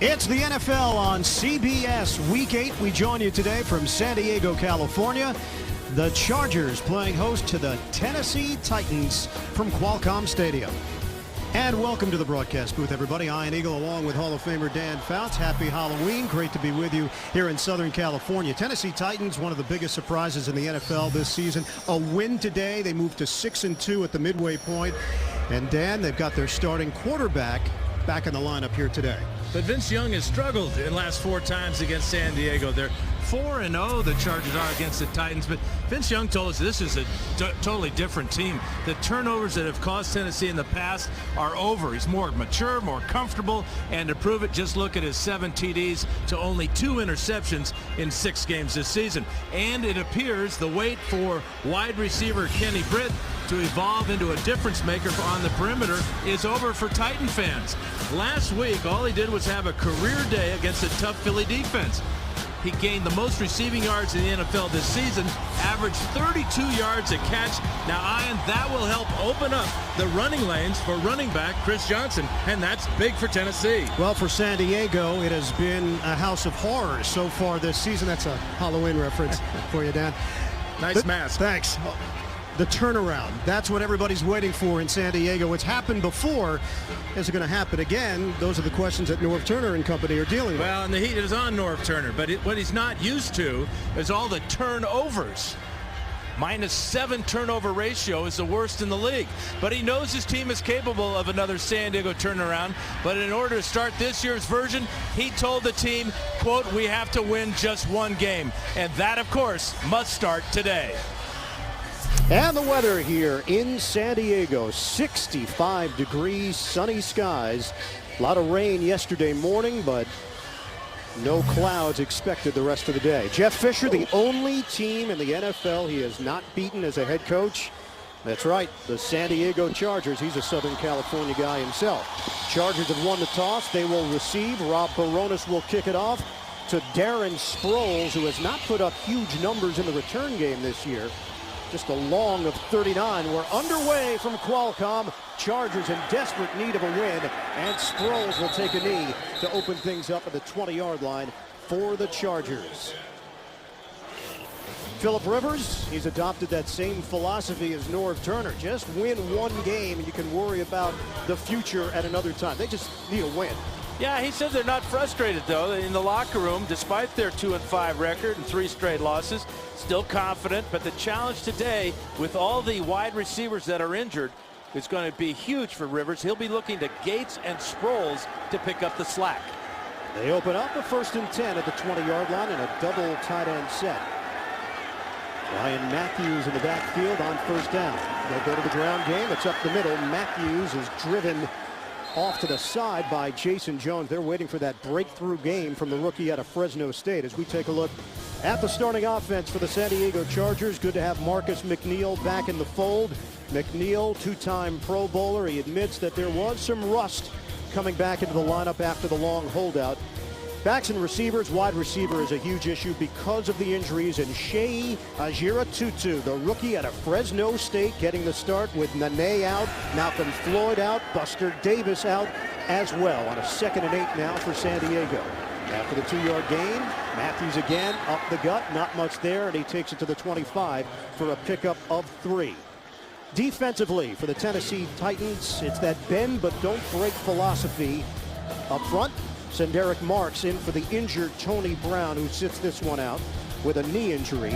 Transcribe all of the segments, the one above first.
It's the NFL on CBS Week 8. We join you today from San Diego, California. The Chargers playing host to the Tennessee Titans from Qualcomm Stadium. And welcome to the broadcast booth, everybody. Ian Eagle along with Hall of Famer Dan Fouts. Happy Halloween. Great to be with you here in Southern California. Tennessee Titans, one of the biggest surprises in the NFL this season. A win today. They moved to 6-2 at the midway point. And Dan, they've got their starting quarterback back in the lineup here today. But Vince Young has struggled in the last 4 times against San Diego. They're 4-0, the Chargers are, against the Titans. But Vince Young told us this is a totally different team. The turnovers that have cost Tennessee in the past are over. He's more mature, more comfortable. And to prove it, just look at his 7 TDs to only 2 interceptions in 6 games this season. And it appears the wait for wide receiver Kenny Britt to evolve into a difference maker on the perimeter is over for Titan fans. Last week, all he did was have a career day against a tough Philly defense. He gained the most receiving yards in the NFL this season, averaged 32 yards a catch. Now, Ian, that will help open up the running lanes for running back Chris Johnson, and that's big for Tennessee. Well, for San Diego, it has been a house of horrors so far this season. That's a Halloween reference for you, Dan. Nice mask. Thanks. The turnaround. That's what everybody's waiting for in San Diego. It's happened before. Is it going to happen again? Those are the questions that Norv Turner and company are dealing with. Well, and the heat is on Norv Turner, but what he's not used to is all the turnovers. -7 turnover ratio is the worst in the league. But he knows his team is capable of another San Diego turnaround. But in order to start this year's version, he told the team, quote, "We have to win just 1 game." And that, of course, must start today. And the weather here in San Diego, 65 degrees, sunny skies. A lot of rain yesterday morning, but no clouds expected the rest of the day. Jeff Fisher, the only team in the NFL he has not beaten as a head coach. That's right, the San Diego Chargers. He's a Southern California guy himself. Chargers have won the toss. They will receive. Rob Baronis will kick it off to Darren Sproles, who has not put up huge numbers in the return game this year. Just a long of 39. We're underway from Qualcomm. Chargers in desperate need of a win, and Sproles will take a knee to open things up at the 20-yard line for the Chargers. Philip Rivers, he's adopted that same philosophy as Norv Turner. Just win 1 game and you can worry about the future at another time. They just need a win. Yeah, he said they're not frustrated, though, in the locker room, despite their 2-5 record and 3 straight losses. Still confident, but the challenge today, with all the wide receivers that are injured, is going to be huge for Rivers. He'll be looking to Gates and Sproles to pick up the slack. They open up a 1st and 10 at the 20-yard line in a double tight end set. Ryan Matthews in the backfield on 1st down. They'll go to the ground game. It's up the middle. Matthews is driven off to the side by Jason Jones. They're waiting for that breakthrough game from the rookie out of Fresno State. As we take a look at the starting offense for the San Diego Chargers, good to have Marcus McNeil back in the fold. McNeil, 2-time Pro Bowler. He admits that there was some rust coming back into the lineup after the long holdout. Backs and receivers, wide receiver is a huge issue because of the injuries, and Shea Ajira-Tutu, the rookie out of Fresno State, getting the start with Nene out, Malcolm Floyd out, Buster Davis out as well on a 2nd and 8 now for San Diego. After the 2-yard gain, Matthews again up the gut, not much there, and he takes it to the 25 for a pickup of 3. Defensively for the Tennessee Titans, it's that bend but don't break philosophy. Up front, Senderick Marks in for the injured Tony Brown, who sits this one out with a knee injury.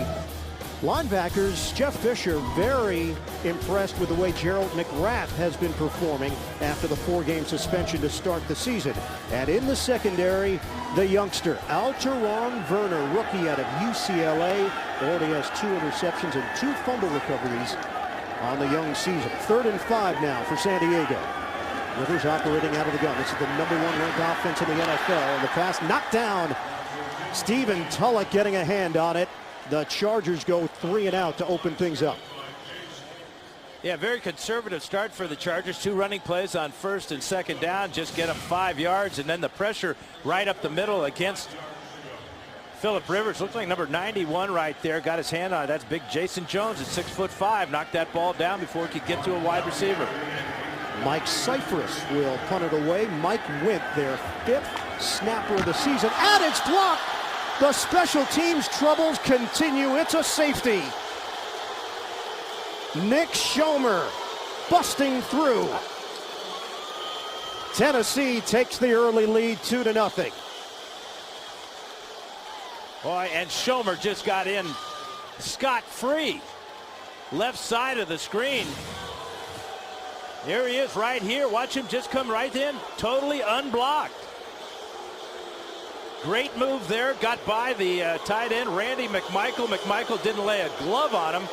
Linebackers, Jeff Fisher very impressed with the way Gerald McGrath has been performing after the 4-game suspension to start the season. And in the secondary, the youngster, Alteron Werner, rookie out of UCLA, already has 2 interceptions and 2 fumble recoveries on the young season. 3rd and 5 now for San Diego. Rivers operating out of the gun. This is the #1 ranked offense in the NFL. And the pass knocked down. Stephen Tulloch getting a hand on it. The Chargers go 3 and out to open things up. Yeah, very conservative start for the Chargers. 2 running plays on 1st and 2nd down. Just get them 5 yards, and then the pressure right up the middle against Philip Rivers. Looks like number 91 right there. Got his hand on it. That's big Jason Jones at 6'5". Knocked that ball down before he could get to a wide receiver. Mike Cyphers will punt it away. Mike Wint, their 5th snapper of the season, and it's blocked. The special teams troubles continue. It's a safety. Nick Schomer busting through. Tennessee takes the early lead 2-0. Boy, and Schomer just got in scot-free. Left side of the screen. Here he is right here. Watch him just come right in. Totally unblocked. Great move there. Got by the tight end, Randy McMichael. McMichael didn't lay a glove on him.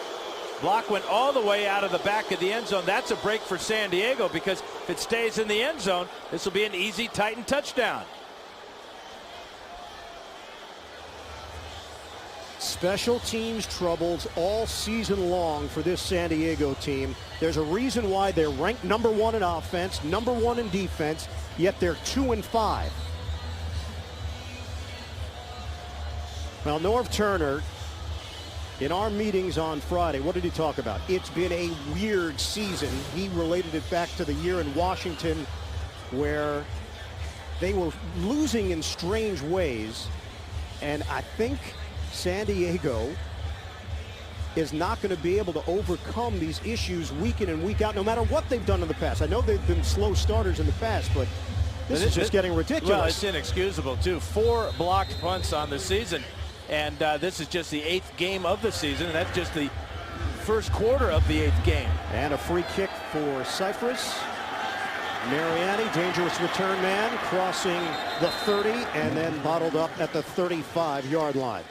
Block went all the way out of the back of the end zone. That's a break for San Diego, because if it stays in the end zone, this will be an easy Titan touchdown. Special teams troubles all season long for this San Diego team. There's a reason why they're ranked number 1 in offense, number 1 in defense, yet they're 2-5. Well, Norv Turner, in our meetings on Friday, what did he talk about? It's been a weird season. He related it back to the year in Washington where they were losing in strange ways. And I think San Diego is not going to be able to overcome these issues week in and week out, no matter what they've done in the past. I know they've been slow starters in the past, but this is just getting ridiculous. Well, it's inexcusable, too. 4 blocked punts on the season. And this is just the 8th game of the season. And that's just the first quarter of the 8th game. And a free kick for Cyprus. Mariani, dangerous return man, crossing the 30 and then bottled up at the 35-yard line.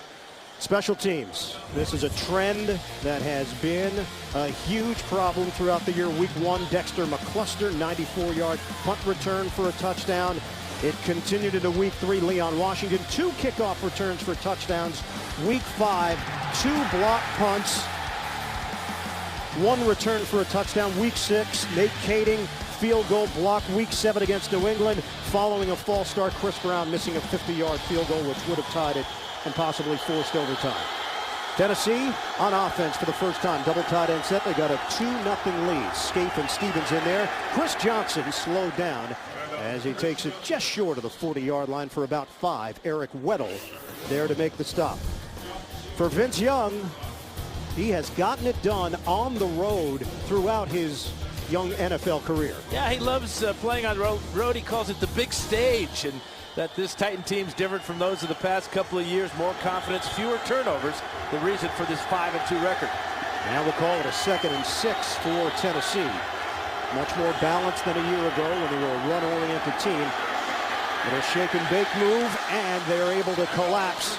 Special teams. This is a trend that has been a huge problem throughout the year. Week 1, Dexter McCluster, 94-yard punt return for a touchdown. It continued into week 3, Leon Washington, 2 kickoff returns for touchdowns. Week 5, 2 block punts, 1 return for a touchdown. Week 6, Nate Kading, field goal block. Week 7 against New England, following a false start, Chris Brown missing a 50-yard field goal, which would have tied it and possibly forced overtime. Tennessee on offense for the first time. Double tight end set. They got a 2-0 lead. Scaife and Stevens in there. Chris Johnson slowed down as he takes it just short of the 40-yard line for about 5. Eric Weddle there to make the stop. For Vince Young, he has gotten it done on the road throughout his young NFL career. Yeah, he loves playing on the road. He calls it the big stage, and that this Titan team's different from those of the past couple of years. More confidence, fewer turnovers, the reason for this 5-2 record. Now we'll call it a 2nd and 6 for Tennessee. Much more balanced than a year ago when they were a run-oriented team. Little shake and bake move, and they're able to collapse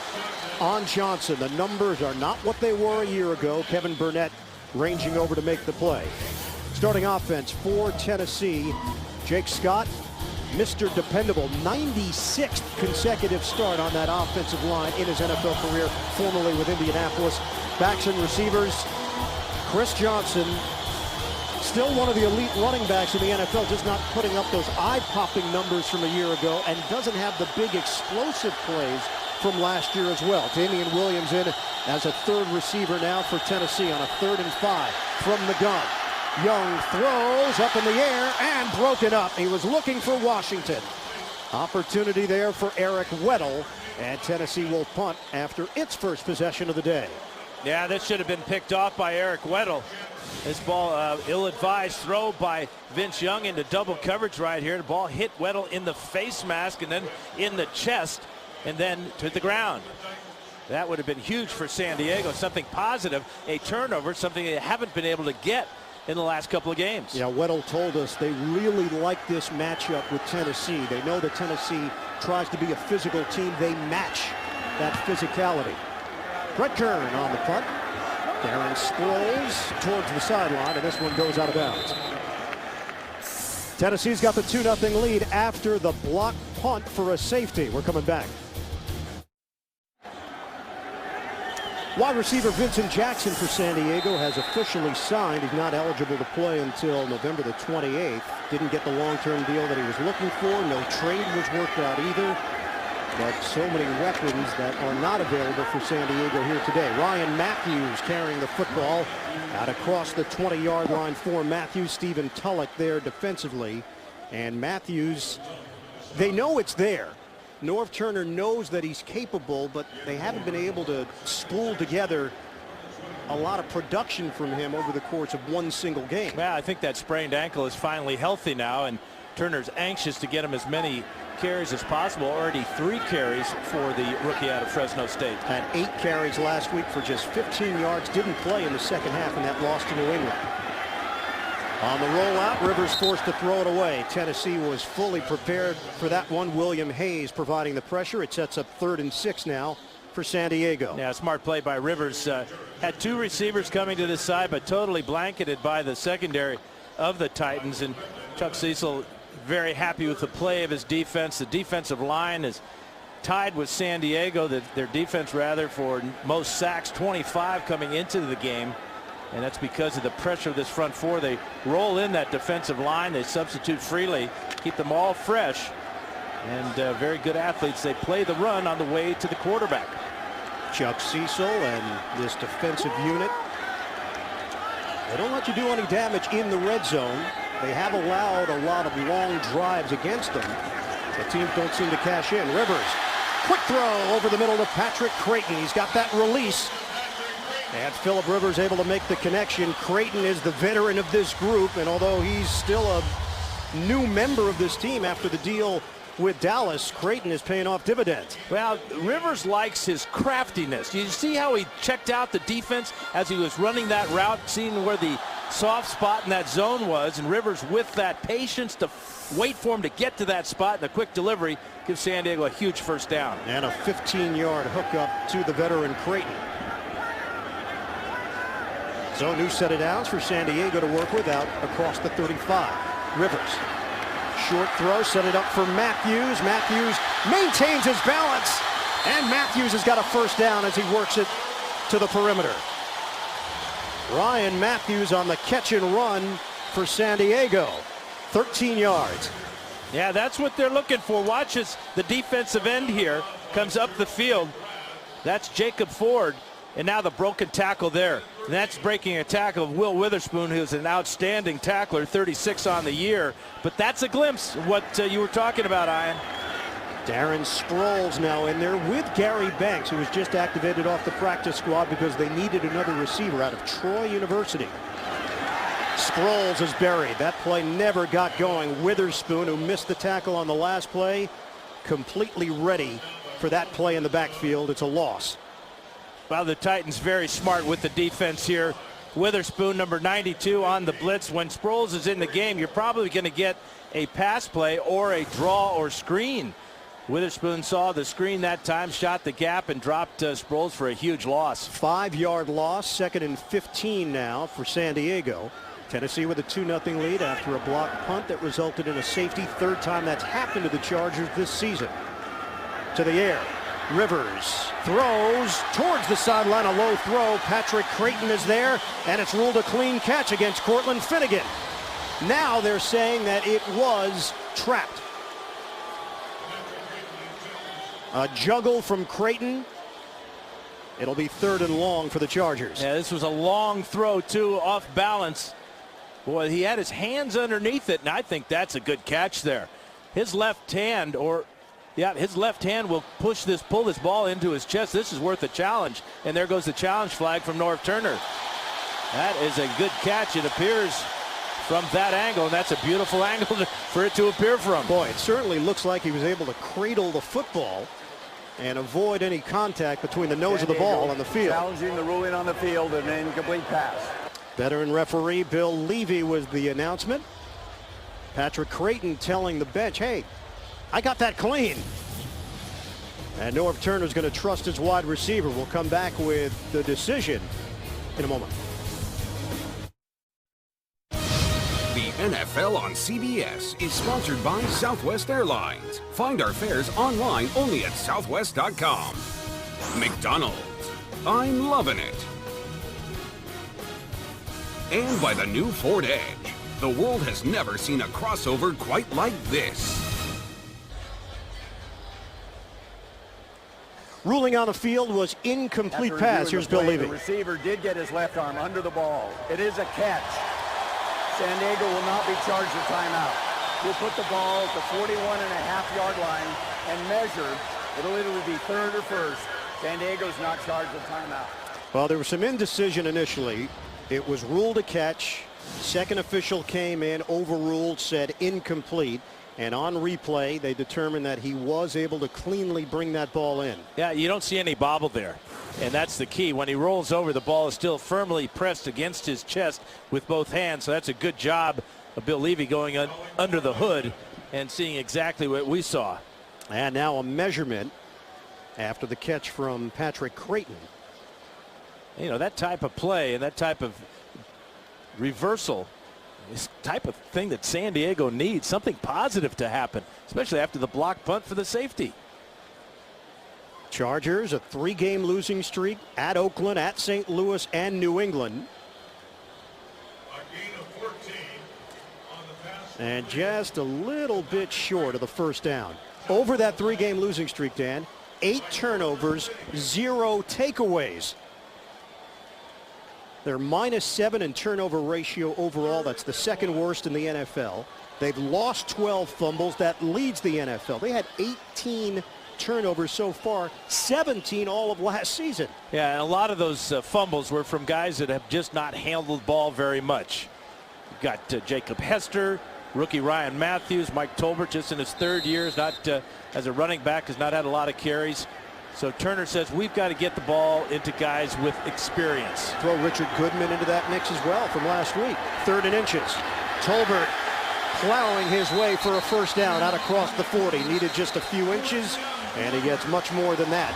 on Johnson. The numbers are not what they were a year ago. Kevin Burnett ranging over to make the play. Starting offense for Tennessee, Jake Scott, Mr. Dependable, 96th consecutive start on that offensive line in his NFL career, formerly with Indianapolis. Backs and receivers, Chris Johnson, still one of the elite running backs in the NFL, just not putting up those eye-popping numbers from a year ago, and doesn't have the big explosive plays from last year as well. Damian Williams in as a 3rd receiver now for Tennessee on a 3rd and 5 from the gun. Young throws up in the air and broken up. He was looking for Washington. Opportunity there for Eric Weddle, and Tennessee will punt after its first possession of the day. Yeah, this should have been picked off by Eric Weddle. This ball, ill-advised throw by Vince Young into double coverage right here. The ball hit Weddle in the face mask and then in the chest and then to the ground. That would have been huge for San Diego. Something positive, a turnover, something they haven't been able to get in the last couple of games. Yeah, Weddle told us they really like this matchup with Tennessee. They know that Tennessee tries to be a physical team. They match that physicality. Brett Kern on the punt. Darren Sproles towards the sideline, and this one goes out of bounds. Tennessee's got the 2-0 lead after the block punt for a safety. We're coming back. Wide receiver Vincent Jackson for San Diego has officially signed. He's not eligible to play until November the 28th. Didn't get the long-term deal that he was looking for. No trade was worked out either. But so many weapons that are not available for San Diego here today. Ryan Matthews carrying the football out across the 20-yard line for Matthews. Stephen Tulloch there defensively. And Matthews, they know it's there. Norv Turner knows that he's capable, but they haven't been able to spool together a lot of production from him over the course of one single game. Yeah, I think that sprained ankle is finally healthy now, and Turner's anxious to get him as many carries as possible. Already 3 carries for the rookie out of Fresno State. Had 8 carries last week for just 15 yards. Didn't play in the second half in that loss to New England. On the rollout, Rivers forced to throw it away. Tennessee was fully prepared for that one. William Hayes providing the pressure. It sets up 3rd and 6 now for San Diego. Yeah, smart play by Rivers. Had 2 receivers coming to this side, but totally blanketed by the secondary of the Titans. And Chuck Cecil very happy with the play of his defense. The defensive line is tied with San Diego, their defense rather, for most sacks, 25 coming into the game. And that's because of the pressure of this front four. They roll in that defensive line. They substitute freely, keep them all fresh. And very good athletes. They play the run on the way to the quarterback. Chuck Cecil and this defensive unit, they don't let you do any damage in the red zone. They have allowed a lot of long drives against them. The teams don't seem to cash in. Rivers, quick throw over the middle to Patrick Creighton. He's got that release. And Philip Rivers able to make the connection. Creighton is the veteran of this group, and although he's still a new member of this team after the deal with Dallas, Creighton is paying off dividends. Well, Rivers likes his craftiness. You see how he checked out the defense as he was running that route, seeing where the soft spot in that zone was, and Rivers with that patience to wait for him to get to that spot, and the quick delivery gives San Diego a huge first down. And a 15-yard hookup to the veteran Creighton. So new set of downs for San Diego to work with out across the 35. Rivers. Short throw, set it up for Matthews. Matthews maintains his balance. And Matthews has got a first down as he works it to the perimeter. Ryan Matthews on the catch and run for San Diego. 13 yards. Yeah, that's what they're looking for. Watch as the defensive end here comes up the field. That's Jacob Ford. And now the broken tackle there. And that's breaking a tackle of Will Witherspoon, who's an outstanding tackler, 36 on the year. But that's a glimpse of what you were talking about, Ian. Darren Sproles now in there with Gary Banks, who was just activated off the practice squad because they needed another receiver out of Troy University. Sproles is buried. That play never got going. Witherspoon, who missed the tackle on the last play, completely ready for that play in the backfield. It's a loss. Well, the Titans very smart with the defense here. Witherspoon, number 92, on the blitz. When Sproles is in the game, you're probably going to get a pass play or a draw or screen. Witherspoon saw the screen that time, shot the gap, and dropped Sproles for a huge loss. 5-yard loss, 2nd and 15 now for San Diego. Tennessee with a 2-0 lead after a blocked punt that resulted in a safety. 3rd time that's happened to the Chargers this season. To the air. Rivers throws towards the sideline, a low throw. Patrick Creighton is there, and it's ruled a clean catch against Cortland Finnegan. Now they're saying that it was trapped. A juggle from Creighton. It'll be 3rd and long for the Chargers. Yeah, this was a long throw, too, off balance. Boy, he had his hands underneath it, and I think that's a good catch there. His left hand, his left hand will pull this ball into his chest. This is worth a challenge. And there goes the challenge flag from Norv Turner. That is a good catch, it appears, from that angle. And that's a beautiful angle for it to appear from. Boy, it certainly looks like he was able to cradle the football and avoid any contact between the nose of the ball on the field. Challenging the ruling on the field, and an incomplete pass. Veteran referee Bill Levy was the announcement. Patrick Creighton telling the bench, hey, I got that clean. And Norv Turner's going to trust his wide receiver. We'll come back with the decision in a moment. The NFL on CBS is sponsored by Southwest Airlines. Find our fares online only at southwest.com. McDonald's, I'm loving it. And by the new Ford Edge. The world has never seen a crossover quite like this. Ruling on the field was incomplete pass. Here's Bill Levy. The receiver did get his left arm under the ball. It is a catch. San Diego will not be charged a timeout. We'll put the ball at the 41.5-yard line and measure, it'll literally be third or first. San Diego's not charged with timeout. Well, there was some indecision initially. It was ruled a catch. Second official came in, overruled, said incomplete. And on replay, they determined that he was able to cleanly bring that ball in. Yeah, you don't see any bobble there. And that's the key. When he rolls over, the ball is still firmly pressed against his chest with both hands. So that's a good job of Bill Levy going under the hood and seeing exactly what we saw. And now a measurement after the catch from Patrick Creighton. You know, that type of play and that type of reversal is the type of thing that San Diego needs, something positive to happen, especially after the block punt for the safety. Chargers, a 3-game losing streak at Oakland, at St. Louis, and New England. And just a little bit short of the first down. Over that 3-game losing streak, Dan, 8 turnovers, 0 takeaways. They're -7 in turnover ratio overall. That's the second worst in the NFL. They've lost 12 fumbles. That leads the NFL. They had 18 turnovers so far, 17 all of last season. Yeah, and a lot of those fumbles were from guys that have just not handled the ball very much. You've got Jacob Hester, rookie Ryan Matthews, Mike Tolbert just in his 3rd year, is not as a running back, has not had a lot of carries. So Turner says we've got to get the ball into guys with experience. Throw Richard Goodman into that mix as well from last week. 3rd and inches. Tolbert plowing his way for a first down out across the 40. Needed just a few inches, and he gets much more than that.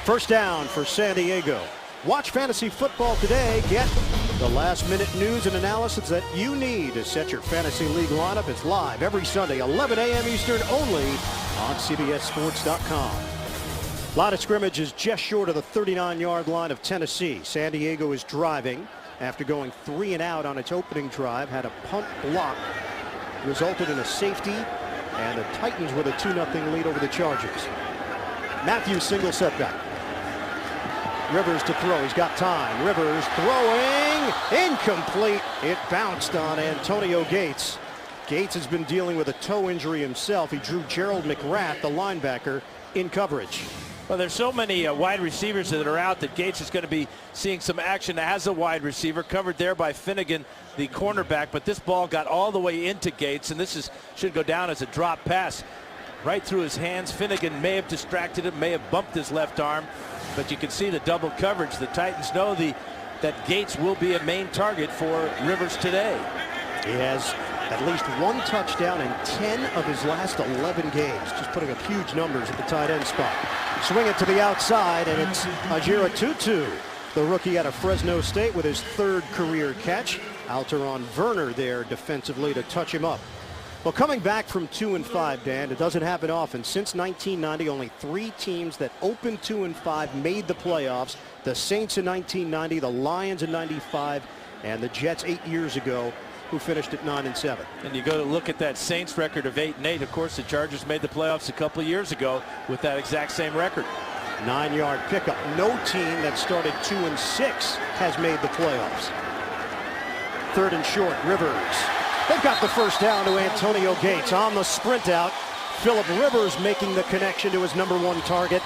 First down for San Diego. Watch fantasy football today. Get the last-minute news and analysis that you need to set your fantasy league lineup. It's live every Sunday, 11 a.m. Eastern, only on CBSSports.com. Line of scrimmage is just short of the 39-yard line of Tennessee. San Diego is driving after going 3 and out on its opening drive. Had a punt block, resulted in a safety, and the Titans with a 2-0 lead over the Chargers. Matthews single setback. Rivers to throw. He's got time. Rivers throwing. Incomplete. It bounced on Antonio Gates. Gates has been dealing with a toe injury himself. He drew Gerald McGrath, the linebacker, in coverage. Well, there's so many wide receivers that are out that Gates is going to be seeing some action as a wide receiver, covered there by Finnegan, the cornerback. But this ball got all the way into Gates, and this should go down as a drop pass right through his hands. Finnegan may have distracted him, may have bumped his left arm, but you can see the double coverage. The Titans know that Gates will be a main target for Rivers today. He has at least 1 touchdown in 10 of his last 11 games, just putting up huge numbers at the tight end spot. Swing it to the outside, and it's Ajira Tutu, the rookie out of Fresno State, with his 3rd career catch. Alteron Werner there defensively to touch him up. Well, coming back from 2-5, Dan, it doesn't happen often. Since 1990, only 3 teams that opened 2-5 made the playoffs. The Saints in 1990, the Lions in 95, and the Jets 8 years ago, who finished at 9-7. And you go to look at that Saints record of 8-8. Of course, the Chargers made the playoffs a couple of years ago with that exact same record. 9-yard pickup. No team that started 2-6 has made the playoffs. 3rd and short. Rivers. They've got the first down to Antonio Gates on the sprint out. Philip Rivers making the connection to his #1 target.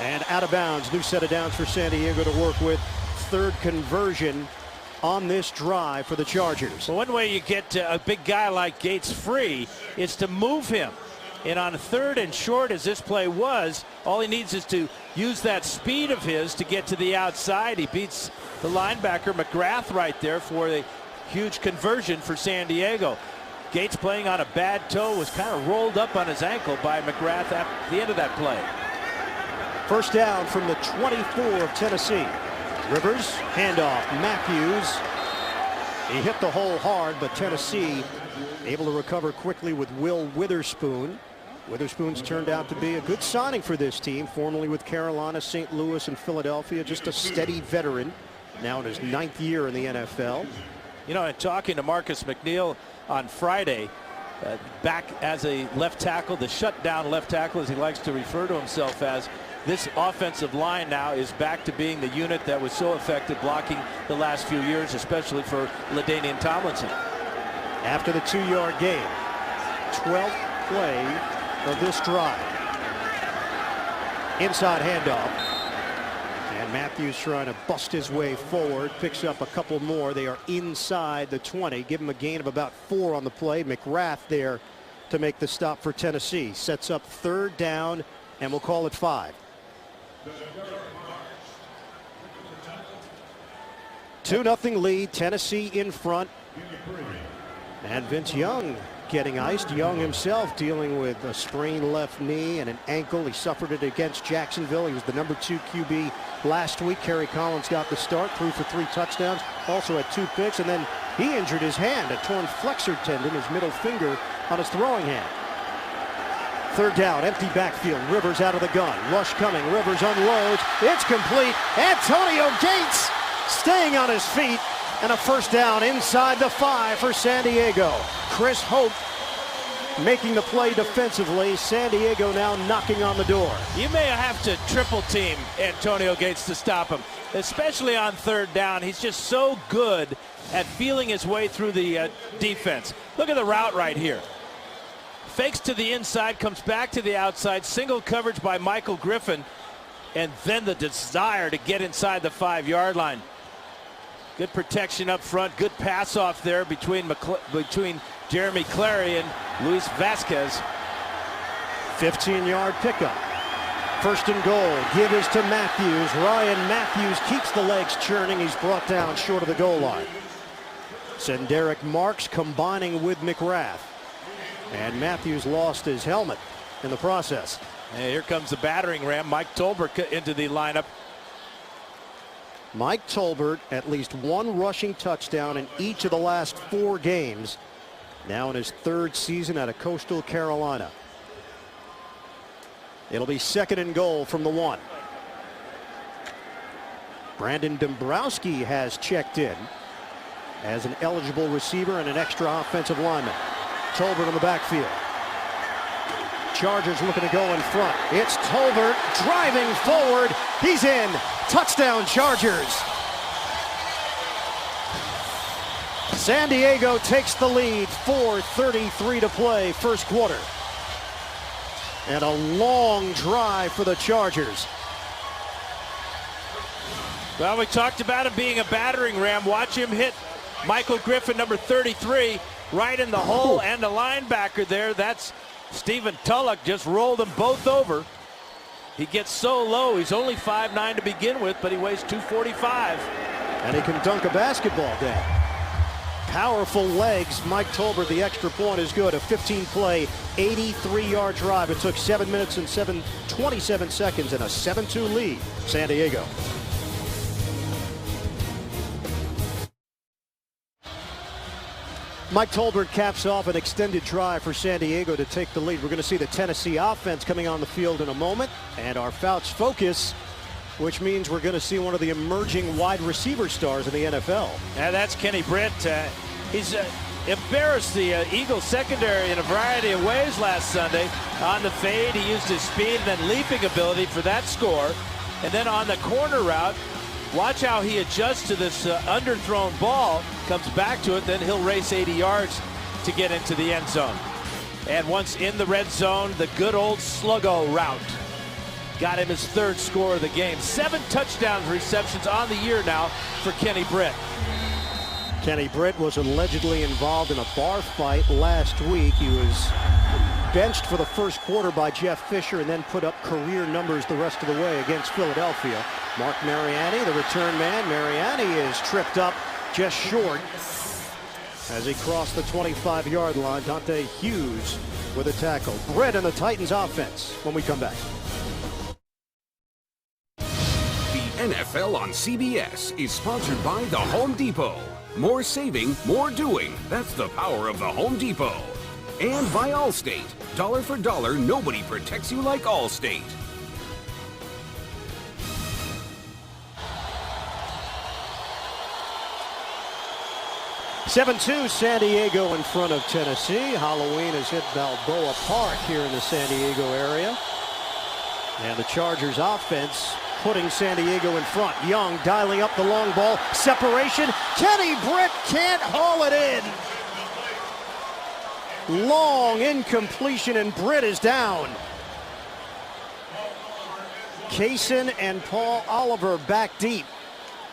And out of bounds. New set of downs for San Diego to work with. 3rd conversion on this drive for the Chargers. Well, one way you get a big guy like Gates free is to move him. And on 3rd and short, as this play was, all he needs is to use that speed of his to get to the outside. He beats the linebacker McGrath right there for the huge conversion for San Diego. Gates, playing on a bad toe, was kind of rolled up on his ankle by McGrath at the end of that play. First down from the 24 of Tennessee. Rivers, handoff, Matthews. He hit the hole hard, but Tennessee able to recover quickly with Will Witherspoon. Witherspoon's turned out to be a good signing for this team, formerly with Carolina, St. Louis, and Philadelphia. Just a steady veteran, now in his 9th year in the NFL. You know, and talking to Marcus McNeil on Friday, back as a left tackle, the shutdown left tackle, as he likes to refer to himself as, this offensive line now is back to being the unit that was so effective blocking the last few years, especially for LaDainian Tomlinson. after the 2-yard gain. 12th play of this drive. Inside handoff. And Matthews trying to bust his way forward. Picks up a couple more. They are inside the 20. Give him a gain of about 4 on the play. McGrath there to make the stop for Tennessee. Sets up 3rd down, and we'll call it 5. 2-0 lead. Tennessee in front. And Vince Young getting iced. Young himself dealing with a sprained left knee and an ankle. He suffered it against Jacksonville. He was the number 2 QB last week. Kerry Collins got the start, threw for 3 touchdowns, also had 2 picks, and then he injured his hand, a torn flexor tendon, his middle finger on his throwing hand. 3rd down, empty backfield. Rivers out of the gun. Rush coming. Rivers unloads. It's complete. Antonio Gates staying on his feet. And a 1st down inside the 5 for San Diego. Chris Hope making the play defensively. San Diego now knocking on the door. You may have to triple team Antonio Gates to stop him, especially on 3rd down. He's just so good at feeling his way through the defense. Look at the route right here. Fakes to the inside, comes back to the outside. Single coverage by Michael Griffin. And then the desire to get inside the 5-yard line. Good protection up front. Good pass off there between Jeremy Clary and Luis Vasquez. 15-yard pickup. 1st and goal. Give is to Matthews. Ryan Matthews keeps the legs churning. He's brought down short of the goal line. Senderick Marks combining with McGrath. And Matthews lost his helmet in the process. And here comes the battering ram. Mike Tolbert into the lineup. Mike Tolbert, at least 1 rushing touchdown in each of the last 4 games. Now in his 3rd season out of Coastal Carolina. It'll be 2nd and goal from the 1. Brandon Dombrowski has checked in as an eligible receiver and an extra offensive lineman. Tolbert in the backfield. Chargers looking to go in front. It's Tolbert driving forward. He's in. Touchdown Chargers. San Diego takes the lead. 4:33 to play, 1st quarter. And a long drive for the Chargers. Well, we talked about him being a battering ram. Watch him hit Michael Griffin, number 33, right in the hole, and the linebacker there. That's Stephen Tulloch. Just rolled them both over. He gets so low. He's only 5'9" to begin with, but he weighs 245. And he can dunk a basketball down. Powerful legs. Mike Tolbert, the extra point is good. A 15-play, 83-yard drive. It took 7 minutes and 27 seconds and a 7-2 lead. San Diego. Mike Tolbert caps off an extended drive for San Diego to take the lead. We're going to see the Tennessee offense coming on the field in a moment. And our Fouts focus, which means we're going to see one of the emerging wide receiver stars in the NFL. And that's Kenny Britt. He's embarrassed the Eagles secondary in a variety of ways last Sunday. On the fade, he used his speed and then leaping ability for that score. And then on the corner route, watch how he adjusts to this underthrown ball, comes back to it, then he'll race 80 yards to get into the end zone. And once in the red zone, the good old sluggo route got him his 3rd score of the game. 7 touchdowns receptions on the year now for Kenny Britt. Kenny Britt was allegedly involved in a bar fight last week. He was benched for the 1st quarter by Jeff Fisher and then put up career numbers the rest of the way against Philadelphia. Mark Mariani, the return man. Mariani is tripped up just short as he crossed the 25-yard line. Dante Hughes with a tackle. Britt and the Titans offense when we come back. The NFL on CBS is sponsored by The Home Depot. More saving, more doing. That's the power of The Home Depot. And by Allstate. Dollar for dollar, nobody protects you like Allstate. 7-2 San Diego in front of Tennessee. Halloween has hit Balboa Park here in the San Diego area. And the Chargers offense putting San Diego in front. Young dialing up the long ball. Separation. Kenny Britt can't haul it in. Long incompletion, and Britt is down. Kaysen and Paul Oliver back deep.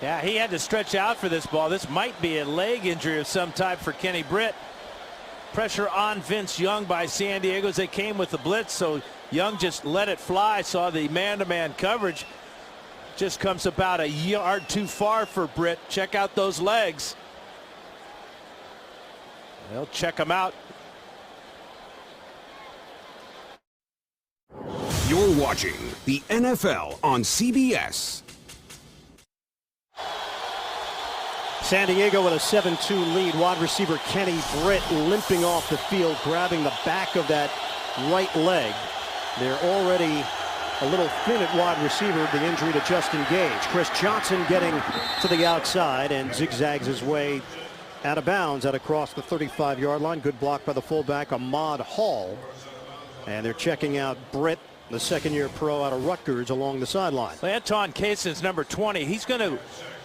Yeah, he had to stretch out for this ball. This might be a leg injury of some type for Kenny Britt. Pressure on Vince Young by San Diego as they came with the blitz, so Young just let it fly. Saw the man-to-man coverage. Just comes about a yard too far for Britt. Check out those legs. They'll check him out. You're watching the NFL on CBS. San Diego with a 7-2 lead. Wide receiver Kenny Britt limping off the field, grabbing the back of that right leg. They're already a little thin at wide receiver, the injury to Justin Gage. Chris Johnson getting to the outside and zigzags his way out of bounds out across the 35-yard line. Good block by the fullback, Ahmad Hall. And they're checking out Britt, the second-year pro out of Rutgers, along the sideline. Anton Kaysen's number 20. He's going to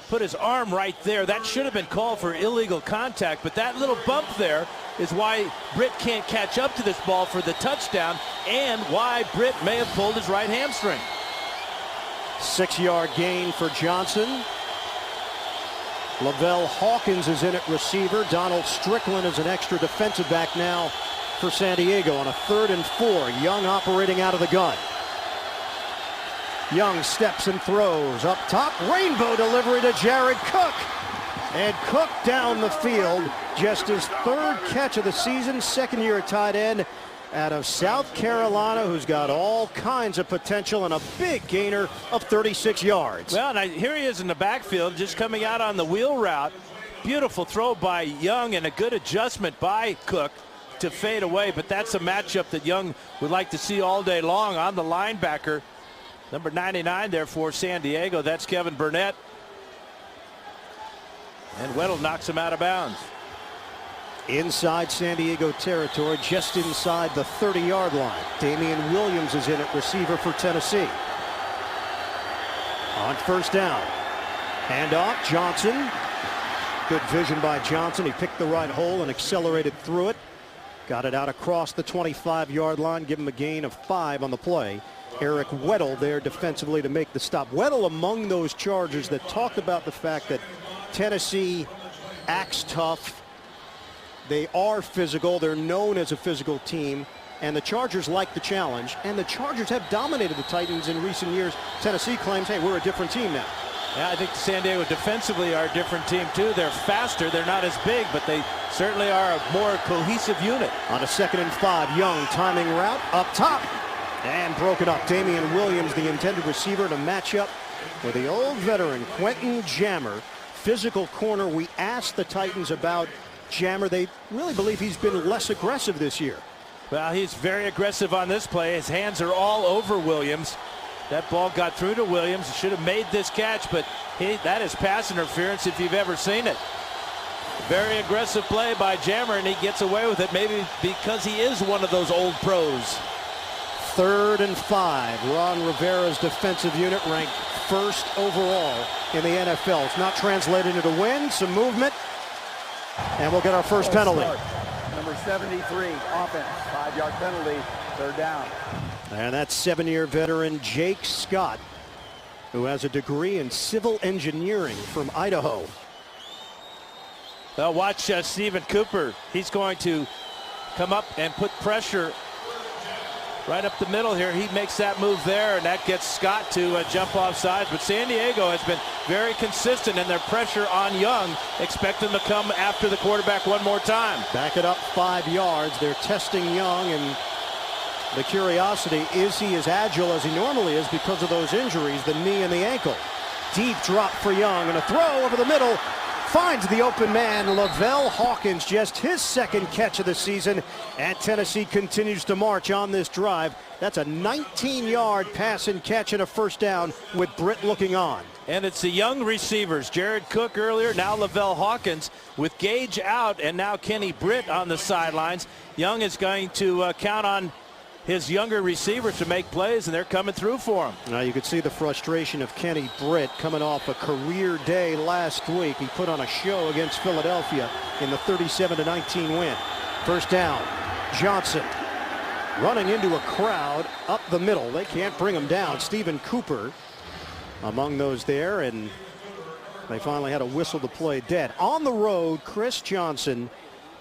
put his arm right there. That should have been called for illegal contact, but that little bump there is why Britt can't catch up to this ball for the touchdown, and why Britt may have pulled his right hamstring. 6-yard gain for Johnson. Lavelle Hawkins is in at receiver. Donald Strickland is an extra defensive back now for San Diego on a 3rd and 4. Young operating out of the gun. Young steps and throws up top. Rainbow delivery to Jared Cook. And Cook down the field. Just his 3rd catch of the season. Second-year tight end out of South Carolina, who's got all kinds of potential and a big gainer of 36 yards. Well, and here he is in the backfield, just coming out on the wheel route. Beautiful throw by Young and a good adjustment by Cook to fade away. But that's a matchup that Young would like to see all day long on the linebacker. Number 99 there for San Diego. That's Kevin Burnett. And Weddle knocks him out of bounds. Inside San Diego territory, just inside the 30-yard line. Damian Williams is in at receiver for Tennessee. On 1st down. Handoff, Johnson. Good vision by Johnson. He picked the right hole and accelerated through it. Got it out across the 25-yard line. Give him a gain of 5 on the play. Eric Weddle there defensively to make the stop. Weddle among those Chargers that talked about the fact that Tennessee acts tough. They are physical. They're known as a physical team. And the Chargers like the challenge. And the Chargers have dominated the Titans in recent years. Tennessee claims, hey, we're a different team now. Yeah, I think San Diego defensively are a different team, too. They're faster. They're not as big, but they certainly are a more cohesive unit. On a 2nd and 5, Young timing route up top. And broken up. Damian Williams, the intended receiver, to match up with the old veteran, Quentin Jammer. Physical corner. We asked the Titans about Jammer. They really believe he's been less aggressive this year. Well, he's very aggressive on this play. His hands are all over Williams. That ball got through to Williams. Should have made this catch, but that is pass interference if you've ever seen it. Very aggressive play by Jammer, and he gets away with it, maybe because he is one of those old pros. 3rd and 5. Ron Rivera's defensive unit ranked 1st overall in the NFL. It's not translated into win. Some movement. And we'll get our first penalty. Number 73, offense. 5-yard penalty. 3rd down. And that's 7-year veteran Jake Scott, who has a degree in civil engineering from Idaho. Well, watch Stephen Cooper. He's going to come up and put pressure right up the middle here. He makes that move there, and that gets Scott to jump off sides. But San Diego has been very consistent in their pressure on Young. Expect them to come after the quarterback one more time. Back it up 5 yards. They're testing Young, and the curiosity, is he as agile as he normally is because of those injuries, the knee and the ankle? Deep drop for Young, and a throw over the middle. Finds the open man, Lavelle Hawkins, just his 2nd catch of the season, and Tennessee continues to march on this drive. That's a 19-yard pass and catch and a 1st down with Britt looking on. And it's the young receivers, Jared Cook earlier, now Lavelle Hawkins, with Gage out, and now Kenny Britt on the sidelines. Young is going to count on his younger receivers to make plays, and they're coming through for him. Now you could see the frustration of Kenny Britt coming off a career day last week. He put on a show against Philadelphia in the 37-19 win. 1st down. Johnson running into a crowd up the middle. They can't bring him down. Stephen Cooper among those there, and they finally had a whistle to play dead. On the road, Chris Johnson,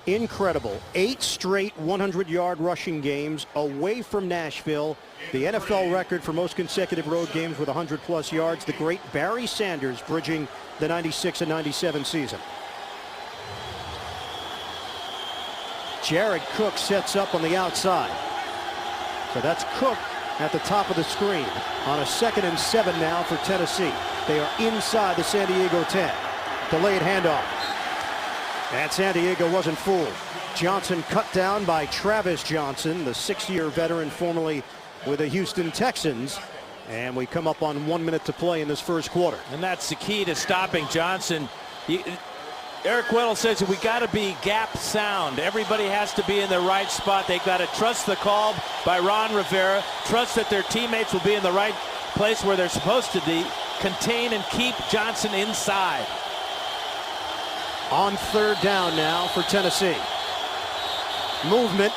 incredible. 8 straight 100-yard rushing games away from Nashville. The NFL record for most consecutive road games with 100-plus yards. The great Barry Sanders bridging the 96 and 97 season. Jared Cook sets up on the outside. So that's Cook at the top of the screen on a 2nd and 7 now for Tennessee. They are inside the San Diego 10. Delayed handoff. And San Diego wasn't fooled. Johnson cut down by Travis Johnson, the 6-year veteran formerly with the Houston Texans. And we come up on 1 minute to play in this first quarter. And that's the key to stopping Johnson. Eric Weddle says that we got to be gap sound. Everybody has to be in the right spot. They got to trust the call by Ron Rivera. Trust that their teammates will be in the right place where they're supposed to be. Contain and keep Johnson inside. On 3rd down now for Tennessee. Movement.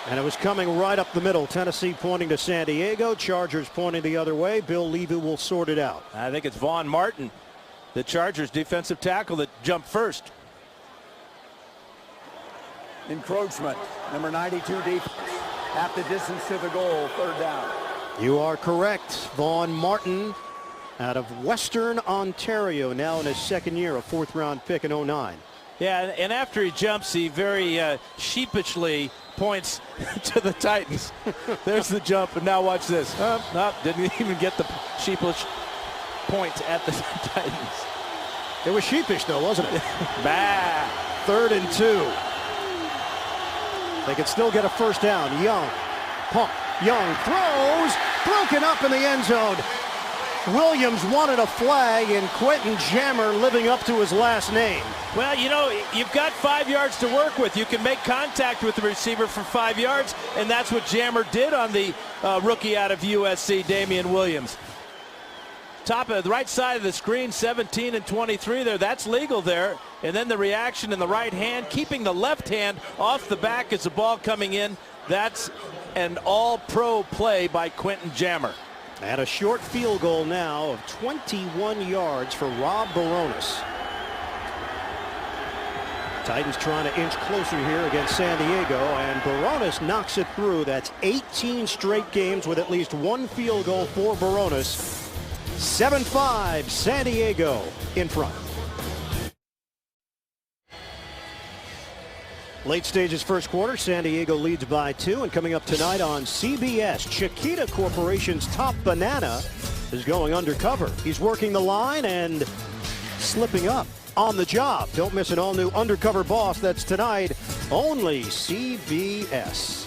And it was coming right up the middle. Tennessee pointing to San Diego. Chargers pointing the other way. Bill Levy will sort it out. I think it's Vaughn Martin, the Chargers defensive tackle, that jumped first. Encroachment. Number 92 defense. Half the distance to the goal. 3rd down. You are correct. Vaughn Martin out of Western Ontario, now in his 2nd year, a 4th-round pick in 09. Yeah, and after he jumps, he very sheepishly points to the Titans. There's the jump, and now watch this. Didn't even get the sheepish point at the Titans. It was sheepish, though, wasn't it? Bah. 3rd and 2. They could still get a 1st down. Young, pump. Young throws, broken up in the end zone. Williams wanted a flag, and Quentin Jammer living up to his last name. Well, you know, you've got 5 yards to work with. You can make contact with the receiver for 5 yards, and that's what Jammer did on the rookie out of USC, Damian Williams. Top of the right side of the screen, 17 and 23 there. That's legal there. And then the reaction in the right hand, keeping the left hand off the back as the ball coming in. That's an all-pro play by Quentin Jammer. And a short field goal now of 21 yards for Rob Baronis. Titans trying to inch closer here against San Diego, and Baronis knocks it through. That's 18 straight games with at least 1 field goal for Baronis. 7-5, San Diego in front. Late stages first quarter, San Diego leads by 2, and coming up tonight on CBS, Chiquita Corporation's Top Banana is going undercover. He's working the line and slipping up on the job. Don't miss an all-new Undercover Boss. That's tonight, only CBS.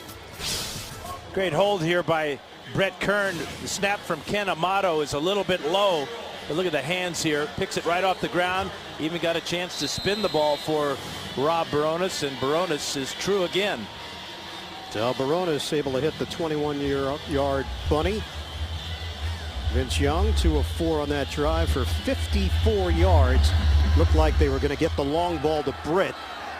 Great hold here by Brett Kern. The snap from Ken Amato is a little bit low. But look at the hands here. Picks it right off the ground. Even got a chance to spin the ball for Rob Baronis, and Baronis is true again. So Baronis able to hit the 21-yard bunny. Vince Young, 2 of 4 on that drive for 54 yards. Looked like they were going to get the long ball to Britt.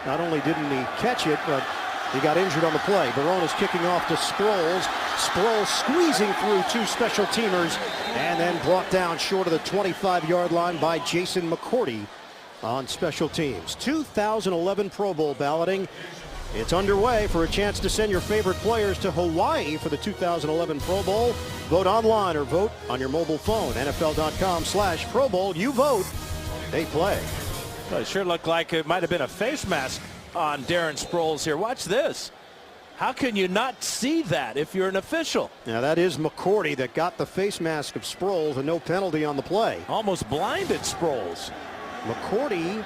Not only didn't he catch it, but he got injured on the play. Baronis kicking off to Sproles. Sproles squeezing through 2 special teamers and then brought down short of the 25-yard line by Jason McCourty on special teams. 2011 Pro Bowl balloting. It's underway for a chance to send your favorite players to Hawaii for the 2011 Pro Bowl. Vote online or vote on your mobile phone. NFL.com/Pro Bowl. You vote, they play. Well, it sure looked like it might have been a face mask on Darren Sproles here. Watch this. How can you not see that if you're an official? Now that is McCourty that got the face mask of Sproles, and no penalty on the play. Almost blinded Sproles. McCourty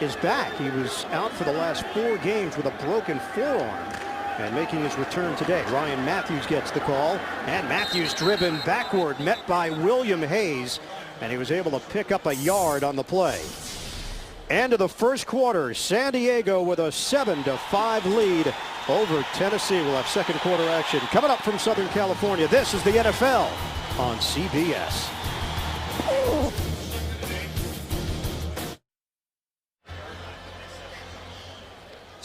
is back. He was out for the last 4 games with a broken forearm, and making his return today. Ryan Matthews gets the call, and Matthews driven backward, met by William Hayes, and he was able to pick up a yard on the play. End of the first quarter, San Diego with a 7-5 lead over Tennessee. We'll have second quarter action coming up from Southern California. This is the NFL on CBS.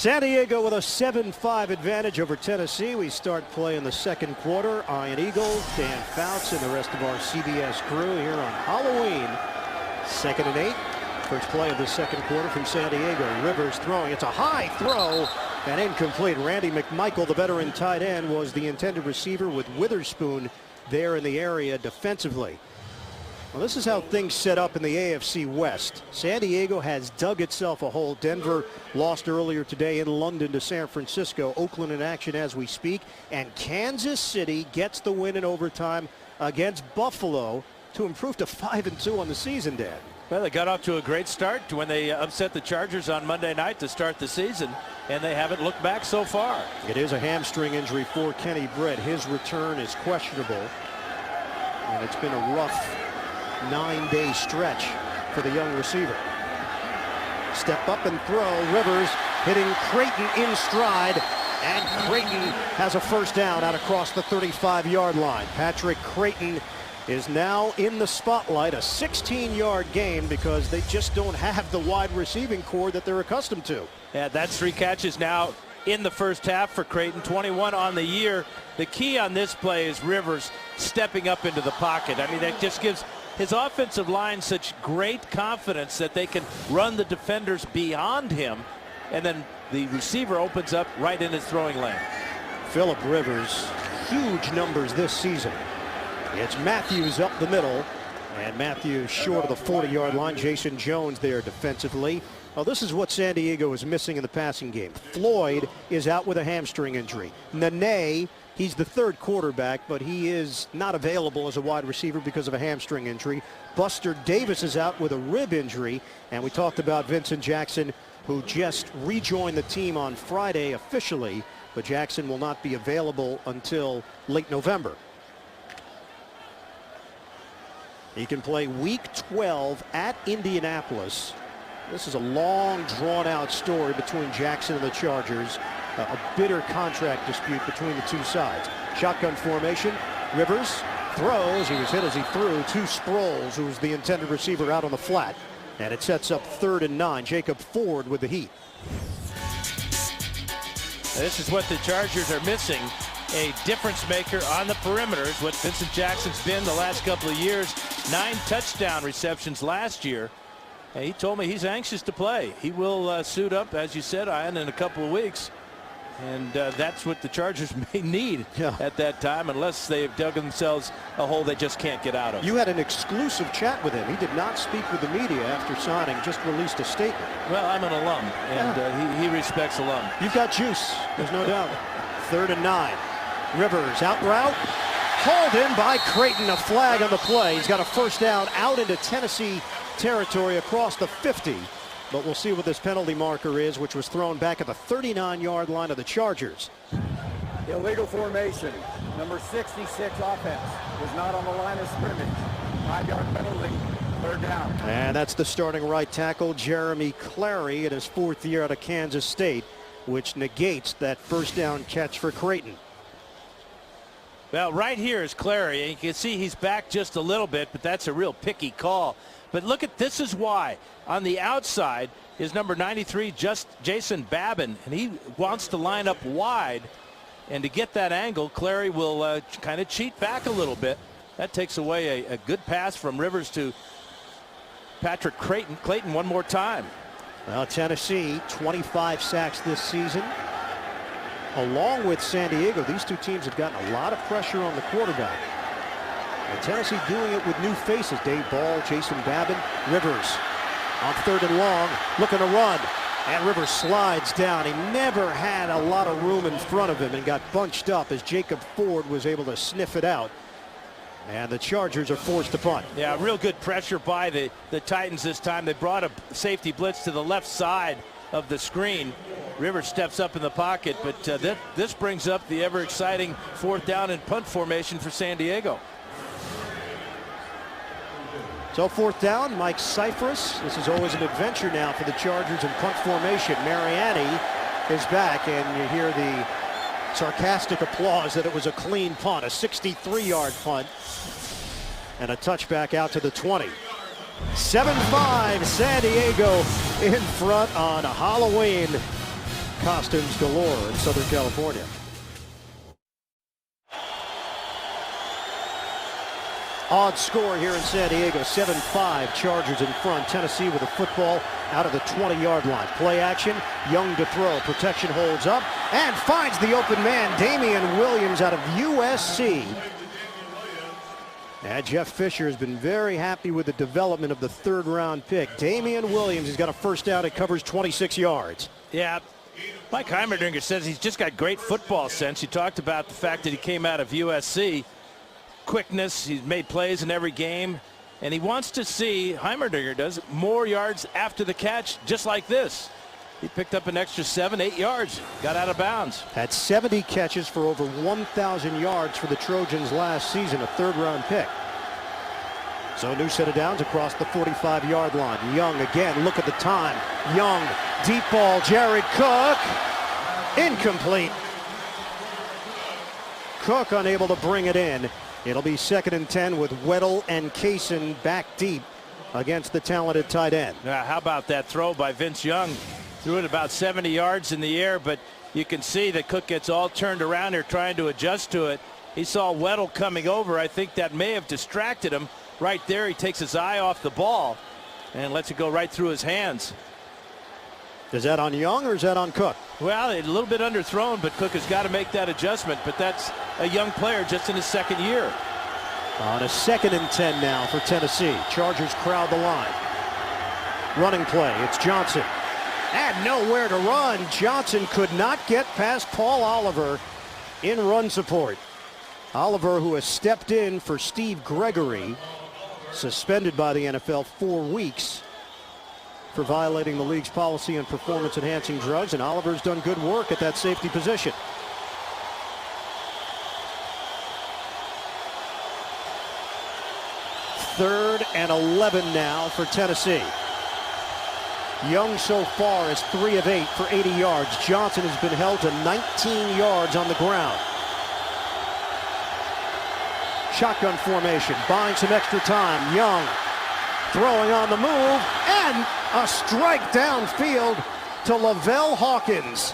San Diego with a 7-5 advantage over Tennessee. We start play in the second quarter. Ian Eagle, Dan Fouts, and the rest of our CBS crew here on Halloween. 2nd and 8. First play of the second quarter from San Diego. Rivers throwing. It's a high throw and incomplete. Randy McMichael, the veteran tight end, was the intended receiver with Witherspoon there in the area defensively. Well, this is how things set up in the AFC West. San Diego has dug itself a hole. Denver lost earlier today in London to San Francisco. Oakland in action as we speak. And Kansas City gets the win in overtime against Buffalo to improve to 5-2 on the season, Dan. Well, they got off to a great start when they upset the Chargers on Monday night to start the season, and they haven't looked back so far. It is a hamstring injury for Kenny Britt. His return is questionable, and it's been a rough 9-day stretch for the young receiver. Step up and throw. Rivers hitting Creighton in stride, and Creighton has a first down out across the 35-yard line. Patrick Creighton is now in the spotlight, a 16-yard gain because they just don't have the wide receiving core that they're accustomed to. Yeah, that's 3 catches now in the first half for Creighton, 21 on the year. The key on this play is Rivers stepping up into the pocket. I mean, that just gives his offensive line such great confidence that they can run the defenders beyond him, and then the receiver opens up right in his throwing lane. Philip Rivers, huge numbers this season. It's Matthews up the middle, and Matthews short of the 40-yard line. Jason Jones there defensively. Well, this is what San Diego is missing in the passing game. Floyd is out with a hamstring injury. Nene, he's the third quarterback, but he is not available as a wide receiver because of a hamstring injury. Buster Davis is out with a rib injury, and we talked about Vincent Jackson, who just rejoined the team on Friday officially, but Jackson will not be available until late November. He can play Week 12 at Indianapolis. This is a long, drawn-out story between Jackson and the Chargers. A bitter contract dispute between the two sides. Shotgun formation. Rivers throws. He was hit as he threw to Sproles, who was the intended receiver, out on the flat. And it sets up 3rd and 9. Jacob Ford with the heat. This is what the Chargers are missing. A difference maker on the perimeters, what Vincent Jackson's been the last couple of years. 9 touchdown receptions last year. And he told me he's anxious to play. He will suit up, as you said, Ian, in a couple of weeks. And that's what the Chargers may need at that time, unless they've dug themselves a hole they just can't get out of. You had an exclusive chat with him. He did not speak with the media after signing, just released a statement. Well, I'm an alum, and he respects alum. You've got juice, there's no doubt. 3rd and 9. Rivers out route, hauled in by Creighton. A flag on the play. He's got a first down out into Tennessee territory across the 50. But we'll see what this penalty marker is, which was thrown back at the 39-yard line of the Chargers. Illegal formation. Number 66 offense was not on the line of scrimmage. 5-yard penalty. 3rd down. And that's the starting right tackle, Jeremy Clary, in his 4th year out of Kansas State, which negates that first down catch for Creighton. Well, right here is Clary, and you can see he's back just a little bit, but that's a real picky call. But look at this is why. On the outside is number 93, Jason Babin, and he wants to line up wide. And to get that angle, Clary will kind of cheat back a little bit. That takes away a good pass from Rivers to Patrick Clayton one more time. Well, Tennessee, 25 sacks this season. Along with San Diego, these two teams have gotten a lot of pressure on the quarterback. And Tennessee doing it with new faces. Dave Ball, Jason Babin, Rivers on 3rd and long, looking to run. And Rivers slides down. He never had a lot of room in front of him and got bunched up as Jacob Ford was able to sniff it out. And the Chargers are forced to punt. Yeah, real good pressure by the Titans this time. They brought a safety blitz to the left side of the screen. Rivers steps up in the pocket, but this brings up the ever-exciting 4th down and punt formation for San Diego. So 4th down, Mike Cyphers. This is always an adventure now for the Chargers in punt formation. Mariani is back, and you hear the sarcastic applause that it was a clean punt, a 63-yard punt, and a touchback out to the 20. 7-5, San Diego in front on Halloween. costumes galore in Southern California. Odd score here in San Diego, 7-5, Chargers in front. Tennessee with a football out of the 20-yard line. Play action, Young to throw, protection holds up, and finds the open man, Damian Williams out of USC. And Jeff Fisher has been very happy with the development of the third-round pick. Damian Williams has got a first down. It covers 26 yards. Yeah, Mike Heimerdinger says he's just got great football sense. He talked about the fact that he came out of USC. Quickness, he's made plays in every game, and he wants to see, Heimerdinger does, more yards after the catch, just like this. He picked up an extra 7-8 yards, got out of bounds. Had 70 catches for over 1,000 yards for the Trojans last season, a third-round pick. So a new set of downs across the 45-yard line. Young again, look at the time. Young, deep ball, Jared Cook, incomplete. Cook unable to bring it in. It'll be 2nd and 10 with Weddle and Kaysen back deep against the talented tight end. Now, how about that throw by Vince Young? Threw it about 70 yards in the air, but you can see that Cook gets all turned around here trying to adjust to it. He saw Weddle coming over. I think that may have distracted him. Right there, he takes his eye off the ball and lets it go right through his hands. Is that on Young or is that on Cook? Well, a little bit underthrown, but Cook has got to make that adjustment. But that's a young player just in his second year. On a 2nd and 10 now for Tennessee. Chargers crowd the line. Running play, it's Johnson. And nowhere to run. Johnson could not get past Paul Oliver in run support. Oliver, who has stepped in for Steve Gregory, suspended by the NFL 4 weeks for violating the league's policy on performance-enhancing drugs, and Oliver's done good work at that safety position. Third and 11 now for Tennessee. Young so far is 3 of 8 for 80 yards. Johnson has been held to 19 yards on the ground. Shotgun formation, buying some extra time. Young throwing on the move, and a strike downfield to Lavelle Hawkins.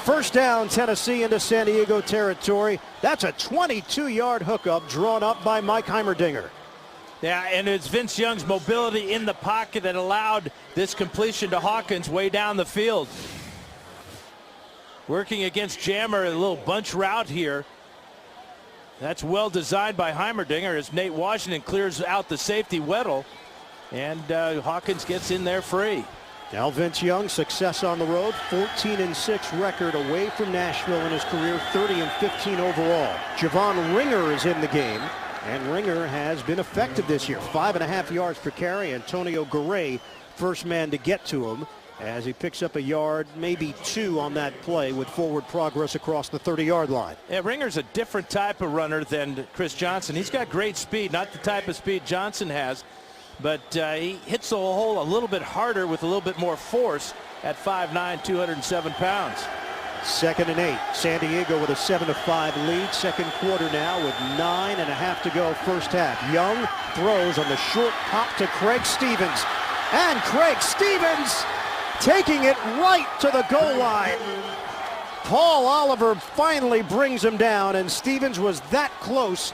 First down, Tennessee into San Diego territory. That's a 22-yard hookup drawn up by Mike Heimerdinger. Yeah, and it's Vince Young's mobility in the pocket that allowed this completion to Hawkins way down the field. Working against Jammer, a little bunch route here. That's well designed by Heimerdinger as Nate Washington clears out the safety Weddle. And Hawkins gets in there free. Now Vince Young, success on the road, 14-6 record away from Nashville in his career, 30-15 overall. Javon Ringer is in the game, and Ringer has been effective this year. 5.5 yards per carry. Antonio Garay, first man to get to him, as he picks up a yard, maybe 2 on that play with forward progress across the 30-yard line. Yeah, Ringer's a different type of runner than Chris Johnson. He's got great speed, not the type of speed Johnson has. But he hits the hole a little bit harder with a little bit more force at 5'9", 207 pounds. 2nd and 8. San Diego with a 7-5 lead. Second quarter now with 9.5 to go first half. Young throws on the short pop to Craig Stevens. And Craig Stevens taking it right to the goal line. Paul Oliver finally brings him down, and Stevens was that close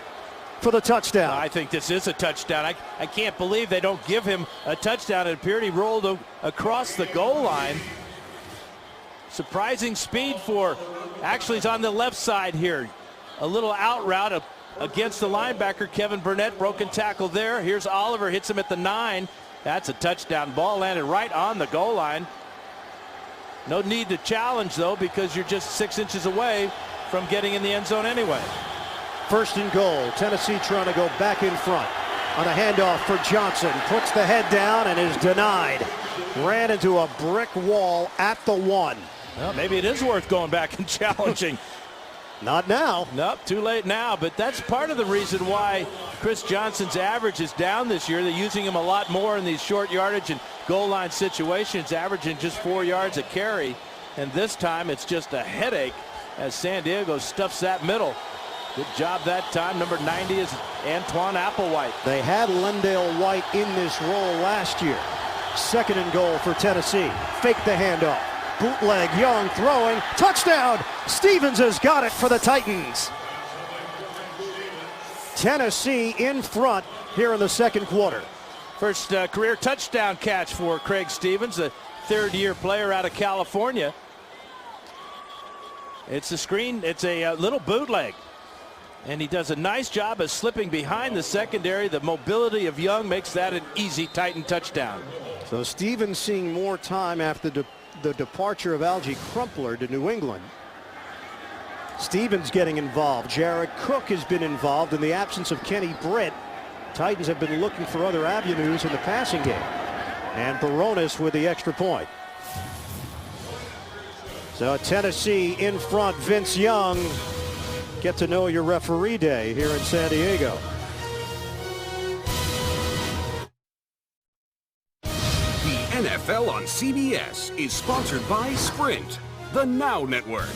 for the touchdown. I think this is a touchdown. I can't believe they don't give him a touchdown. It appeared he rolled across the goal line. Surprising speed for, actually he's on the left side here. A little out route against the linebacker, Kevin Burnett. Broken tackle there. Here's Oliver, hits him at the 9. That's a touchdown. Ball landed right on the goal line. No need to challenge, though, because you're just 6 inches away from getting in the end zone anyway. First and goal. Tennessee trying to go back in front. On a handoff for Johnson. Puts the head down and is denied. Ran into a brick wall at the 1. Well, maybe it is worth going back and challenging. Not now. Nope, too late now. But that's part of the reason why Chris Johnson's average is down this year. They're using him a lot more in these short yardage and goal line situations, averaging just 4 yards a carry. And this time it's just a headache as San Diego stuffs that middle. Good job that time. Number 90 is Antoine Applewhite. They had Lendale White in this role last year. Second and goal for Tennessee. Fake the handoff. bootleg. Young throwing. Touchdown! Stevens has got it for the Titans. Tennessee in front here in the second quarter. First career touchdown catch for Craig Stevens, a third-year player out of California. It's a screen. It's a little bootleg. And he does a nice job of slipping behind the secondary. The mobility of Young makes that an easy Titan touchdown. So Stevens seeing more time after the departure of Algie Crumpler to New England. Stevens getting involved. Jared Cook has been involved in the absence of Kenny Britt. Titans have been looking for other avenues in the passing game. And Baronis with the extra point. So Tennessee in front. Vince Young. Get to know your referee day here in San Diego. The NFL on CBS is sponsored by Sprint, the Now Network.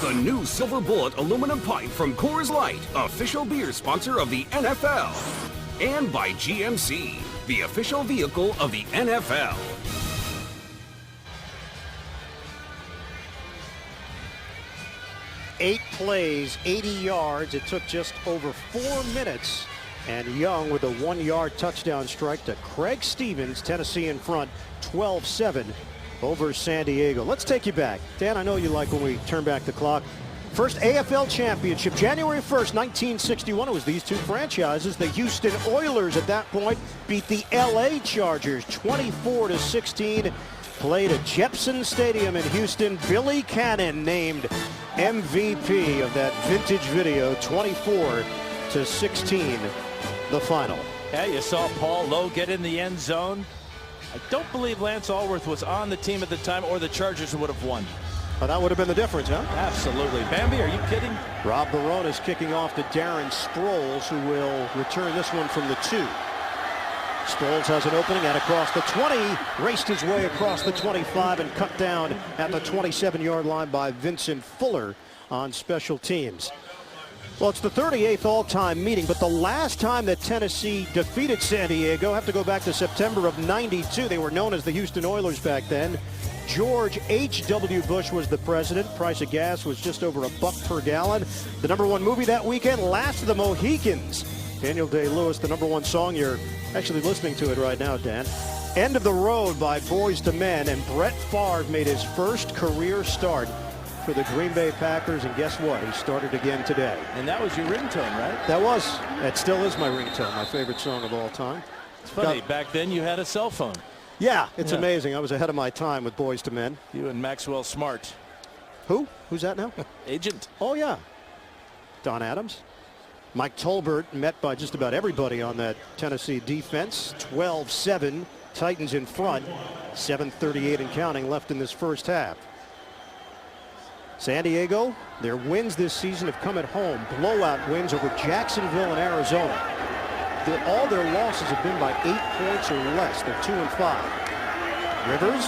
The new Silver Bullet aluminum pipe from Coors Light, official beer sponsor of the NFL. And by GMC, the official vehicle of the NFL. Eight plays, 80 yards. It took just over 4 minutes. And Young with a 1-yard touchdown strike to Craig Stevens. Tennessee in front, 12-7 over San Diego. Let's take you back. Dan, I know you like when we turn back the clock. First AFL championship, January 1st, 1961. It was these two franchises. The Houston Oilers at that point beat the LA Chargers 24-16. Played at Jepson Stadium in Houston. Billy Cannon named MVP of that vintage video, 24-16, the final. Yeah, you saw Paul Lowe get in the end zone. I don't believe Lance Allworth was on the team at the time, or the Chargers would have won. Oh, that would have been the difference, huh? Absolutely. Bambi, are you kidding? Rob Baronis kicking off to Darren Sproles, who will return this one from the 2. Sproles has an opening and across the 20, raced his way across the 25 and cut down at the 27-yard line by Vincent Fuller on special teams. Well, it's the 38th all-time meeting, but the last time that Tennessee defeated San Diego, have to go back to September of '92. They were known as the Houston Oilers back then. George H.W. Bush was the president. Price of gas was just over $1 per gallon. The #1 movie that weekend, Last of the Mohicans. Daniel Day-Lewis, the #1 song. You're actually listening to it right now, Dan. End of the Road by Boyz II Men, and Brett Favre made his first career start for the Green Bay Packers, and guess what? He started again today. And that was your ringtone, right? That was. That still is my ringtone, my favorite song of all time. It's funny, back then you had a cell phone. Yeah, it's amazing. I was ahead of my time with Boyz II Men. You and Maxwell Smart. Who? Who's that now? Agent. Oh, yeah. Don Adams. Mike Tolbert, met by just about everybody on that Tennessee defense. 12-7, Titans in front. 7:38 and counting left in this first half. San Diego, their wins this season have come at home. Blowout wins over Jacksonville and Arizona. All their losses have been by 8 points or less. They're 2-5. Rivers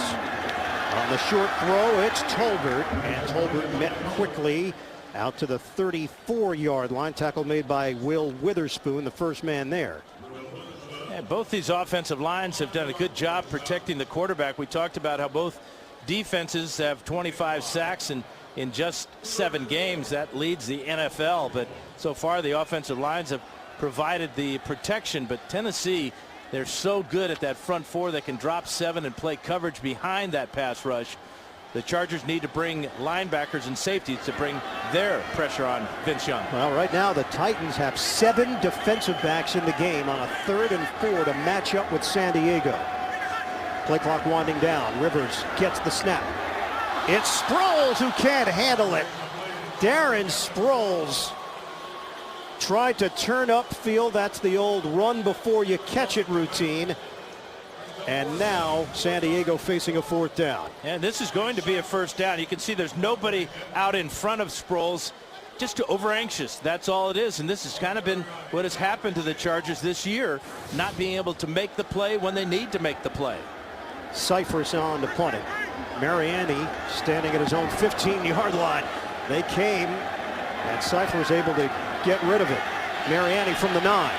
on the short throw. It's Tolbert, and Tolbert met quickly out to the 34-yard line. Tackle made by Will Witherspoon, the first man there. Yeah, both these offensive lines have done a good job protecting the quarterback. We talked about how both defenses have 25 sacks in just 7 games. That leads the NFL, but so far the offensive lines have provided the protection. But Tennessee, they're so good at that front four. They can drop 7 and play coverage behind that pass rush. The Chargers need to bring linebackers and safeties to bring their pressure on Vince Young. Well, right now the Titans have 7 defensive backs in the game on a 3rd and 4 to match up with San Diego. Play clock winding down. Rivers gets the snap. It's Sproles who can't handle it. Darren Sproles tried to turn upfield. That's the old run before you catch it routine. And now San Diego facing a 4th down. And this is going to be a 1st down. You can see there's nobody out in front of Sproles. Just over anxious. That's all it is. And this has kind of been what has happened to the Chargers this year, not being able to make the play when they need to make the play. Cyphers on to punt it. Mariani standing at his own 15-yard line. They came, and Cypher was able to get rid of it. Mariani from the 9.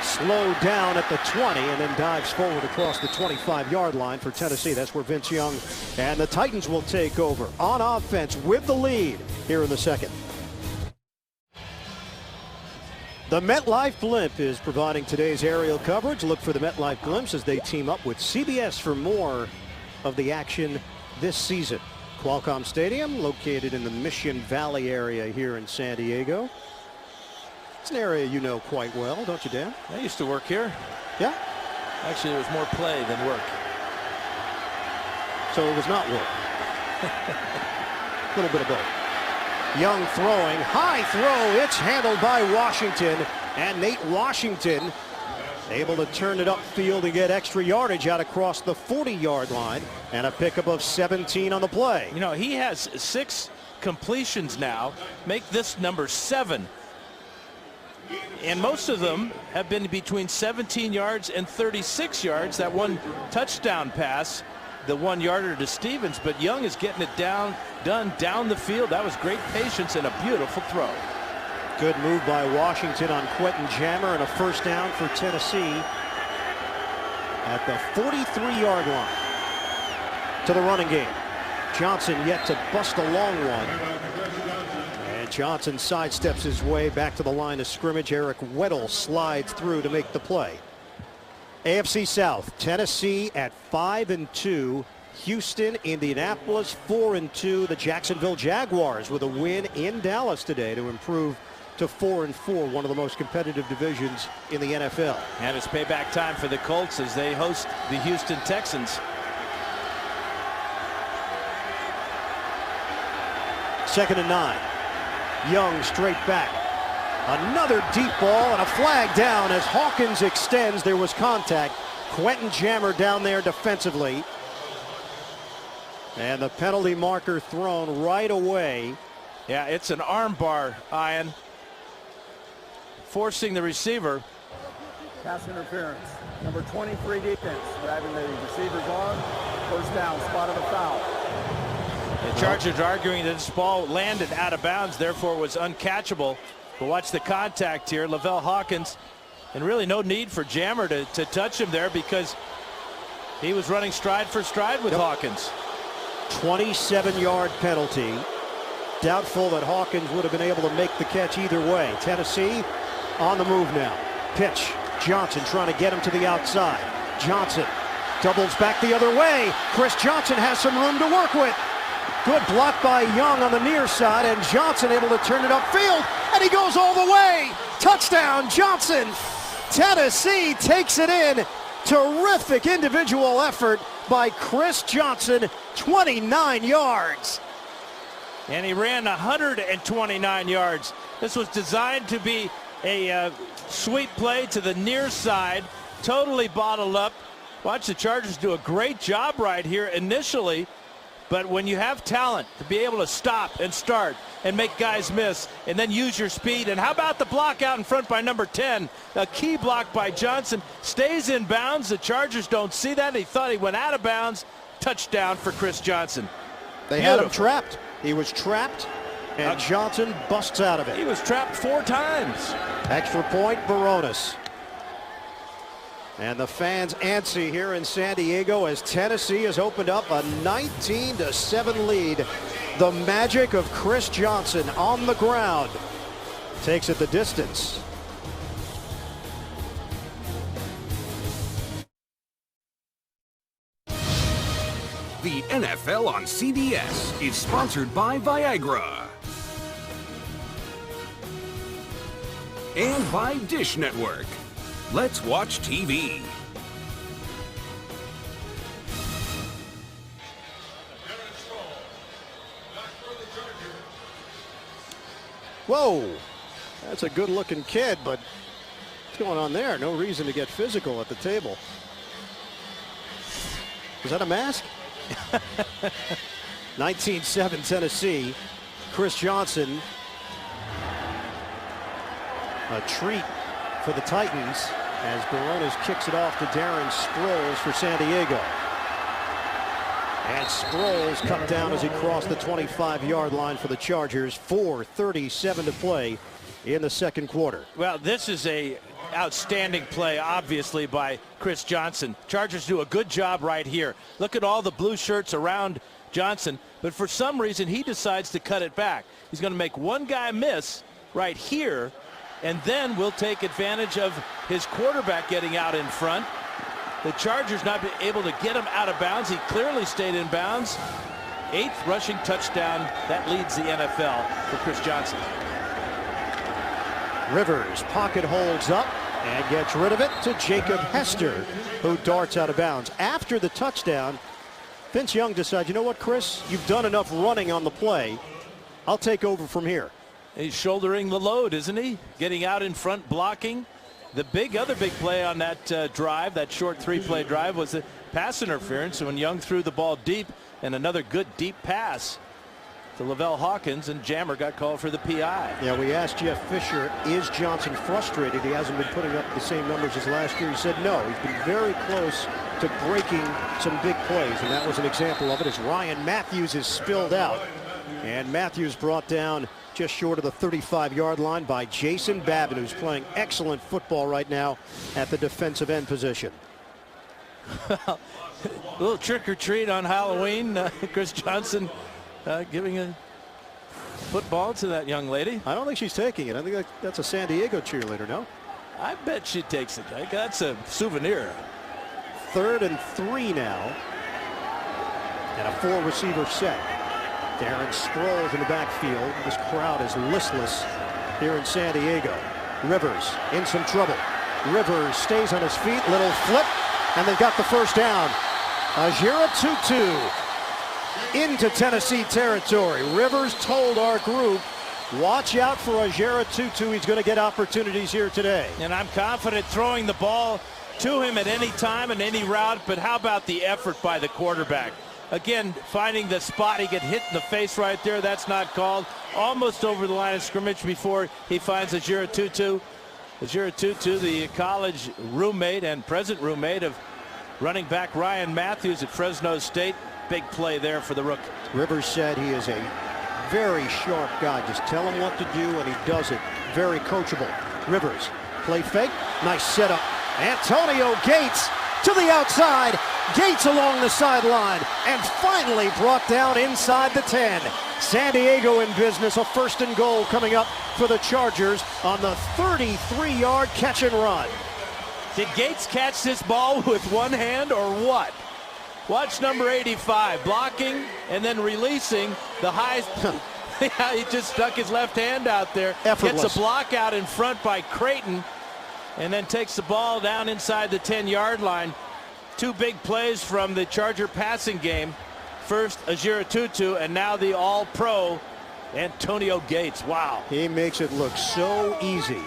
slowed down at the 20 and then dives forward across the 25-yard line for Tennessee. That's where Vince Young and the Titans will take over on offense with the lead here in the second. The MetLife Blimp is providing today's aerial coverage. Look for the MetLife Blimps as they team up with CBS for more of the action this season. Qualcomm Stadium, located in the Mission Valley area here in San Diego. It's an area you know quite well, don't you, Dan? I used to work here. Yeah? Actually, there was more play than work. So it was not work. A little bit of both. Young throwing, high throw, it's handled by Washington, and Nate Washington able to turn it upfield and get extra yardage out across the 40-yard line, and a pickup of 17 on the play. You know, he has 6 completions now, make this number 7. And most of them have been between 17 yards and 36 yards. That one touchdown pass, the 1-yarder to Stevens, but Young is getting it done down the field. That was great patience and a beautiful throw. Good move by Washington on Quentin Jammer, and a first down for Tennessee at the 43-yard line. To the running game. Johnson yet to bust a long one. And Johnson sidesteps his way back to the line of scrimmage. Eric Weddle slides through to make the play. AFC South, Tennessee at 5-2. Houston, Indianapolis 4-2. The Jacksonville Jaguars with a win in Dallas today to improve to 4-4, one of the most competitive divisions in the NFL. And it's payback time for the Colts as they host the Houston Texans. 2nd and 9. Young straight back. Another deep ball and a flag down as Hawkins extends. There was contact. Quentin Jammer down there defensively. And the penalty marker thrown right away. Yeah, it's an arm bar, Ian, forcing the receiver. Pass interference. Number 23 defense, grabbing the receiver's arm. First down, spot of the foul. The Chargers arguing that this ball landed out of bounds, therefore was uncatchable. But watch the contact here. Lavelle Hawkins, and really no need for Jammer to touch him there because he was running stride for stride with Hawkins. 27-yard penalty. Doubtful that Hawkins would have been able to make the catch either way. Tennessee on the move now. Pitch. Johnson trying to get him to the outside. Johnson doubles back the other way. Chris Johnson has some room to work with. Good block by Young on the near side, and Johnson able to turn it upfield, and he goes all the way. Touchdown, Johnson. Tennessee takes it in. Terrific individual effort by Chris Johnson, 29 yards. And he ran 129 yards. This was designed to be a sweep play to the near side, totally bottled up. Watch the Chargers do a great job right here initially. But when you have talent to be able to stop and start and make guys miss and then use your speed. And how about the block out in front by number 10? A key block by Johnson. Stays in bounds. The Chargers don't see that. He thought he went out of bounds. Touchdown for Chris Johnson. They had him trapped. He was trapped, and Johnson busts out of it. He was trapped 4 times. Extra point, Baronis. And the fans antsy here in San Diego as Tennessee has opened up a 19-7 lead. The magic of Chris Johnson on the ground takes it the distance. The NFL on CBS is sponsored by Viagra and by Dish Network. Let's watch TV. Whoa, that's a good-looking kid, but what's going on there? No reason to get physical at the table. Is that a mask? 19-7 Tennessee. Chris Johnson. A treat for the Titans as Baronis kicks it off to Darren Sproles for San Diego. And Sproles cut down as he crossed the 25-yard line for the Chargers. 4:37 to play in the second quarter. Well, this is a outstanding play, obviously, by Chris Johnson. Chargers do a good job right here. Look at all the blue shirts around Johnson, but for some reason he decides to cut it back. He's going to make one guy miss right here, and then we'll take advantage of his quarterback getting out in front. The Chargers not be able to get him out of bounds. He clearly stayed in bounds. 8th rushing touchdown. That leads the NFL for Chris Johnson. Rivers pocket holds up and gets rid of it to Jacob Hester, who darts out of bounds. After the touchdown, Vince Young decides, you know what, Chris, you've done enough running on the play. I'll take over from here. He's shouldering the load, isn't he? Getting out in front, blocking. The other big play on that drive, that short 3-play drive, was the pass interference when Young threw the ball deep, and another good deep pass to Lavelle Hawkins, and Jammer got called for the PI. Yeah, we asked Jeff Fisher, is Johnson frustrated he hasn't been putting up the same numbers as last year? He said no. He's been very close to breaking some big plays, and that was an example of it as Ryan Matthews is spilled out. And Matthews brought down just short of the 35-yard line by Jason Babin, who's playing excellent football right now at the defensive end position. A little trick-or-treat on Halloween. Chris Johnson giving a football to that young lady. I don't think she's taking it. I think that's a San Diego cheerleader, no? I bet she takes it. That's a souvenir. 3rd and 3 now. And a 4-receiver set. Darren Sproles in the backfield. This crowd is listless here in San Diego. Rivers in some trouble. Rivers stays on his feet. Little flip. And they've got the first down. Ajira Tutu into Tennessee territory. Rivers told our group, watch out for Ajira Tutu. He's going to get opportunities here today. And I'm confident throwing the ball to him at any time and any route, but how about the effort by the quarterback? Again, finding the spot. He get hit in the face right there. That's not called. Almost over the line of scrimmage before he finds Ajira Tutu. Ajira Tutu, the college roommate and present roommate of running back Ryan Matthews at Fresno State. Big play there for the rookie. Rivers said he is a very sharp guy. Just tell him what to do, and he does it. Very coachable. Rivers, play fake. Nice setup. Antonio Gates to the outside. Gates along the sideline, and finally brought down inside the 10. San Diego in business. A 1st and goal coming up for the Chargers on the 33-yard catch and run. Did Gates catch this ball with one hand or what? Watch number 85 blocking and then releasing the high. Yeah, he just stuck his left hand out there. Effortless. Gets a block out in front by Creighton and then takes the ball down inside the 10-yard line. 2 big plays from the Charger passing game. First, Ajira Tutu, and now the all-pro Antonio Gates. Wow. He makes it look so easy.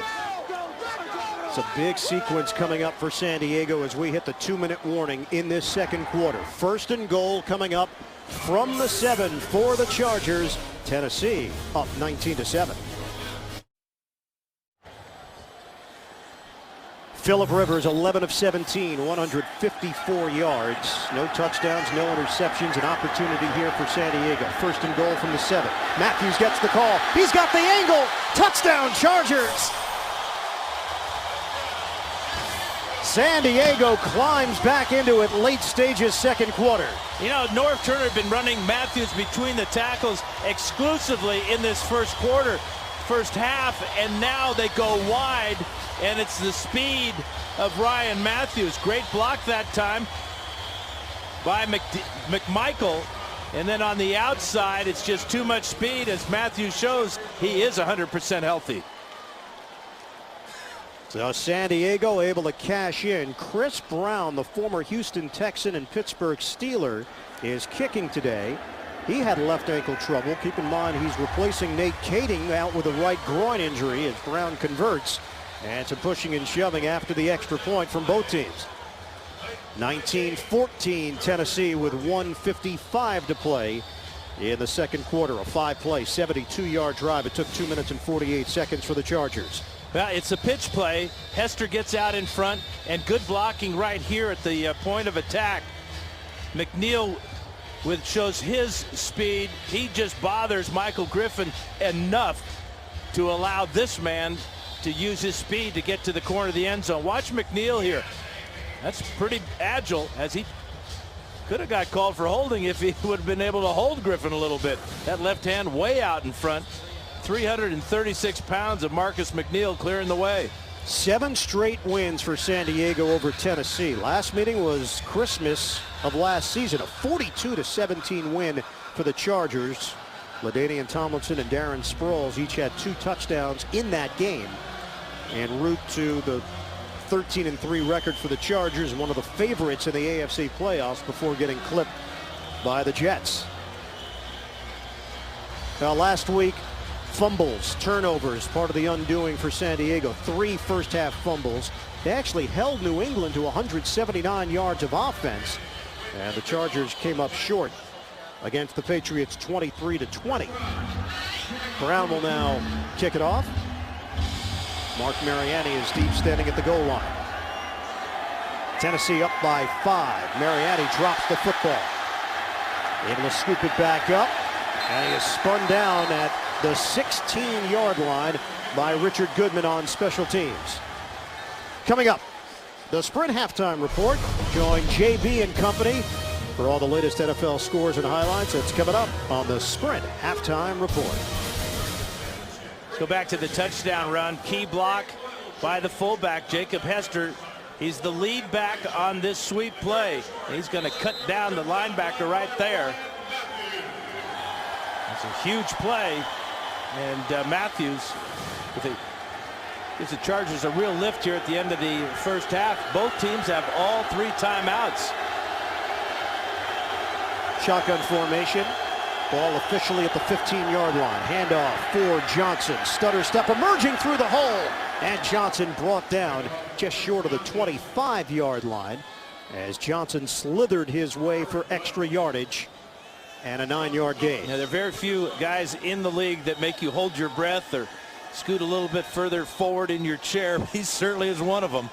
It's a big sequence coming up for San Diego as we hit the 2-minute warning in this second quarter. 1st and goal coming up from the 7 for the Chargers. Tennessee up 19-7. Phillip Rivers, 11 of 17, 154 yards. No touchdowns, no interceptions. An opportunity here for San Diego. 1st and goal from the 7. Matthews gets the call. He's got the angle. Touchdown, Chargers. San Diego climbs back into it late stages second quarter. You know, Norv Turner had been running Matthews between the tackles exclusively in this first quarter, first half, and now they go wide, and it's the speed of Ryan Matthews. Great block that time by McMichael. And then on the outside, it's just too much speed, as Matthews shows he is 100% healthy. So San Diego able to cash in. Chris Brown, the former Houston Texan and Pittsburgh Steeler, is kicking today. He had left ankle trouble. Keep in mind he's replacing Nate Kading out with a right groin injury as Brown converts. And some pushing and shoving after the extra point from both teams. 19-14 Tennessee with 1:55 to play in the second quarter. A 5-play, 72-yard drive. It took 2 minutes and 48 seconds for the Chargers. Well, it's a pitch play. Hester gets out in front, and good blocking right here at the point of attack. McNeil shows his speed. He just bothers Michael Griffin enough to allow this man to use his speed to get to the corner of the end zone. Watch McNeil here. That's pretty agile, as he could have got called for holding if he would have been able to hold Griffin a little bit. That left hand way out in front. 336 pounds of Marcus McNeil clearing the way. 7 straight wins for San Diego over Tennessee. Last meeting was Christmas of last season, a 42-17 win for the Chargers. LaDainian Tomlinson and Darren Sproles each had 2 touchdowns in that game, en route to the 13-3 record for the Chargers, one of the favorites in the AFC playoffs before getting clipped by the Jets. Now, last week, fumbles, turnovers, part of the undoing for San Diego. 3 first-half fumbles. They actually held New England to 179 yards of offense, and the Chargers came up short against the Patriots 23-20. Brown will now kick it off. Mark Mariani is deep, standing at the goal line. Tennessee up by 5. Mariani drops the football. Able to scoop it back up, and he is spun down at the 16-yard line by Richard Goodman on special teams. Coming up, the Sprint halftime report. Join JB and company for all the latest NFL scores and highlights. That's coming up on the Sprint halftime report. Go back to the touchdown run. Key block by the fullback, Jacob Hester. He's the lead back on this sweep play. He's going to cut down the linebacker right there. That's a huge play. And Matthews gives the Chargers a real lift here at the end of the first half. Both teams have all 3 timeouts. Shotgun formation. Ball officially at the 15-yard line. Handoff for Johnson. Stutter step emerging through the hole. And Johnson brought down just short of the 25-yard line as Johnson slithered his way for extra yardage and a 9-yard gain. Now, there are very few guys in the league that make you hold your breath or scoot a little bit further forward in your chair. He certainly is one of them.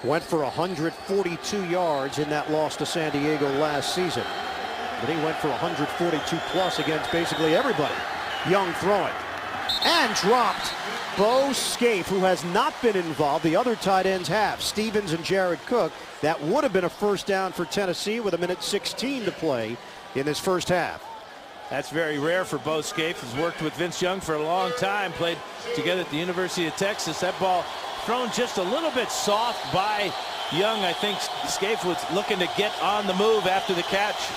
Went for 142 yards in that loss to San Diego last season. But he went for 142 plus against basically everybody. Young throwing. And dropped. Bo Scaife, who has not been involved. The other tight ends have. Stevens and Jared Cook. That would have been a first down for Tennessee with 1:16 to play in this first half. That's very rare for Bo Scaife. He's worked with Vince Young for a long time. Played together at the University of Texas. That ball thrown just a little bit soft by Young. I think Scaife was looking to get on the move after the catch.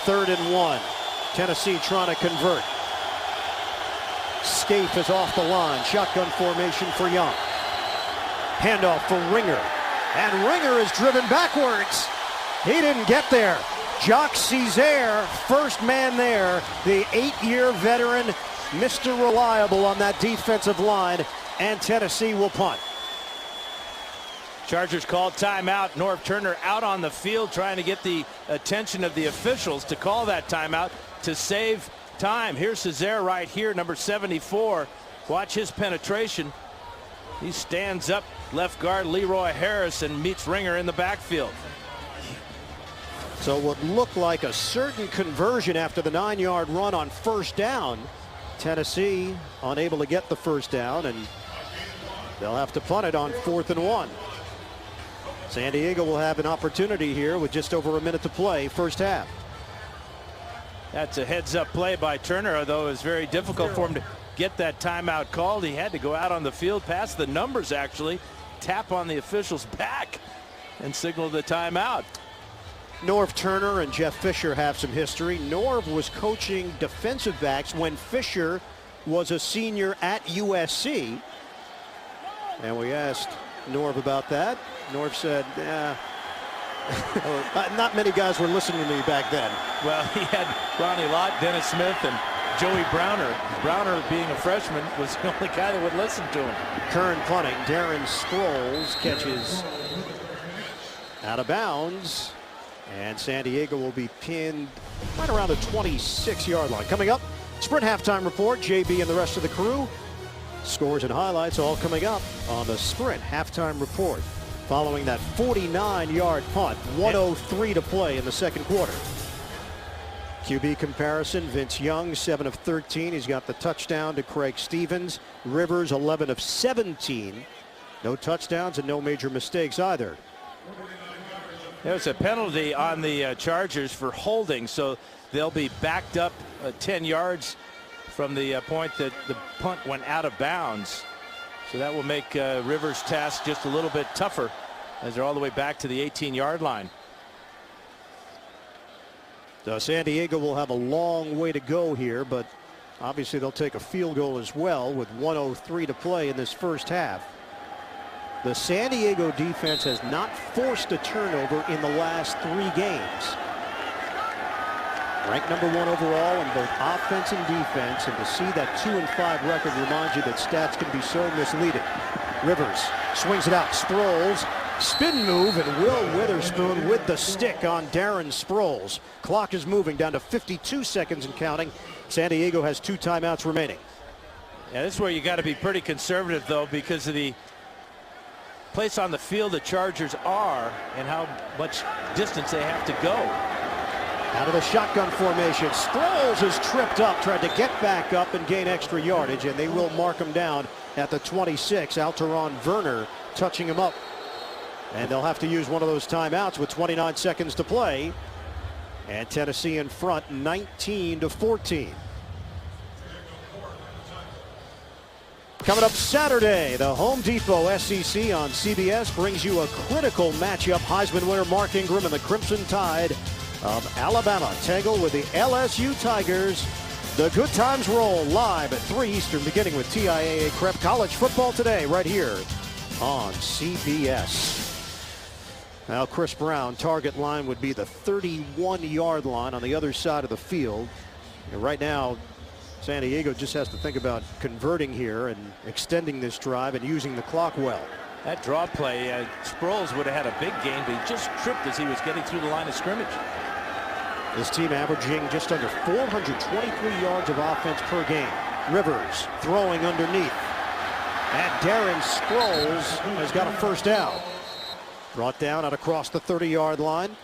3rd and 1. Tennessee trying to convert. Scaife is off the line. Shotgun formation for Young. Handoff for Ringer. And Ringer is driven backwards. He didn't get there. Jacques Césaire, first man there. The 8-year veteran, Mr. Reliable on that defensive line. And Tennessee will punt. Chargers called timeout. Norv Turner out on the field trying to get the attention of the officials to call that timeout to save time. Here's Césaire right here, number 74. Watch his penetration. He stands up, left guard Leroy Harris, and meets Ringer in the backfield. So what looked like a certain conversion after the 9-yard run on first down. Tennessee unable to get the first down, and they'll have to punt it on 4th and 1. San Diego will have an opportunity here with just over a minute to play, first half. That's a heads-up play by Turner, although it was very difficult for him to get that timeout called. He had to go out on the field, pass the numbers actually, tap on the official's back, and signal the timeout. Norv Turner and Jeff Fisher have some history. Norv was coaching defensive backs when Fisher was a senior at USC. And we asked Norv about that. Norv said, not many guys were listening to me back then. Well, he had Ronnie Lott, Dennis Smith, and Joey Browner. Browner, being a freshman, was the only guy that would listen to him. Kern punting. Darren Sproles catches out of bounds. And San Diego will be pinned right around the 26-yard line. Coming up, Sprint halftime report. JB and the rest of the crew. Scores and highlights all coming up on the Sprint halftime report. Following that 49-yard punt, 1:03 to play in the second quarter. QB comparison, Vince Young, 7 of 13. He's got the touchdown to Craig Stevens. Rivers, 11 of 17. No touchdowns and no major mistakes either. There's a penalty on the Chargers for holding, so they'll be backed up 10 yards from the point that the punt went out of bounds. So that will make Rivers' task just a little bit tougher as they're all the way back to the 18-yard line. San Diego will have a long way to go here, but obviously they'll take a field goal as well with 1:03 to play in this first half. The San Diego defense has not forced a turnover in the last 3 games. Ranked number 1 overall in both offense and defense, and to see that 2-5 record reminds you that stats can be so misleading. Rivers swings it out. Sproles, spin move, and Will Witherspoon with the stick on Darren Sproles. Clock is moving down to 52 seconds and counting. San Diego has 2 timeouts remaining. Yeah, this is where you got to be pretty conservative, though, because of the place on the field the Chargers are and how much distance they have to go. Out of the shotgun formation, Sproles is tripped up, tried to get back up and gain extra yardage, and they will mark him down at the 26. Alteron Werner touching him up. And they'll have to use one of those timeouts with 29 seconds to play. And Tennessee in front, 19-14. Coming up Saturday, the Home Depot SEC on CBS brings you a critical matchup. Heisman winner Mark Ingram and the Crimson Tide of Alabama tangle with the LSU Tigers. The good times roll live at 3 Eastern, beginning with TIAA Prep College Football Today right here on CBS. Now Chris Brown, target line would be the 31-yard line on the other side of the field. And right now, San Diego just has to think about converting here and extending this drive and using the clock well. That draw play, Sproles would have had a big gain, but he just tripped as he was getting through the line of scrimmage. This team averaging just under 423 yards of offense per game. Rivers throwing underneath. And Darren Sproles has got a first down. Brought down out across the 30-yard line.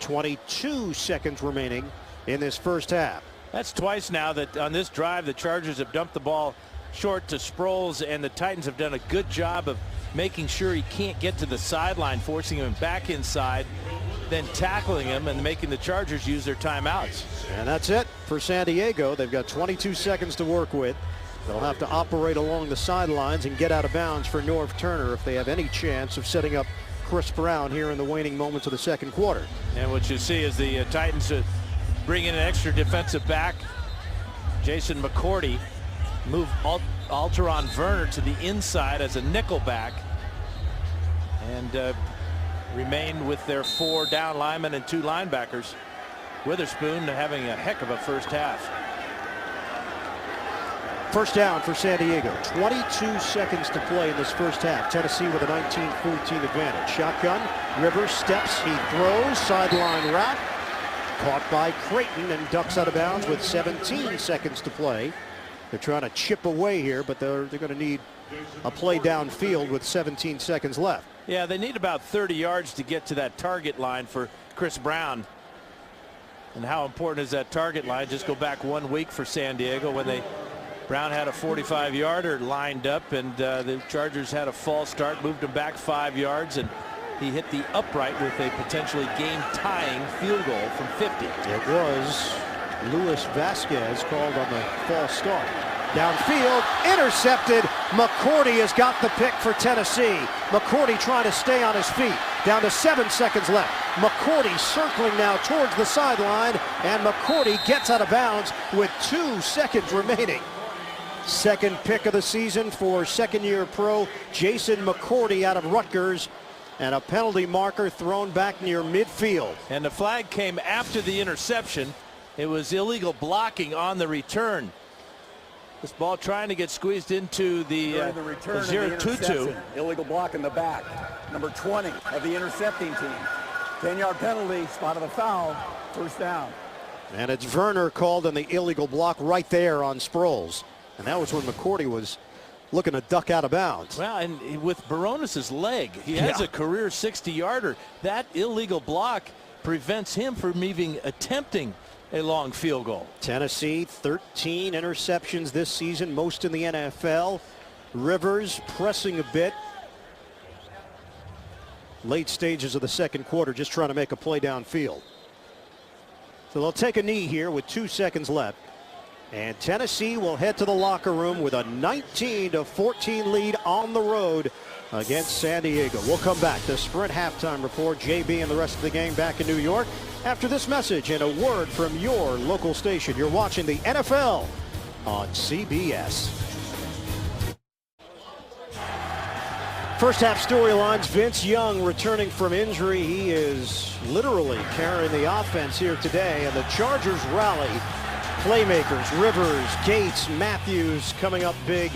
22 seconds remaining in this first half. That's twice now that on this drive the Chargers have dumped the ball short to Sproles, and the Titans have done a good job of making sure he can't get to the sideline, forcing him back inside, then tackling him and making the Chargers use their timeouts. And that's it for San Diego. They've got 22 seconds to work with. They'll have to operate along the sidelines and get out of bounds for Norv Turner if they have any chance of setting up Chris Brown here in the waning moments of the second quarter. And what you see is the Titans bring in an extra defensive back. Jason McCourty move Alteron Werner to the inside as a nickel back, and remain with their 4 down linemen and 2 linebackers. Witherspoon having a heck of a first half. First down for San Diego. 22 seconds to play in this first half. Tennessee with a 19-14 advantage. Shotgun. Rivers steps. He throws. Sideline route. Caught by Creighton and ducks out of bounds with 17 seconds to play. They're trying to chip away here, but they're going to need a play downfield with 17 seconds left. Yeah, they need about 30 yards to get to that target line for Chris Brown. And how important is that target line? Just go back 1 week for San Diego when Brown had a 45-yarder lined up, and the Chargers had a false start, moved him back 5 yards, and he hit the upright with a potentially game-tying field goal from 50. It was Luis Vasquez called on the false start. Downfield, intercepted. McCourty has got the pick for Tennessee. McCourty trying to stay on his feet. Down to 7 seconds left. McCourty circling now towards the sideline, and McCourty gets out of bounds with 2 seconds remaining. Second pick of the season for second-year pro Jason McCourty out of Rutgers, and a penalty marker thrown back near midfield. And the flag came after the interception. It was illegal blocking on the return. This ball trying to get squeezed into the return of the 0-2-2. interception. Illegal block in the back. Number 20 of the intercepting team. 10-yard penalty, spot of the foul, first down. And it's Werner called on the illegal block right there on Sproles. And that was when McCourty was looking to duck out of bounds. Well, and with Barones' leg, he has a career 60-yarder. That illegal block prevents him from even attempting a long field goal. Tennessee, 13 interceptions this season, most in the NFL. Rivers pressing a bit. Late stages of the second quarter, just trying to make a play downfield. So they'll take a knee here with 2 seconds left. And Tennessee will head to the locker room with a 19-14 lead on the road against San Diego. We'll come back to Sprint Halftime Report. JB and the rest of the game back in New York after this message and a word from your local station. You're watching the NFL on CBS. First half storylines. Vince Young returning from injury. He is literally carrying the offense here today, and the Chargers rally. Playmakers, Rivers, Gates, Matthews coming up big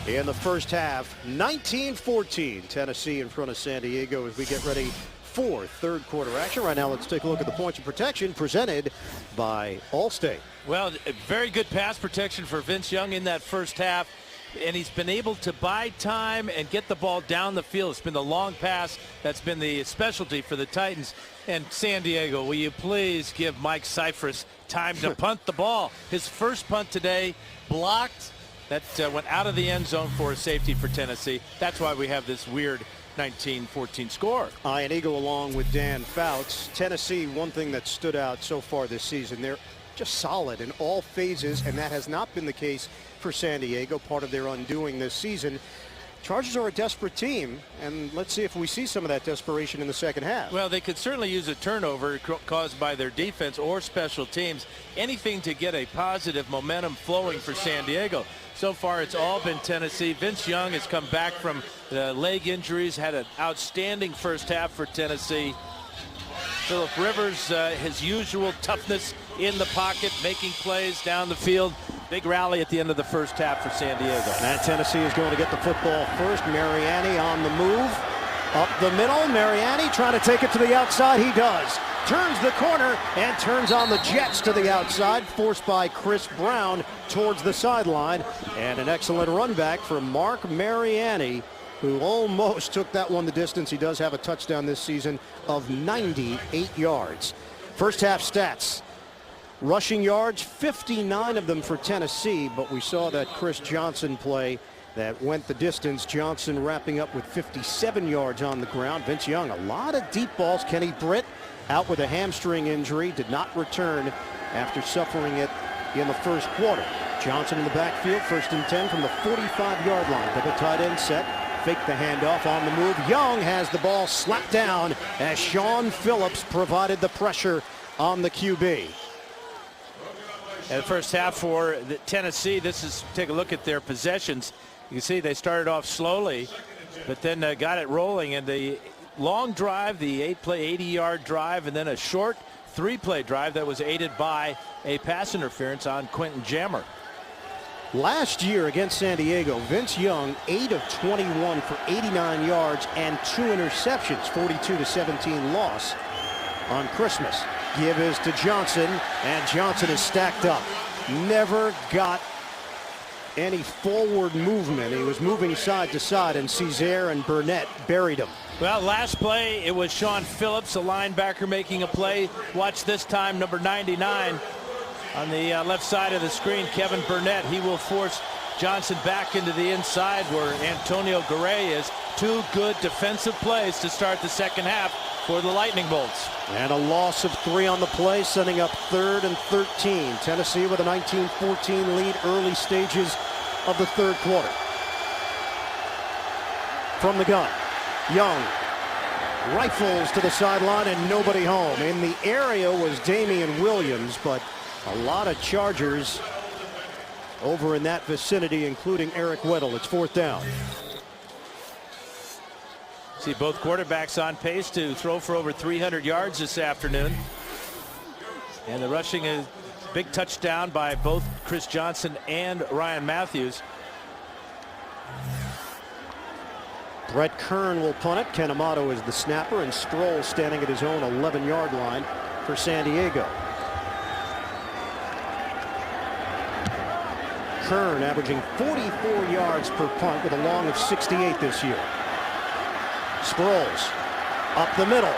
in the first half. 19-14 Tennessee in front of San Diego as we get ready for third quarter action. Right now, let's take a look at the points of protection presented by Allstate. Well, very good pass protection for Vince Young in that first half. And he's been able to buy time and get the ball down the field. It's been the long pass that's been the specialty for the Titans. And San Diego, will you please give Mike Cyphers time to punt the ball? His first punt today blocked. That went out of the end zone for a safety for Tennessee. That's why we have this weird 19-14 score. Ian Eagle along with Dan Fouts. Tennessee, one thing that stood out so far this season, they're just solid in all phases, and that has not been the case for San Diego, part of their undoing this season. Chargers are a desperate team, and let's see if we see some of that desperation in the second half. Well, they could certainly use a turnover caused by their defense or special teams. Anything to get a positive momentum flowing for San Diego. So far, it's all been Tennessee. Vince Young has come back from leg injuries, had an outstanding first half for Tennessee. Philip Rivers, his usual toughness in the pocket, making plays down the field. Big rally at the end of the first half for San Diego. And Tennessee is going to get the football first. Mariani on the move. Up the middle. Mariani trying to take it to the outside. He does. Turns the corner and turns on the Jets to the outside. Forced by Chris Brown towards the sideline. And an excellent run back for Mark Mariani, who almost took that one the distance. He does have a touchdown this season of 98 yards. First half stats. Rushing yards, 59 of them for Tennessee, but we saw that Chris Johnson play that went the distance. Johnson wrapping up with 57 yards on the ground. Vince Young, a lot of deep balls. Kenny Britt out with a hamstring injury, did not return after suffering it in the first quarter. Johnson in the backfield, 1st and 10 from the 45-yard line. Double tight end set, fake the handoff on the move. Young has the ball slapped down as Sean Phillips provided the pressure on the QB. And the first half for Tennessee, take a look at their possessions. You can see they started off slowly, but then got it rolling. And the long drive, the 8-play, 80-yard drive, and then a short 3-play drive that was aided by a pass interference on Quentin Jammer. Last year against San Diego, Vince Young, 8 of 21 for 89 yards and 2 interceptions, 42-17 loss on Christmas. Give is to Johnson, and Johnson is stacked up. Never got any forward movement. He was moving side to side, and Cesare and Burnett buried him. Well, last play, it was Sean Phillips, a linebacker, making a play. Watch this time, number 99 on the left side of the screen, Kevin Burnett. He will force Johnson back into the inside where Antonio Garay is. 2 good defensive plays to start the second half for the Lightning Bolts. And a loss of 3 on the play, sending up 3rd and 13. Tennessee with a 19-14 lead, early stages of the third quarter. From the gun, Young rifles to the sideline and nobody home. In the area was Damian Williams, but a lot of Chargers over in that vicinity, including Eric Weddle. It's 4th down. See both quarterbacks on pace to throw for over 300 yards this afternoon. And the rushing is big touchdown by both Chris Johnson and Ryan Matthews. Brett Kern will punt it. Ken Amato is the snapper, and Sproul standing at his own 11-yard line for San Diego. Kern averaging 44 yards per punt with a long of 68 this year. Sproles up the middle.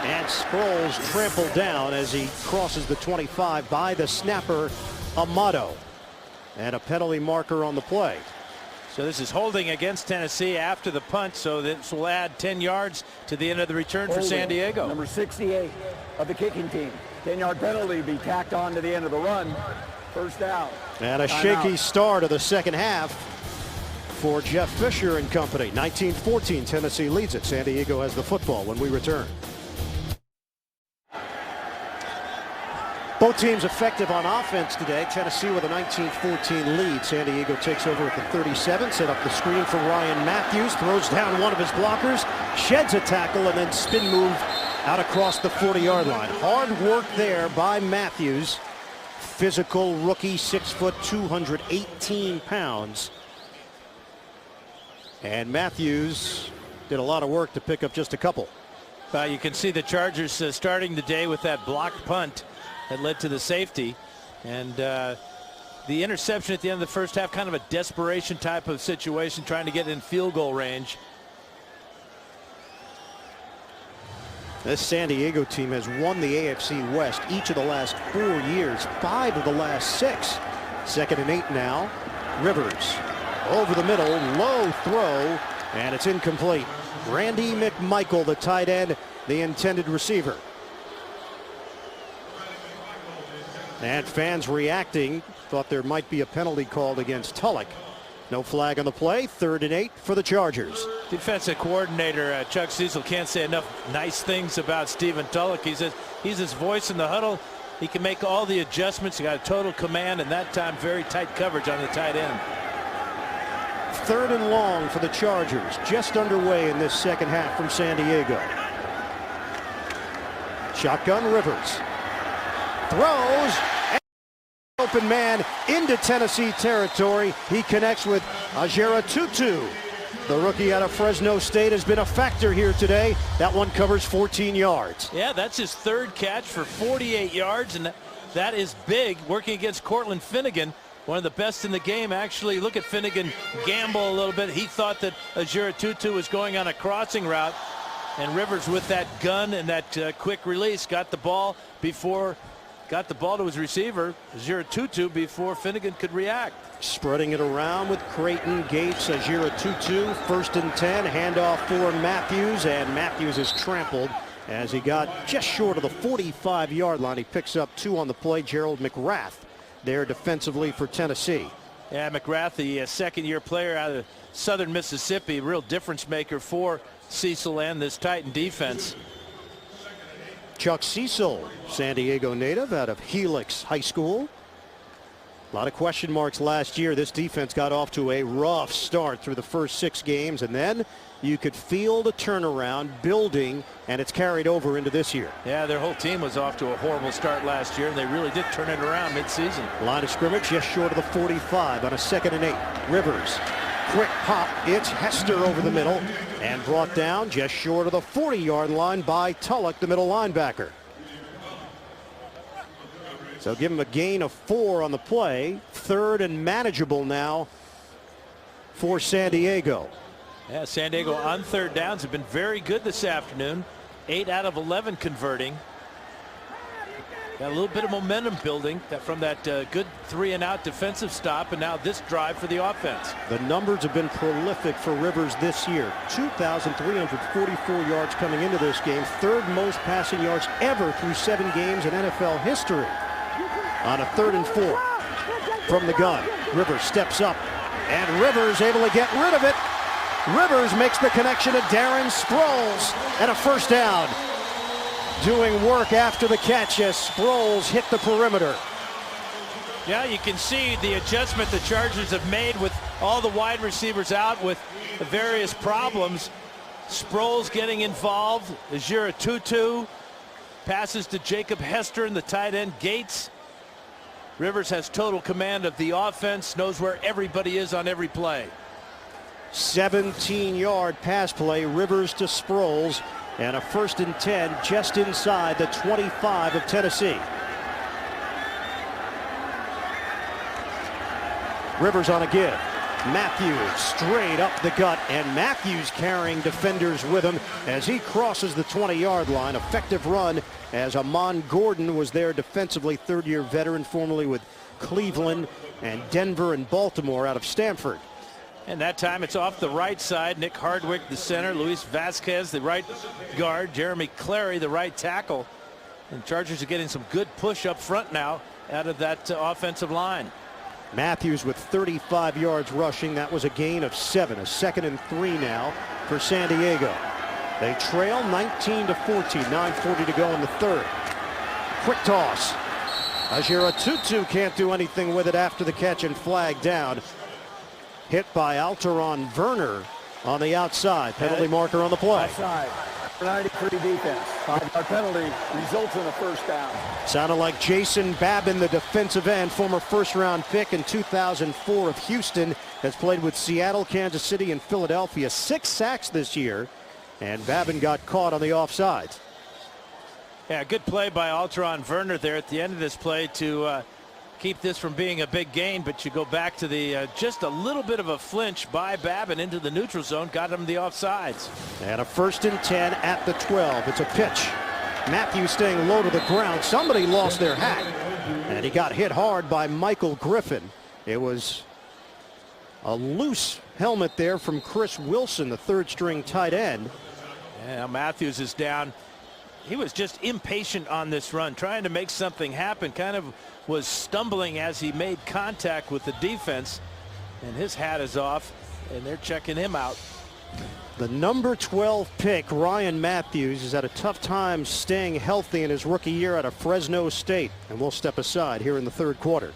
And Sproles trampled down as he crosses the 25 by the snapper, Amato. And a penalty marker on the play. So this is holding against Tennessee after the punt, so this will add 10 yards to the end of the return for San Diego. Number 68 of the kicking team. 10-yard penalty be tacked on to the end of the run. First down. And a shaky start of the second half for Jeff Fisher and company. 19-14, Tennessee leads it. San Diego has the football when we return. Both teams effective on offense today. Tennessee with a 19-14 lead. San Diego takes over at the 37. Set up the screen for Ryan Matthews. Throws down one of his blockers. Sheds a tackle and then spin move out across the 40-yard line. Hard work there by Matthews. Physical rookie, 6 foot, 218 pounds. And Matthews did a lot of work to pick up just a couple. You can see the Chargers starting the day with that blocked punt that led to the safety, and the interception at the end of the first half, kind of a desperation type of situation, trying to get in field goal range. This San Diego team has won the AFC West each of the last 4 years, 5 of the last 6. 2nd and 8 now. Rivers over the middle, low throw, and it's incomplete. Randy McMichael, the tight end, the intended receiver. And fans reacting, thought there might be a penalty called against Tulloch. No flag on the play. 3rd and 8 for the Chargers. Defensive coordinator Chuck Cecil can't say enough nice things about Stephen Tulloch. He says he's his voice in the huddle. He can make all the adjustments. He got a total command, and that time very tight coverage on the tight end. 3rd and long for the Chargers. Just underway in this second half from San Diego. Shotgun, Rivers. Throws. Open man into Tennessee territory. He connects with Ajera Tutu. The rookie out of Fresno State has been a factor here today. That one covers 14 yards. Yeah, that's his 3rd catch for 48 yards, and that is big, working against Cortland Finnegan, one of the best in the game. Actually, look at Finnegan gamble a little bit. He thought that Ajera Tutu was going on a crossing route, and Rivers with that gun and that quick release got the ball to his receiver, Ajera Tutu, before Finnegan could react. Spreading it around with Creighton, Gates, Ajera Tutu. 1st and 10, handoff for Matthews, and Matthews is trampled as he got just short of the 45-yard line. He picks up 2 on the play. Gerald McRath there defensively for Tennessee. Yeah, McRath, the second-year player out of Southern Mississippi, real difference maker for Cecil and this Titan defense. Chuck Cecil, San Diego native out of Helix High School. A lot of question marks last year. This defense got off to a rough start through the first 6 games, and then you could feel the turnaround building, and it's carried over into this year. Yeah, their whole team was off to a horrible start last year, and they really did turn it around midseason. Line of scrimmage just short of the 45 on a 2nd and 8. Rivers, quick pop. It's Hester over the middle and brought down just short of the 40-yard line by Tulloch, the middle linebacker. So give him a gain of 4 on the play. 3rd and manageable now for San Diego. Yeah, San Diego on 3rd downs have been very good this afternoon. 8 out of 11 converting. Got a little bit of momentum building from that good 3-and-out defensive stop, and now this drive for the offense. The numbers have been prolific for Rivers this year. 2,344 yards coming into this game. 3rd most passing yards ever through 7 games in NFL history. On a 3rd and 4 from the gun. Rivers steps up, and Rivers able to get rid of it. Rivers makes the connection to Darren Sproles, and a 1st down. Doing work after the catch as Sproles hit the perimeter. Yeah, you can see the adjustment the Chargers have made with all the wide receivers out with the various problems. Sproles getting involved. Ajera Tutu passes to Jacob Hester and the tight end Gates. Rivers has total command of the offense, knows where everybody is on every play. 17-yard pass play, Rivers to Sproles, and a 1st and 10 just inside the 25 of Tennessee. Rivers on a give. Matthews straight up the gut, and Matthews carrying defenders with him as he crosses the 20-yard line. Effective run as Amon Gordon was there defensively, third-year veteran, formerly with Cleveland and Denver and Baltimore out of Stanford. And that time it's off the right side. Nick Hardwick, the center. Luis Vasquez, the right guard. Jeremy Clary, the right tackle. And Chargers are getting some good push up front now out of that offensive line. Matthews with 35 yards rushing. That was a gain of 7. A 2nd and 3 now for San Diego. They trail 19-14. 9:40 to go in the third. Quick toss. Ajira Tutu can't do anything with it after the catch and flag down. Hit by Alteron Werner on the outside. Penalty marker on the play. Outside. 93 defense. 5-yard penalty results in a first down. Sounded like Jason Babin, the defensive end, former first-round pick in 2004 of Houston, has played with Seattle, Kansas City, and Philadelphia. 6 sacks this year, and Babin got caught on the offsides. Yeah, good play by Alteron Werner there at the end of this play to keep this from being a big gain, but you go back to the just a little bit of a flinch by Babin into the neutral zone, got him the offsides. And a 1st and 10 at the 12. It's a pitch. Matthews staying low to the ground. Somebody lost their hat, and he got hit hard by Michael Griffin. It was a loose helmet there from Chris Wilson, the third-string tight end. Yeah, Matthews is down. He was just impatient on this run, trying to make something happen. Kind of was stumbling as he made contact with the defense, and his hat is off, and they're checking him out. The number 12 pick, Ryan Matthews, has had a tough time staying healthy in his rookie year out of Fresno State, and we'll step aside here in the third quarter.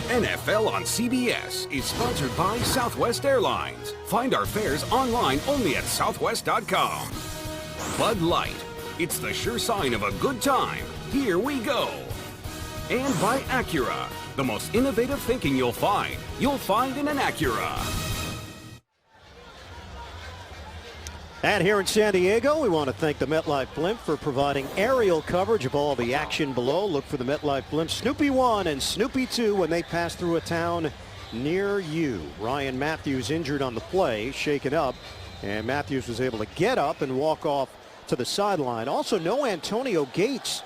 NFL on CBS is sponsored by Southwest Airlines. Find our fares online only at southwest.com. Bud Light. It's the sure sign of a good time. Here we go. And by Acura. The most innovative thinking you'll find in an Acura. And here in San Diego, we want to thank the MetLife Blimp for providing aerial coverage of all the action below. Look for the MetLife Blimp Snoopy 1 and Snoopy 2 when they pass through a town near you. Ryan Matthews injured on the play, shaken up, and Matthews was able to get up and walk off to the sideline. Also, no Antonio Gates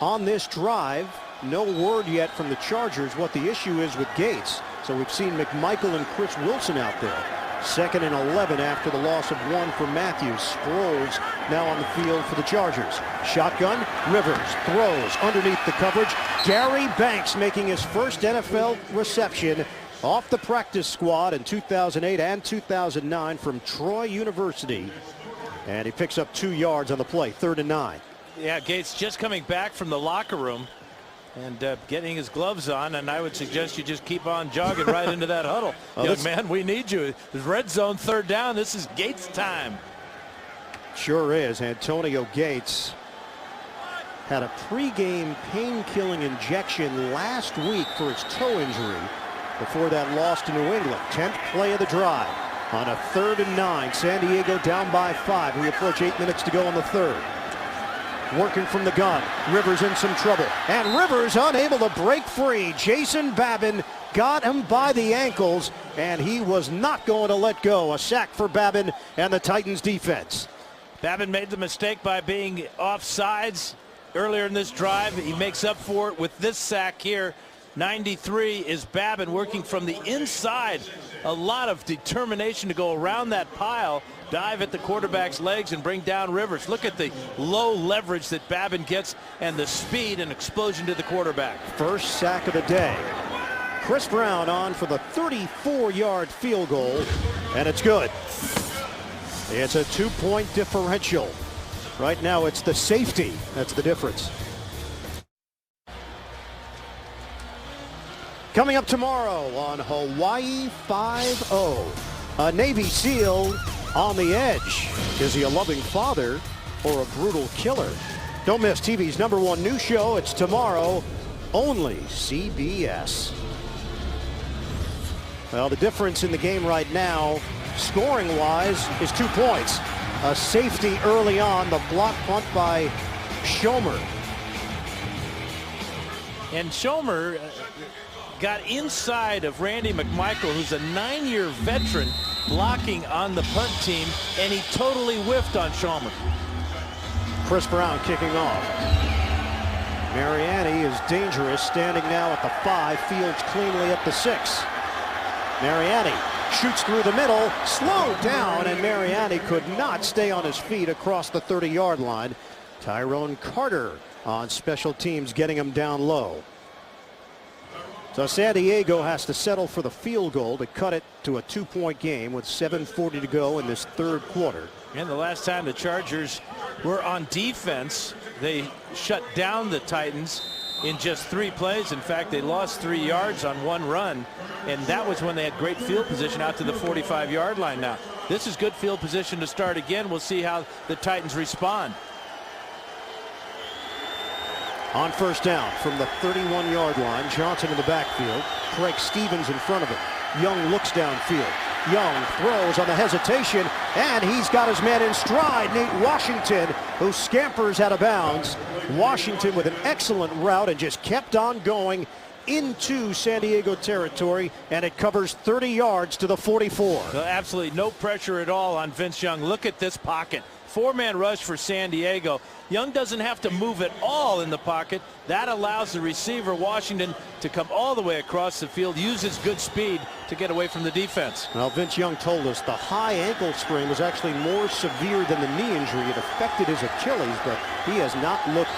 on this drive. No word yet from the Chargers what the issue is with Gates. So we've seen McMichael and Chris Wilson out there. 2nd and 11 after the loss of 1 for Matthews. Sproles now on the field for the Chargers. Shotgun, Rivers throws underneath the coverage. Gary Banks making his first NFL reception off the practice squad in 2008 and 2009 from Troy University. And he picks up 2 yards on the play, 3rd and 9. Yeah, Gates just coming back from the locker room and getting his gloves on, and I would suggest you just keep on jogging right into that huddle. Young man, we need you. It's red zone, 3rd down. This is Gates time. Sure is. Antonio Gates had a pregame pain-killing injection last week for his toe injury before that loss to New England. 10th play of the drive on a 3rd and 9. San Diego down by 5. We approach 8 minutes to go in the third. Working from the gun. Rivers in some trouble. And Rivers unable to break free. Jason Babin got him by the ankles, and he was not going to let go. A sack for Babin and the Titans defense. Babin made the mistake by being offsides earlier in this drive. He makes up for it with this sack here. 93 is Babin working from the inside. A lot of determination to go around that pile, dive at the quarterback's legs, and bring down Rivers. Look at the low leverage that Babin gets and the speed and explosion to the quarterback. First sack of the day. Chris Brown on for the 34-yard field goal, and it's good. It's a 2-point differential. Right now it's the safety that's the difference. Coming up tomorrow on Hawaii 5-0, a Navy SEAL on the edge. Is he a loving father or a brutal killer? Don't miss TV's #1 news show. It's tomorrow, only CBS. Well, the difference in the game right now, scoring-wise, is 2 points. A safety early on, the block punt by Schomer. And Schomer, got inside of Randy McMichael, who's a 9-year veteran, blocking on the punt team, and he totally whiffed on Shulman. Chris Brown kicking off. Mariani is dangerous, standing now at the 5, fields cleanly at the 6. Mariani shoots through the middle, slowed down, and Mariani could not stay on his feet across the 30-yard line. Tyrone Carter on special teams, getting him down low. So San Diego has to settle for the field goal to cut it to a 2-point game with 7:40 to go in this third quarter. And the last time the Chargers were on defense, they shut down the Titans in just 3 plays. In fact, they lost 3 yards on 1 run, and that was when they had great field position out to the 45-yard line. Now, this is good field position to start again. We'll see how the Titans respond. On first down from the 31-yard line, Johnson in the backfield. Craig Stevens in front of him. Young looks downfield. Young throws on the hesitation, and he's got his man in stride, Nate Washington, who scampers out of bounds. Washington with an excellent route and just kept on going into San Diego territory, and it covers 30 yards to the 44. Well, absolutely no pressure at all on Vince Young. Look at this pocket. 4-man rush for San Diego. Young doesn't have to move at all in the pocket. That allows the receiver, Washington, to come all the way across the field, use his good speed to get away from the defense. Well, Vince Young told us the high ankle sprain was actually more severe than the knee injury. It affected his Achilles, but he has not looked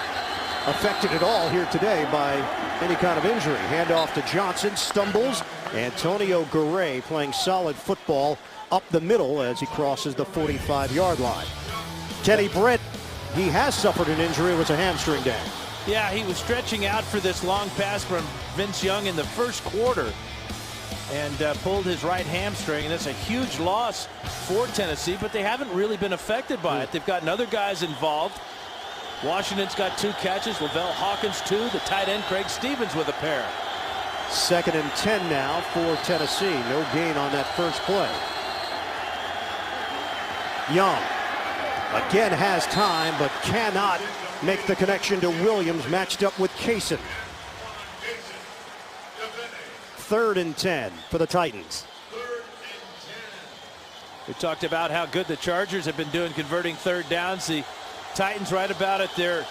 affected at all here today by any kind of injury. Handoff to Johnson, stumbles. Antonio Garay playing solid football up the middle as he crosses the 45-yard line. Kenny Britt, he has suffered an injury. It was a hamstring day. Yeah, he was stretching out for this long pass from Vince Young in the first quarter and pulled his right hamstring. And that's a huge loss for Tennessee, but they haven't really been affected by it. They've gotten other guys involved. Washington's got 2 catches. Lavelle Hawkins 2. The tight end Craig Stevens with a pair. 2nd and 10 now for Tennessee. No gain on that first play. Young again has time, but cannot make the connection to Williams, matched up with Kaysen. 3rd and 10 for the Titans. We talked about how good the Chargers have been doing converting 3rd downs. The Titans right about at their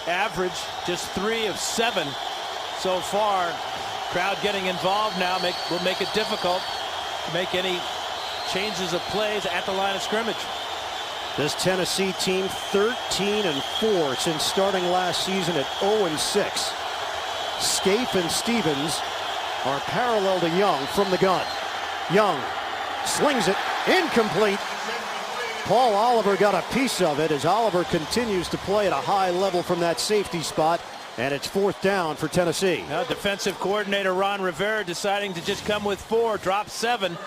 average, just 3 of 7 so far. Crowd getting involved now will make it difficult to make any changes of plays at the line of scrimmage. This Tennessee team 13-4 since starting last season at 0-6. Scaife and Stevens are parallel to Young from the gun. Young slings it, incomplete. Paul Oliver got a piece of it as Oliver continues to play at a high level from that safety spot, and it's 4th down for Tennessee. Now defensive coordinator Ron Rivera deciding to just come with 4, drop 7.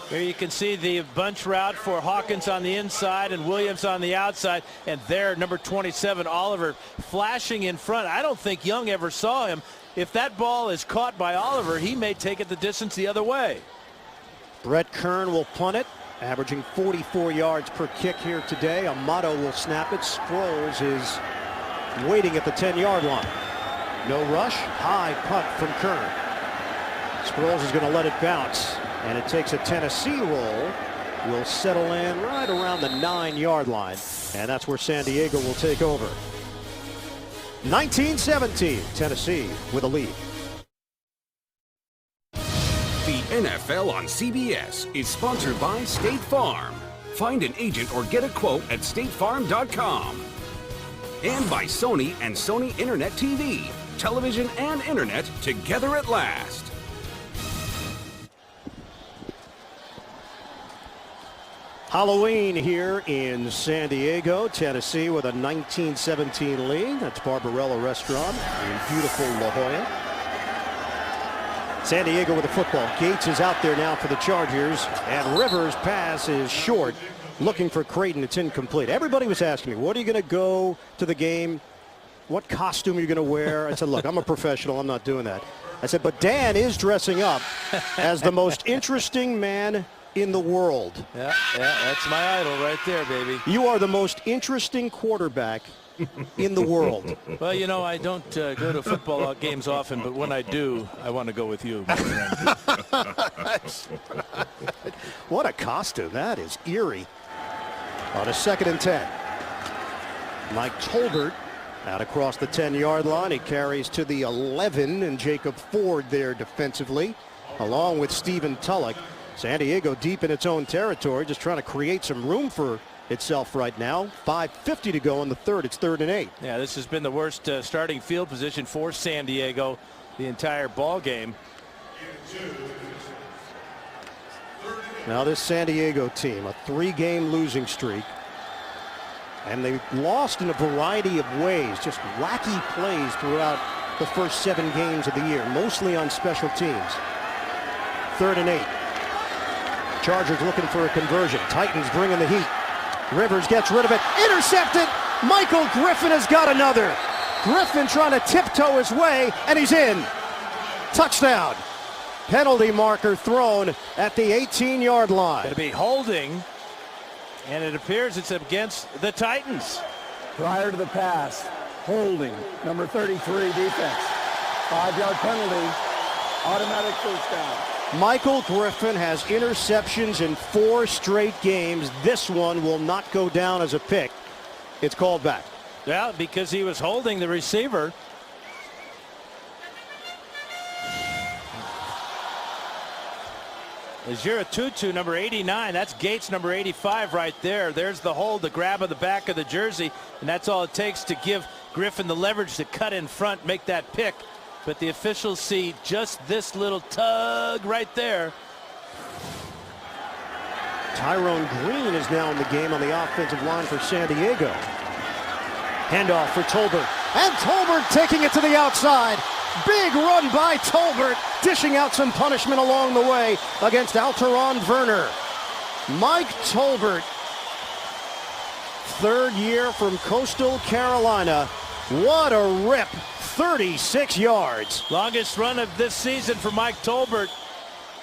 Here you can see the bunch route for Hawkins on the inside and Williams on the outside. And there, number 27, Oliver, flashing in front. I don't think Young ever saw him. If that ball is caught by Oliver, he may take it the distance the other way. Brett Kern will punt it, averaging 44 yards per kick here today. Amato will snap it. Sproles is waiting at the 10-yard line. No rush, high punt from Kern. Sproles is going to let it bounce. And it takes a Tennessee roll. Will settle in right around the 9-yard line. And that's where San Diego will take over. 19-17, Tennessee with a lead. The NFL on CBS is sponsored by State Farm. Find an agent or get a quote at statefarm.com. And by Sony and Sony Internet TV. Television and internet together at last. Halloween here in San Diego, Tennessee with a 19-17 lead. That's Barbarella Restaurant in beautiful La Jolla. San Diego with the football. Gates is out there now for the Chargers, and Rivers' pass is short, looking for Creighton. It's incomplete. Everybody was asking me, what are you going to go to the game? What costume are you going to wear? I said, look, I'm a professional. I'm not doing that. I said, but Dan is dressing up as the most interesting man in the world. Yeah, that's my idol right there, baby. You are the most interesting quarterback in the world. Well, you know, I don't go to football games often, but when I do, I want to go with you, my friend. What a costume. That is eerie. On a 2nd and 10. Mike Tolbert out across the 10-yard line. He carries to the 11, and Jacob Ford there defensively, along with Stephen Tulloch. San Diego deep in its own territory, just trying to create some room for itself right now. 5:50 to go in the third. It's 3rd and 8. Yeah, this has been the worst starting field position for San Diego the entire ball game. Now this San Diego team, a 3-game losing streak. And they've lost in a variety of ways, just wacky plays throughout the first 7 games of the year, mostly on special teams. 3rd and 8. Chargers looking for a conversion. Titans bringing the heat. Rivers gets rid of it. Intercepted. Michael Griffin has got another. Griffin trying to tiptoe his way, and he's in. Touchdown. Penalty marker thrown at the 18-yard line. Going to be holding, and it appears it's against the Titans. Prior to the pass, holding, number 33 defense. 5-yard penalty, automatic first down. Michael Griffin has interceptions in 4 straight games. This one will not go down as a pick. It's called back. Yeah, because he was holding the receiver. Azura Tutu, number 89. That's Gates, number 85 right there. There's the hold, the grab of the back of the jersey, and that's all it takes to give Griffin the leverage to cut in front, make that pick. But the officials see just this little tug right there. Tyrone Green is now in the game on the offensive line for San Diego. Handoff for Tolbert. And Tolbert taking it to the outside. Big run by Tolbert, dishing out some punishment along the way against Alteron Werner. Mike Tolbert, 3rd year from Coastal Carolina. What a rip. 36 yards. Longest run of this season for Mike Tolbert.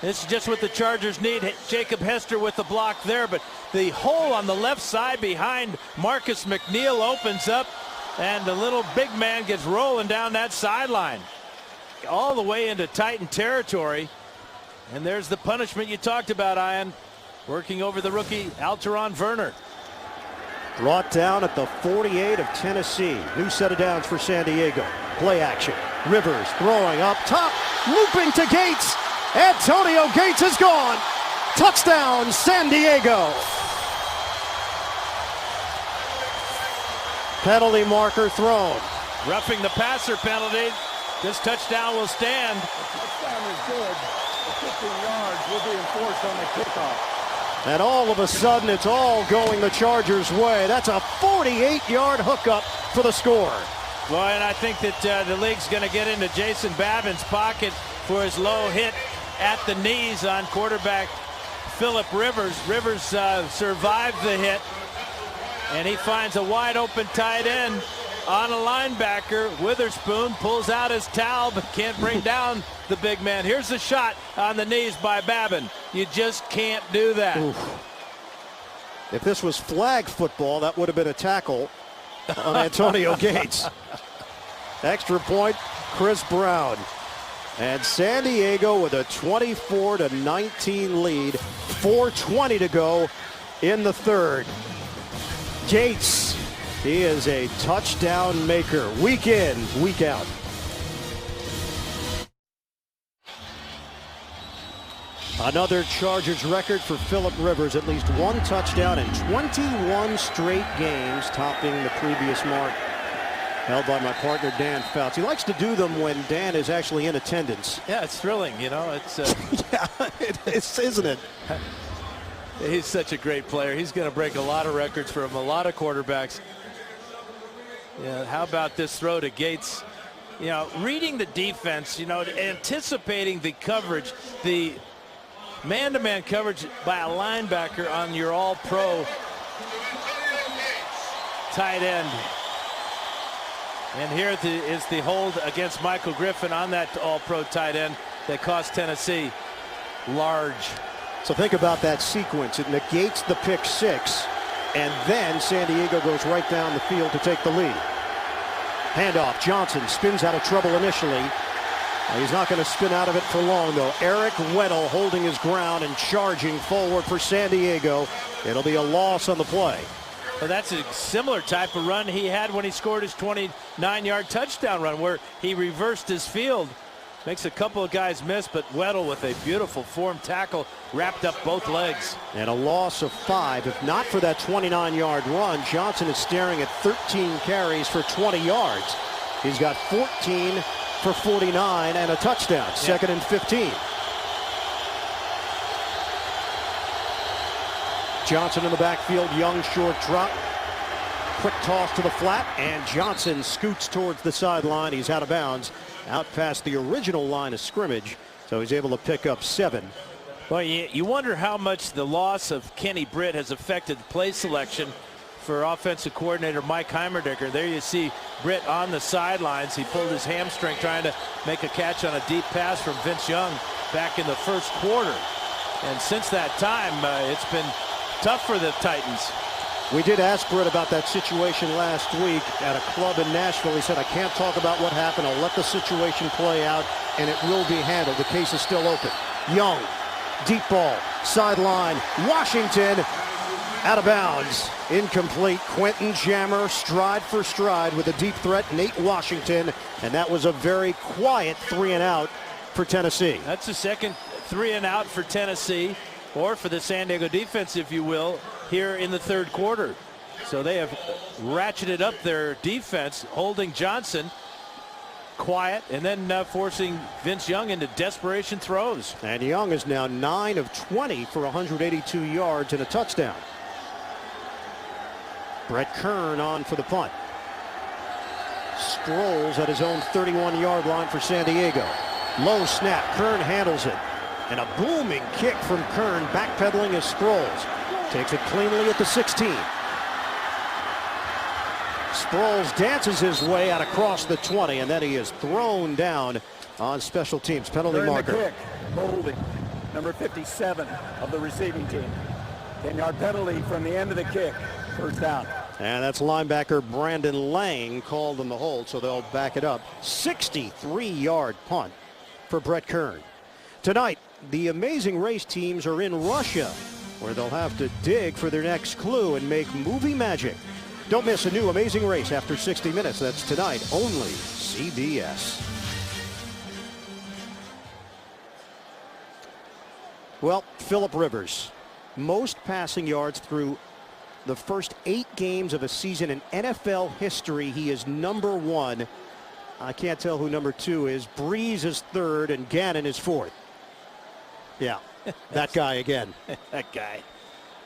This is just what the Chargers need. Jacob Hester with the block there, but the hole on the left side behind Marcus McNeil opens up, and the little big man gets rolling down that sideline all the way into Titan territory. And there's the punishment you talked about, Ian, working over the rookie Alteron Werner. Brought down at the 48 of Tennessee. New set of downs for San Diego. Play action. Rivers throwing up top, looping to Gates. Antonio Gates is gone. Touchdown, San Diego. Penalty marker thrown. Roughing the passer penalty. This touchdown will stand. The touchdown is good. The 15 yards will be enforced on the kickoff. And all of a sudden, it's all going the Chargers' way. That's a 48-yard hookup for the score. Well, and I think that the league's going to get into Jason Babin's pocket for his low hit at the knees on quarterback Philip Rivers. Rivers survived the hit, and he finds a wide-open tight end on a linebacker. Witherspoon pulls out his towel, but can't bring down the big man. Here's the shot on the knees by Babin. You just can't do that. Oof. If this was flag football, that would have been a tackle on Antonio Gates. Extra point, Chris Brown. And San Diego with a 24-19 lead. 4:20 to go in the third. Gates, he is a touchdown maker week in, week out. Another Chargers record for Philip Rivers, at least 1 touchdown in 21 straight games, topping the previous mark held by my partner Dan Fouts. He likes to do them when Dan is actually in attendance. Yeah, it's thrilling, you know. It's yeah, it is, isn't it? He's such a great player. He's going to break a lot of records for him, a lot of quarterbacks. Yeah, how about this throw to Gates? You know, reading the defense, you know, anticipating the coverage, the man-to-man coverage by a linebacker on your all-pro tight end. And here is the hold against Michael Griffin on that all-pro tight end that cost Tennessee large. So think about that sequence. It negates the pick six. and then San Diego goes right down the field to take the lead. Handoff. Johnson spins out of trouble initially. He's not going to spin out of it for long, though. Eric Weddle holding his ground and charging forward for San Diego. It'll be a loss on the play. Well, that's a similar type of run he had when he scored his 29-yard touchdown run, where he reversed his field. Makes a couple of guys miss, but Weddle with a beautiful form tackle wrapped up both legs. And a loss of 5. If not for that 29-yard run, Johnson is staring at 13 carries for 20 yards. He's got 14 for 49 and a touchdown. Second and 15. Johnson in the backfield. Young short drop. Quick toss to the flat, and Johnson scoots towards the sideline. He's out of bounds, out past the original line of scrimmage, so he's able to pick up 7. Well, you wonder how much the loss of Kenny Britt has affected play selection for offensive coordinator Mike Heimerdinger. There you see Britt on the sidelines. He pulled his hamstring trying to make a catch on a deep pass from Vince Young back in the first quarter. And since that time, it's been tough for the Titans. We did ask Britt about that situation last week at a club in Nashville. He said, I can't talk about what happened. I'll let the situation play out, and it will be handled. The case is still open. Young, deep ball, sideline, Washington, out of bounds, incomplete. Quentin Jammer, stride for stride with a deep threat, Nate Washington, and that was a very quiet 3-and-out for Tennessee. That's the second 3-and-out for Tennessee, or for the San Diego defense, if you will, here in the third quarter. So they have ratcheted up their defense, holding Johnson quiet, and then forcing Vince Young into desperation throws. And Young is now 9 of 20 for 182 yards and a touchdown. Brett Kern on for the punt. Sproles at his own 31-yard line for San Diego. Low snap. Kern handles it. And a booming kick from Kern, backpedaling as Sproles. Takes it cleanly at the 16. Sproles dances his way out across the 20, and then he is thrown down on special teams. Penalty marker. Kick, holding, number 57 of the receiving team. 10-yard penalty from the end of the kick. First down. And that's linebacker Brandon Lang called on the hold, so they'll back it up. 63-yard punt for Brett Kern. Tonight, the Amazing Race teams are in Russia, where they'll have to dig for their next clue and make movie magic. Don't miss a new Amazing Race after 60 minutes. That's tonight, only CBS. Well, Philip Rivers, most passing yards through the first 8 games of a season in NFL history. He is number 1. I can't tell who number 2 is. Breeze is 3rd, and Gannon is 4th. Yeah, that guy again. That guy.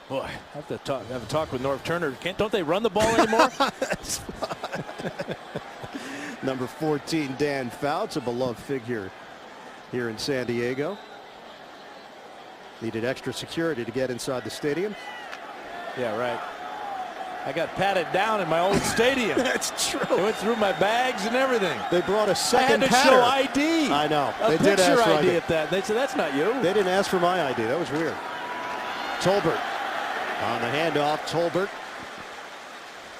Boy, I have to have a talk with Norv Turner. Don't they run the ball anymore? Number 14, Dan Fouts, a beloved figure here in San Diego. Needed extra security to get inside the stadium. Yeah, right. I got patted down in my old stadium. That's true. I went through my bags and everything. They brought a second I had to show ID. I know. A They did picture ask for ID ID at that. They said, that's not you. They didn't ask for my ID. That was weird. Tolbert on the handoff. Tolbert.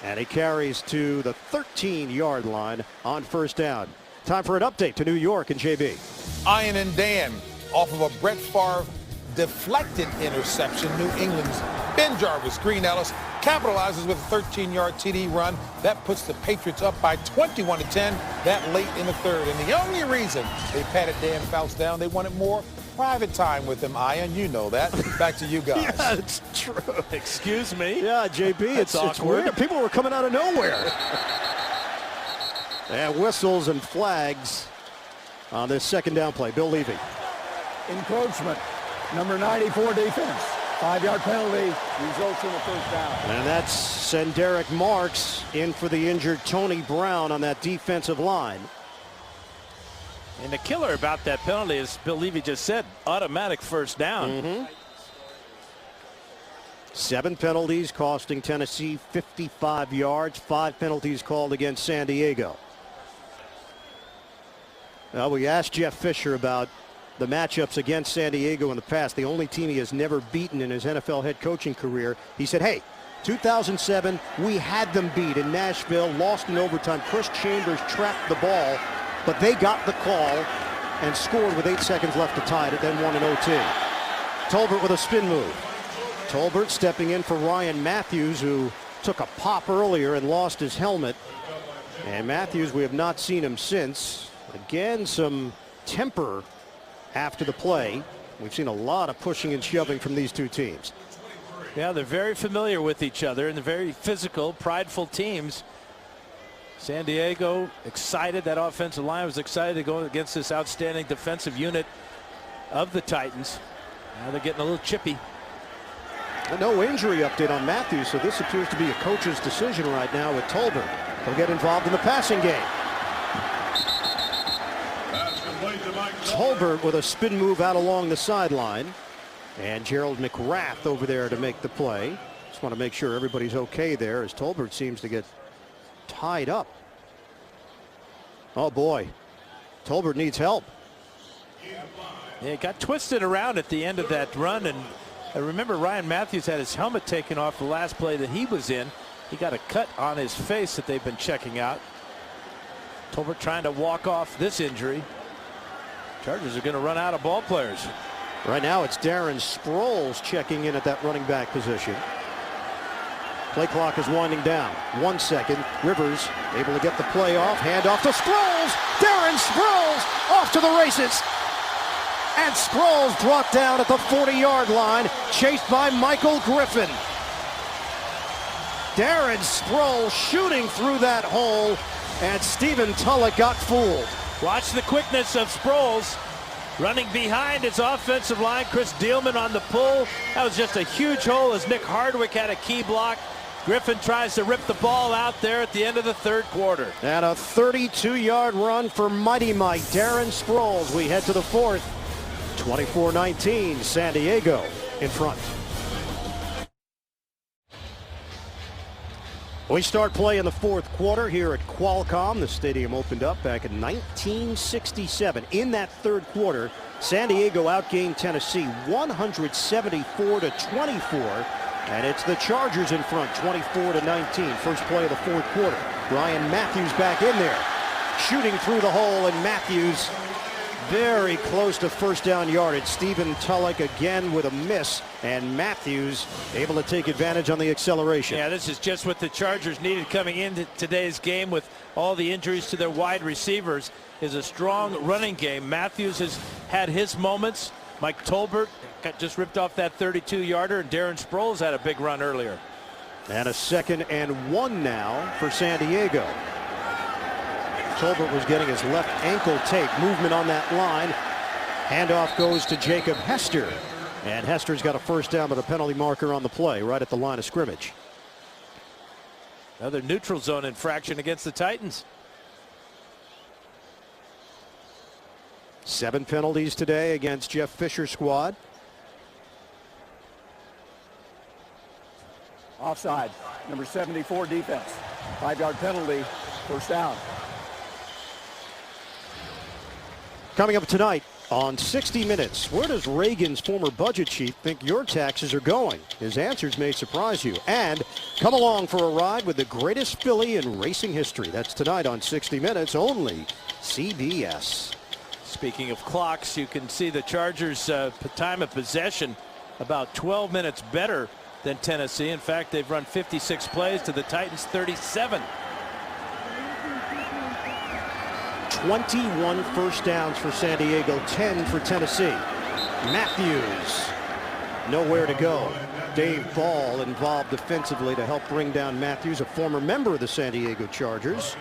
And he carries to the 13-yard line on first down. Time for an update to New York and JB. Ian and Dan off of a Brett Favre deflected interception. New England's Ben Jarvis, Green Ellis capitalizes with a 13-yard TD run. That puts the Patriots up by 21-10 that late in the third. And the only reason they patted Dan Fouts down, they wanted more private time with him, Ian. You know that. Back to you guys. Yeah, it's true. Excuse me? Yeah, JB, it's awkward. weird. People were coming out of nowhere. And whistles and flags on this second down play. Bill Levy. Encroachment. Number 94 defense. 5-yard penalty results in a first down. And that's Senderick Marks in for the injured Tony Brown on that defensive line. And the killer about that penalty is, Bill Levy just said, automatic first down. 7 penalties costing Tennessee 55 yards. 5 penalties called against San Diego. Well, we asked Jeff Fisher about the matchups against San Diego in the past. The only team he has never beaten in his NFL head coaching career. He said, hey, 2007, we had them beat in Nashville, lost in overtime. Chris Chambers trapped the ball, but they got the call and scored with 8 seconds left to tie it, then won in OT. Tolbert with a spin move. Tolbert stepping in for Ryan Matthews, who took a pop earlier and lost his helmet. And Matthews, we have not seen him since. Again, some temper after the play. We've seen a lot of pushing and shoving from these two teams. Yeah, they're very familiar with each other, and they're very physical, prideful teams. San Diego excited. That offensive line was excited to go against this outstanding defensive unit of the Titans. Now they're getting a little chippy. No injury update on Matthews, so this appears to be a coach's decision right now with Tolbert. He'll get involved in the passing game. Tolbert with a spin move out along the sideline. And Gerald McRath over there to make the play. Just want to make sure everybody's okay there as Tolbert seems to get tied up. Oh boy, Tolbert needs help. Yeah, it got twisted around at the end of that run, and I remember Ryan Matthews had his helmet taken off the last play that he was in. He got a cut on his face that they've been checking out. Tolbert trying to walk off this injury. Chargers are going to run out of ball players. Right now it's Darren Sproles checking in at that running back position. Play clock is winding down. 1 second. Rivers able to get the play off. Hand off to Sproles. Darren Sproles off to the races. And Sproles brought down at the 40-yard line, chased by Michael Griffin. Darren Sproles shooting through that hole, and Stephen Tulloch got fooled. Watch the quickness of Sproles. Running behind his offensive line, Chris Dealman on the pull. That was just a huge hole as Nick Hardwick had a key block. Griffin tries to rip the ball out there at the end of the third quarter. And a 32-yard run for Mighty Mike Darren Sproles. We head to the fourth. 24-19, San Diego in front. We start play in the fourth quarter here at Qualcomm. The stadium opened up back in 1967. In that third quarter, San Diego outgained Tennessee 174-24. And it's the Chargers in front, 24-19. First play of the fourth quarter. Ryan Matthews back in there, shooting through the hole, and Matthews very close to first down yardage. Stephen Tulloch again with a miss, and Matthews able to take advantage on the acceleration. Yeah, this is just what the Chargers needed coming into today's game with all the injuries to their wide receivers, is a strong running game. Matthews has had his moments. Mike Tolbert got just ripped off that 32-yarder, and Darren Sproles had a big run earlier. And a 2nd and 1 now for San Diego. Tolbert was getting his left ankle take. Movement on that line. Handoff goes to Jacob Hester. And Hester's got a first down with a penalty marker on the play right at the line of scrimmage. Another neutral zone infraction against the Titans. 7 penalties today against Jeff Fisher's squad. Offside. Number 74 defense. 5-yard penalty. First down. Coming up tonight on 60 Minutes, where does Reagan's former budget chief think your taxes are going? His answers may surprise you. And come along for a ride with the greatest filly in racing history. That's tonight on 60 Minutes, only CBS. Speaking of clocks, you can see the Chargers' time of possession about 12 minutes better than Tennessee. In fact, they've run 56 plays to the Titans 37. 21 first downs for San Diego, 10 for Tennessee. Matthews, nowhere to go. Dave Ball involved defensively to help bring down Matthews, a former member of the San Diego Chargers.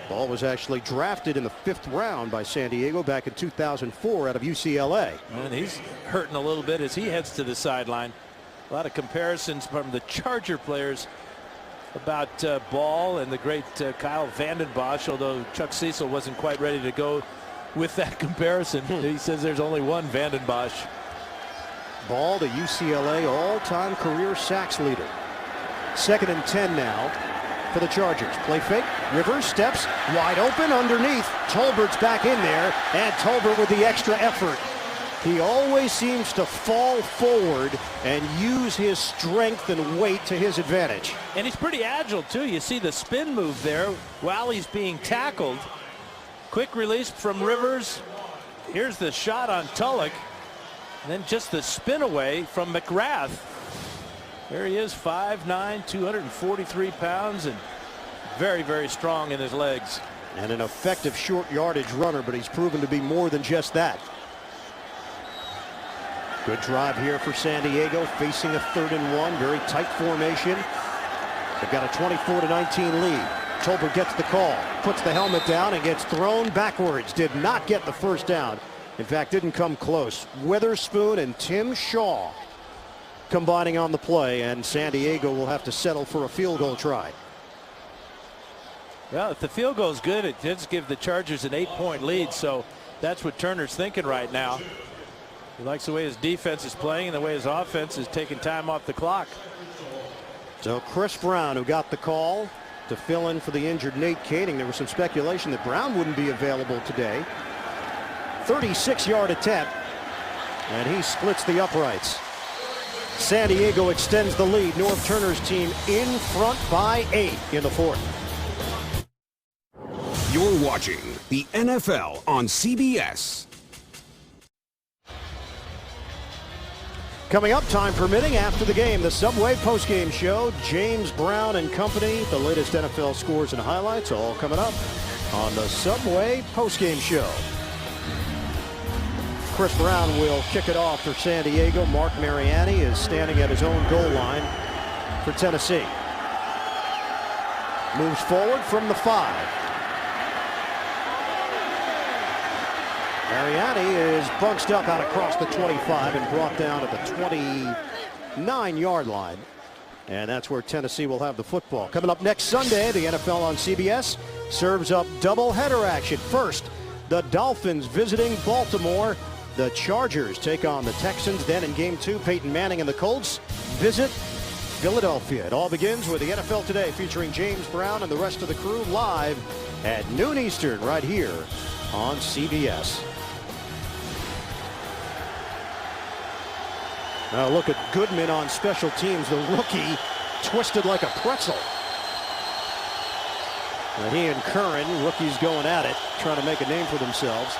Ball was actually drafted in the 5th round by San Diego back in 2004 out of UCLA. And he's hurting a little bit as he heads to the sideline. A lot of comparisons from the Charger players about Ball and the great Kyle Vanden Bosch, although Chuck Cecil wasn't quite ready to go with that comparison. He says there's only one Vanden Bosch. Ball, the UCLA all-time career sacks leader. 2nd and 10 now for the Chargers. Play fake. Rivers steps wide open underneath. Tolbert's back in there, and Tolbert with the extra effort. He always seems to fall forward and use his strength and weight to his advantage. And he's pretty agile, too. You see the spin move there while he's being tackled. Quick release from Rivers. Here's the shot on Tulloch. And then just the spin away from McGrath. There he is, 5'9", 243 pounds, and very, very strong in his legs. And an effective short yardage runner, but he's proven to be more than just that. Good drive here for San Diego, facing a 3rd and 1, very tight formation. They've got a 24-19 lead. Tolbert gets the call, puts the helmet down, and gets thrown backwards. Did not get the first down. In fact, didn't come close. Witherspoon and Tim Shaw combining on the play, and San Diego will have to settle for a field goal try. Well, if the field goal is good, it does give the Chargers an 8-point lead, so that's what Turner's thinking right now. He likes the way his defense is playing and the way his offense is taking time off the clock. So Chris Brown, who got the call to fill in for the injured Nate Kading. There was some speculation that Brown wouldn't be available today. 36-yard attempt, and he splits the uprights. San Diego extends the lead. Norv Turner's team in front by 8 in the 4th. You're watching the NFL on CBS. Coming up, time permitting, after the game, the Subway postgame show. James Brown and company, the latest NFL scores and highlights, all coming up on the Subway postgame show. Chris Brown will kick it off for San Diego. Mark Mariani is standing at his own goal line for Tennessee. Moves forward from the 5. Mariani is bunched up out across the 25 and brought down at the 29-yard line. And that's where Tennessee will have the football. Coming up next Sunday, the NFL on CBS serves up doubleheader action. First, the Dolphins visiting Baltimore. The Chargers take on the Texans. Then in Game 2, Peyton Manning and the Colts visit Philadelphia. It all begins with the NFL Today, featuring James Brown and the rest of the crew live at noon Eastern right here on CBS. Now look at Goodman on special teams. The rookie twisted like a pretzel. And he and Curran, rookies going at it, trying to make a name for themselves.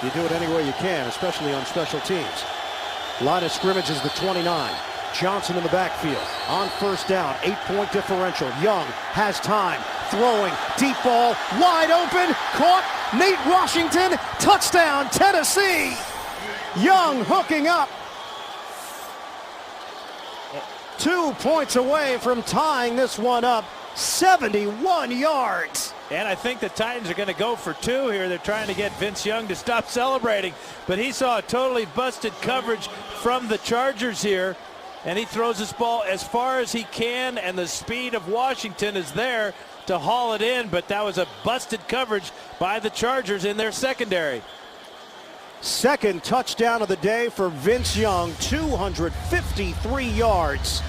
You do it any way you can, especially on special teams. Line of scrimmage is the 29. Johnson in the backfield. On first down, 8-point differential. Young has time. Throwing. Deep ball. Wide open. Caught. Nate Washington. Touchdown, Tennessee. Young hooking up. 2 points away from tying this one up. 71 yards. And I think the Titans are going to go for 2 here. They're trying to get Vince Young to stop celebrating. But he saw a totally busted coverage from the Chargers here. And he throws this ball as far as he can. And the speed of Washington is there to haul it in. But that was a busted coverage by the Chargers in their secondary. Second touchdown of the day for Vince Young. 253 yards.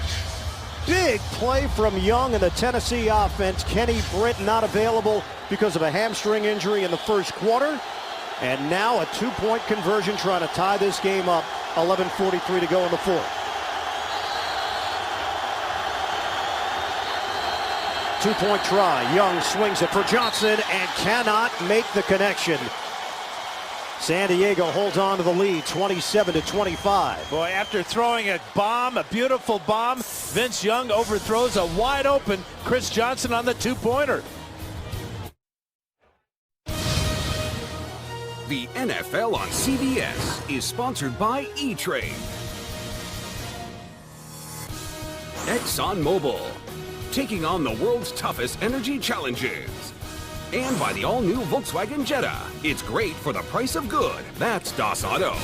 Big play from Young and the Tennessee offense. Kenny Britt not available because of a hamstring injury in the first quarter. And now a 2-point conversion trying to tie this game up. 11:43 to go in the 4th. 2-point try. Young swings it for Johnson and cannot make the connection. San Diego holds on to the lead, 27-25. Boy, after throwing a bomb, a beautiful bomb, Vince Young overthrows a wide open Chris Johnson on the 2-pointer. The NFL on CBS is sponsored by E-Trade, ExxonMobil, taking on the world's toughest energy challenges, and by the all-new Volkswagen Jetta. It's great for the price of good. That's Das Auto.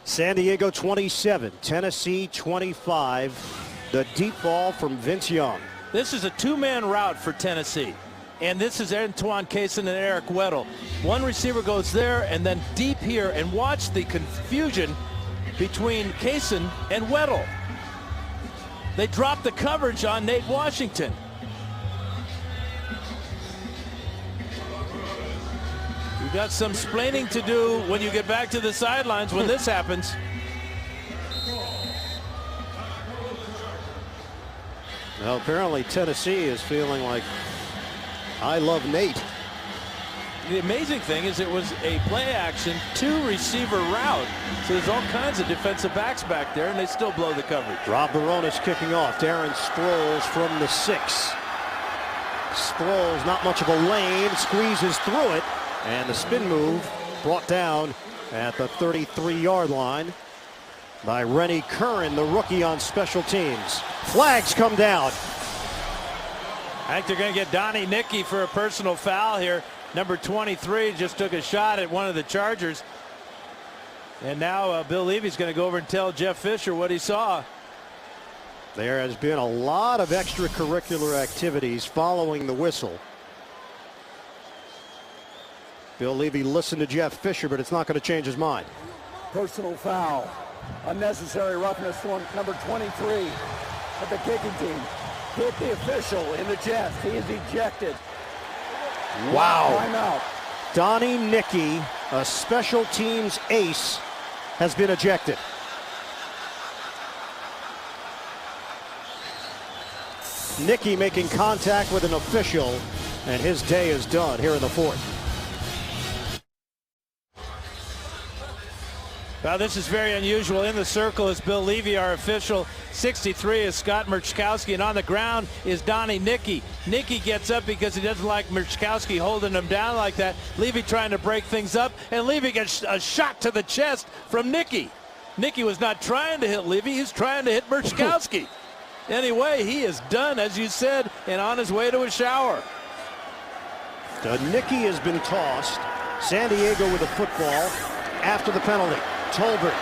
San Diego 27, Tennessee 25. The deep ball from Vince Young. This is a 2-man route for Tennessee. And this is Antoine Cason and Eric Weddle. One receiver goes there and then deep here. And watch the confusion between Cason and Weddle. They dropped the coverage on Nate Washington. You got some splaining to do when you get back to the sidelines when this happens. Well, apparently Tennessee is feeling like I love Nate. The amazing thing is it was a play action 2-receiver route. So there's all kinds of defensive backs back there, and they still blow the coverage. Rob Baronis kicking off. Darren Sproles from the 6. Sproles, not much of a lane, squeezes through it, and the spin move brought down at the 33-yard line by Rennie Curran, the rookie on special teams. Flags come down. I think they're going to get Donnie Nicky for a personal foul here. Number 23 just took a shot at one of the Chargers. And now Bill Levy's going to go over and tell Jeff Fisher what he saw. There has been a lot of extracurricular activities following the whistle. Bill Levy listened to Jeff Fisher, but it's not going to change his mind. Personal foul. Unnecessary roughness on number 23 of the kicking team. Hit the official in the chest. He is ejected. Wow. Timeout. Donnie Nicky, a special teams ace, has been ejected. Nicky making contact with an official, and his day is done here in the 4th. Well, this is very unusual. In the circle is Bill Levy, our official. 63 is Scott Murchkowski, and on the ground is Donnie Nicky. Nicky gets up because he doesn't like Murchkowski holding him down like that. Levy trying to break things up, and Levy gets a shot to the chest from Nicky. Nicky was not trying to hit Levy, he's trying to hit Murchkowski. Anyway, he is done, as you said, and on his way to a shower. The Nicky has been tossed. San Diego with the football after the penalty. Tolbert.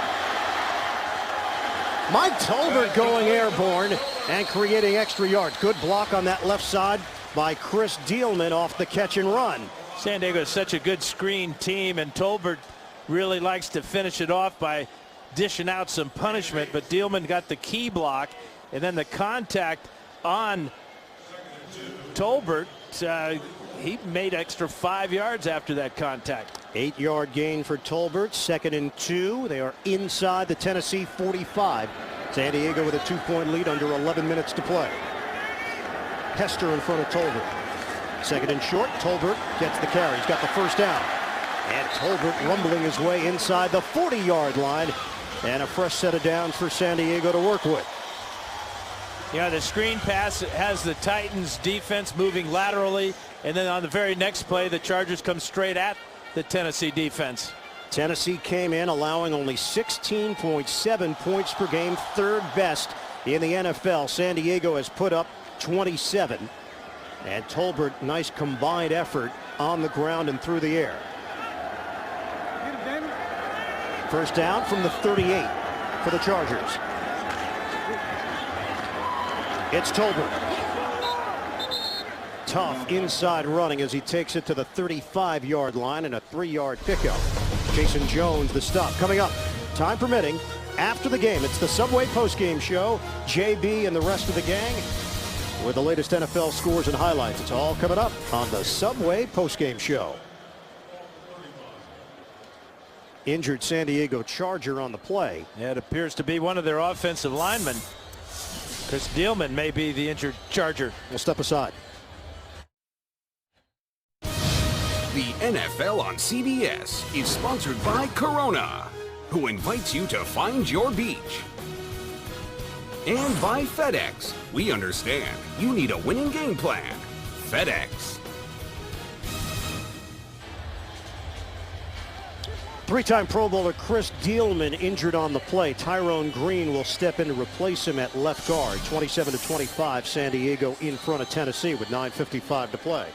Mike Tolbert going airborne and creating extra yards. Good block on that left side by Chris Dielman off the catch and run. San Diego is such a good screen team, and Tolbert really likes to finish it off by dishing out some punishment, but Dielman got the key block, and then the contact on Tolbert. He made extra 5 yards after that contact. 8-yard gain for Tolbert. 2nd and 2. They are inside the Tennessee 45. San Diego with a 2-point lead under 11 minutes to play. Hester in front of Tolbert. 2nd and short. Tolbert gets the carry. He's got the first down. And Tolbert rumbling his way inside the 40-yard line. And a fresh set of downs for San Diego to work with. Yeah, the screen pass has the Titans defense moving laterally, and then on the very next play, the Chargers come straight at the Tennessee defense. Tennessee came in allowing only 16.7 points per game, 3rd best in the NFL. San Diego has put up 27. And Tolbert, nice combined effort on the ground and through the air. First down from the 38 for the Chargers. It's Tolbert. Tough inside running as he takes it to the 35-yard line and a 3-yard pickup. Jason Jones, the stop. Coming up, time permitting, after the game. It's the Subway postgame show. JB and the rest of the gang with the latest NFL scores and highlights. It's all coming up on the Subway postgame show. Injured San Diego Charger on the play. Yeah, it appears to be one of their offensive linemen. Chris Dielman may be the injured Charger. We'll step aside. The NFL on CBS is sponsored by Corona, who invites you to find your beach. And by FedEx. We understand you need a winning game plan. FedEx. 3-time Pro Bowler Chris Dielman injured on the play. Tyrone Green will step in to replace him at left guard. 27-25, San Diego in front of Tennessee with 9:55 to play.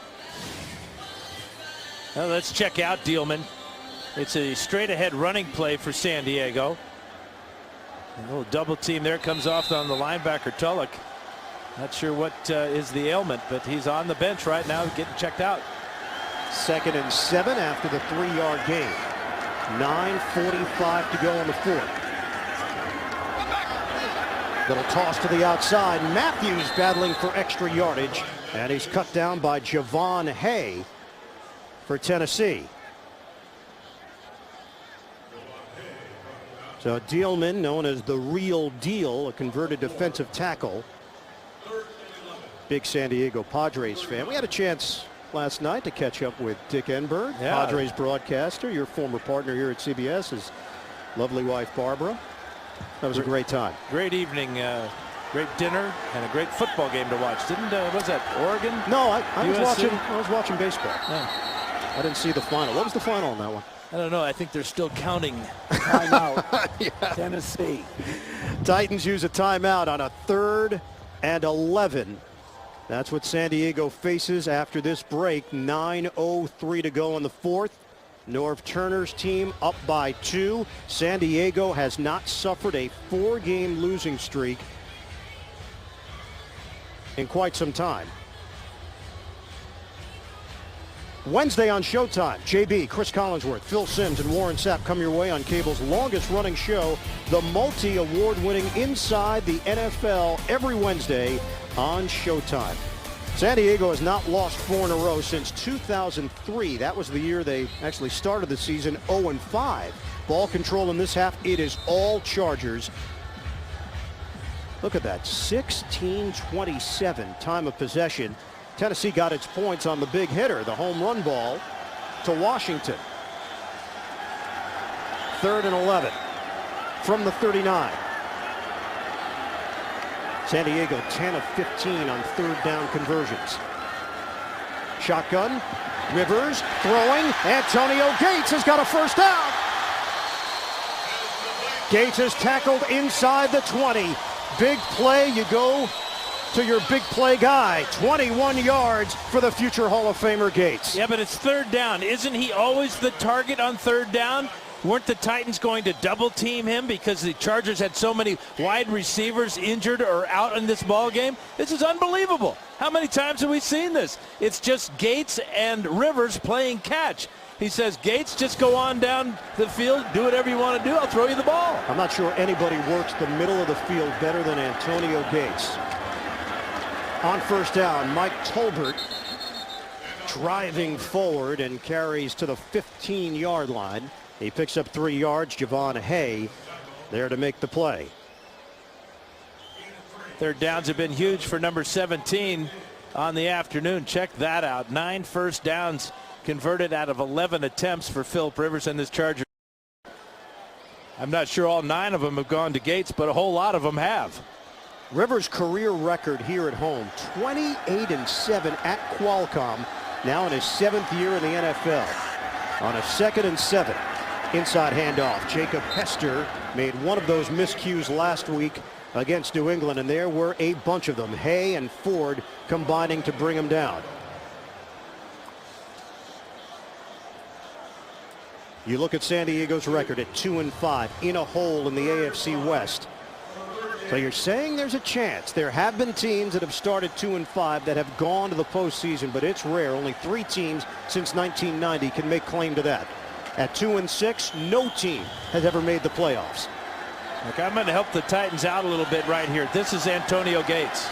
Well, let's check out Dielman. It's a straight-ahead running play for San Diego. A little double team there comes off on the linebacker Tulloch. Not sure what is the ailment, but he's on the bench right now getting checked out. 2nd and 7 after the 3-yard gain. 9:45 to go on the 4th. Little toss to the outside. Matthews battling for extra yardage, and he's cut down by Javon Hay for Tennessee. So Dealman, known as the real deal, a converted defensive tackle. Big San Diego Padres fan. We had a chance last night to catch up with Dick Enberg, Padres broadcaster, your former partner here at CBS, his lovely wife Barbara. That was a great time. Great evening, great dinner, and a great football game to watch. Was that Oregon? No, I was watching baseball. Yeah. I didn't see the final. What was the final on that one? I don't know. I think they're still counting. Timeout. Tennessee. Titans use a timeout on a 3rd and 11. That's what San Diego faces after this break. 9:03 to go in the 4th. Norv Turner's team up by 2. San Diego has not suffered a 4-game losing streak in quite some time. Wednesday on Showtime, JB, Chris Collinsworth, Phil Simms, and Warren Sapp come your way on cable's longest-running show, the multi-award-winning Inside the NFL, every Wednesday on Showtime. San Diego has not lost 4 in a row since 2003. That was the year they actually started the season 0-5. Ball control in this half, it is all Chargers. Look at that, 16-27 time of possession. Tennessee got its points on the big hitter, the home run ball to Washington. 3rd and 11 from the 39. San Diego 10 of 15 on 3rd down conversions. Shotgun, Rivers throwing. Antonio Gates has got a first down. Gates is tackled inside the 20. Big play, you go to your big play guy. 21 yards for the future Hall of Famer Gates. Yeah, but it's 3rd down. Isn't he always the target on 3rd down? Weren't the Titans going to double team him because the Chargers had so many wide receivers injured or out in this ball game? This is unbelievable. How many times have we seen this? It's just Gates and Rivers playing catch. He says, Gates, just go on down the field, do whatever you want to do, I'll throw you the ball. I'm not sure anybody works the middle of the field better than Antonio Gates. On 1st down, Mike Tolbert driving forward and carries to the 15-yard line. He picks up 3 yards. Javon Hay there to make the play. 3rd downs have been huge for number 17 on the afternoon. Check that out. 9 first downs converted out of 11 attempts for Philip Rivers and this Charger. I'm not sure all 9 of them have gone to Gates, but a whole lot of them have. Rivers' career record here at home, 28-7 at Qualcomm, now in his 7th year in the NFL. On a 2nd and 7, inside handoff. Jacob Hester made one of those miscues last week against New England, and there were a bunch of them. Hay and Ford combining to bring him down. You look at San Diego's record at 2-5 in a hole in the AFC West. So you're saying there's a chance. There have been teams that have started 2-5 that have gone to the postseason, but it's rare. Only 3 teams since 1990 can make claim to that. At 2-6, no team has ever made the playoffs. Look, I'm going to help the Titans out a little bit right here. This is Antonio Gates.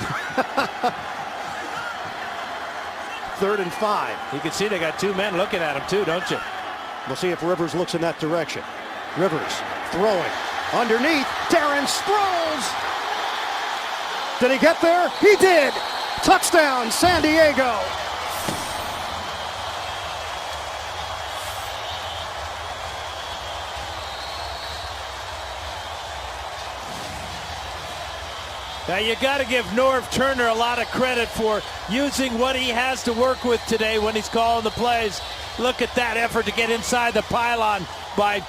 3rd and 5. You can see they got 2 men looking at him too, don't you? We'll see if Rivers looks in that direction. Rivers throwing. Underneath, Darren Sproles. Did he get there? He did. Touchdown, San Diego. Now you got to give Norv Turner a lot of credit for using what he has to work with today when he's calling the plays. Look at that effort to get inside the pylon by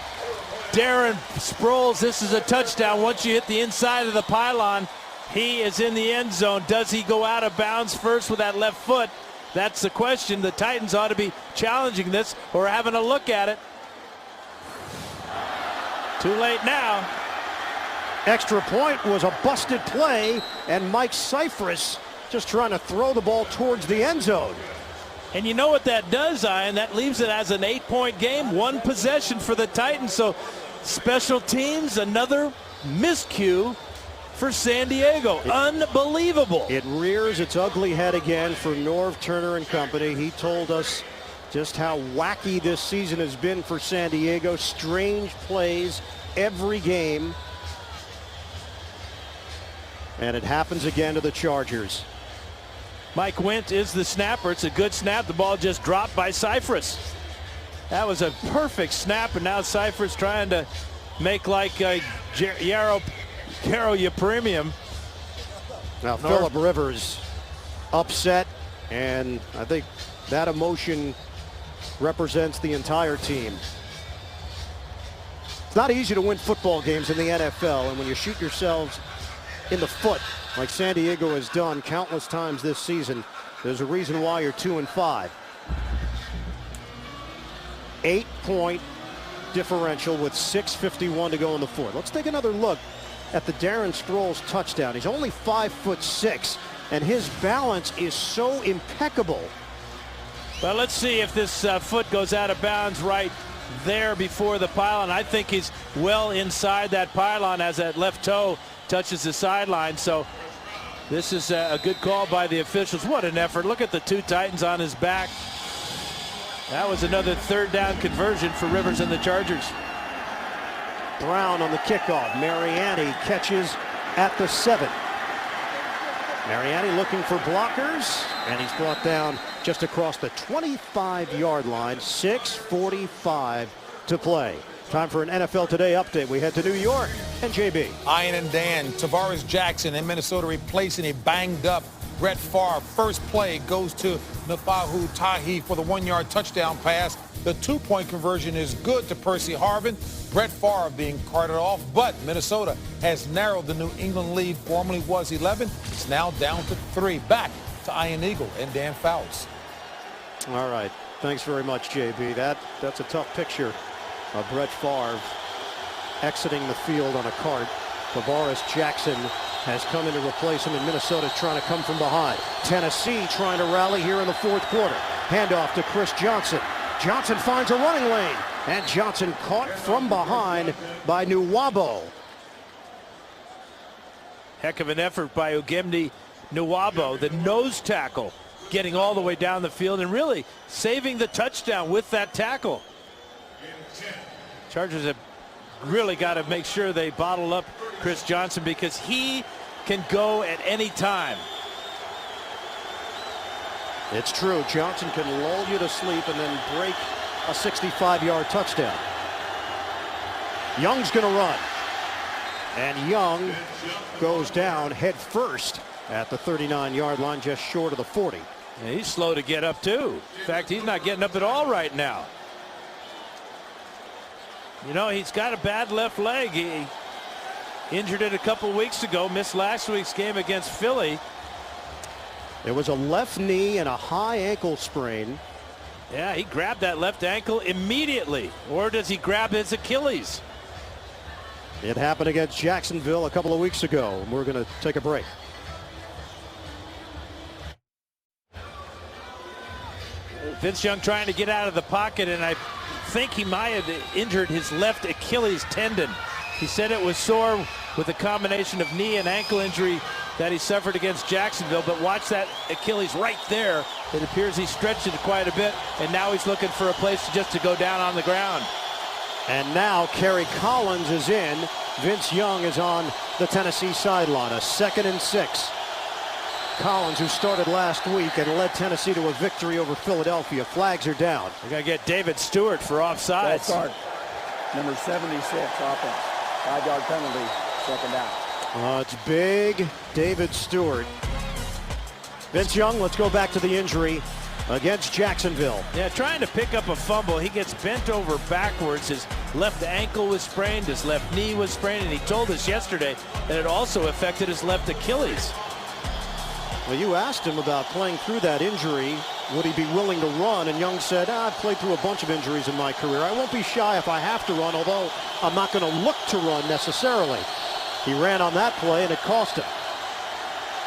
Darren Sproles. This is a touchdown. Once you hit the inside of the pylon, he is in the end zone. Does he go out of bounds first with that left foot? That's the question. The Titans ought to be challenging this or having a look at it. Too late now. Extra point was a busted play, and Mike Cyphris just trying to throw the ball towards the end zone. And you know what that does, Ian? That leaves it as an 8-point game, 1 possession for the Titans. So special teams, another miscue for San Diego. Unbelievable. It rears its ugly head again for Norv Turner and company. He told us just how wacky this season has been for San Diego. Strange plays every game. And it happens again to the Chargers. Mike Wint is the snapper. It's a good snap. The ball just dropped by Cyphers. That was a perfect snap, and now Cyphers trying to make like Yaro Premium. Now Philip Rivers upset, and I think that emotion represents the entire team. It's not easy to win football games in the NFL, and when you shoot yourselves in the foot like San Diego has done countless times this season, there's a reason why you're 2-5. 8-point differential with 6:51 to go in the fourth. Let's take another look at the Darren Sproles touchdown. He's only 5'6", and his balance is so impeccable. Well, let's see if this foot goes out of bounds right there before the pylon. I think he's well inside that pylon as that left toe touches the sideline. So this is a good call by the officials. What an effort. Look at the two Titans on his back. That was another third down conversion for Rivers and the Chargers. Brown on the kickoff. Mariani catches at the 7. Mariani looking for blockers, and he's brought down just across the 25-yard line. 6:45 to play. Time for an NFL Today update. We head to New York and JB. Ian and Dan, Tavares Jackson in Minnesota replacing a banged-up Brett Favre. First play goes to Nafahu Tahi for the 1-yard touchdown pass. The 2-point conversion is good to Percy Harvin. Brett Favre being carted off, but Minnesota has narrowed the New England lead. Formerly was 11. It's now down to 3. Back to Ian Eagle and Dan Fouts. All right. Thanks very much, JB. That's a tough picture of Brett Favre exiting the field on a cart. Tavares Jackson has come in to replace him in Minnesota, trying to come from behind. Tennessee trying to rally here in the fourth quarter. Handoff to Chris Johnson. Johnson finds a running lane, and Johnson caught from behind by Nwabo. Heck of an effort by Ugemdi Nwabo, the nose tackle, getting all the way down the field and really saving the touchdown with that tackle. Chargers have really got to make sure they bottle up Chris Johnson because he can go at any time. It's true. Johnson can lull you to sleep and then break a 65-yard touchdown. Young's going to run. And Young goes down head first at the 39-yard line, just short of the 40. Yeah, he's slow to get up, too. In fact, he's not getting up at all right now. You know, he's got a bad left leg. He injured it a couple weeks ago, missed last week's game against Philly. It was a left knee and a high ankle sprain. Yeah, he grabbed that left ankle immediately. Or does he grab his Achilles? It happened against Jacksonville a couple of weeks ago. And we're going to take a break. Vince Young trying to get out of the pocket, and I think he might have injured his left Achilles tendon. He said it was sore with a combination of knee and ankle injury that he suffered against Jacksonville, but watch that Achilles right there. It appears he stretched it quite a bit, and now he's looking for a place just to go down on the ground. And now Kerry Collins is in. Vince Young is on the Tennessee sideline. A 2nd and 6. Collins, who started last week and led Tennessee to a victory over Philadelphia. Flags are down. We got to get David Stewart for offsides. Start. Number 76, offense. 5-yard penalty, 2nd down. It's big David Stewart. Vince Young, let's go back to the injury against Jacksonville. Yeah, trying to pick up a fumble. He gets bent over backwards. His left ankle was sprained. His left knee was sprained. And he told us yesterday that it also affected his left Achilles. Well, you asked him about playing through that injury. Would he be willing to run? And Young said, I've played through a bunch of injuries in my career. I won't be shy if I have to run, although I'm not going to look to run necessarily. He ran on that play, and it cost him.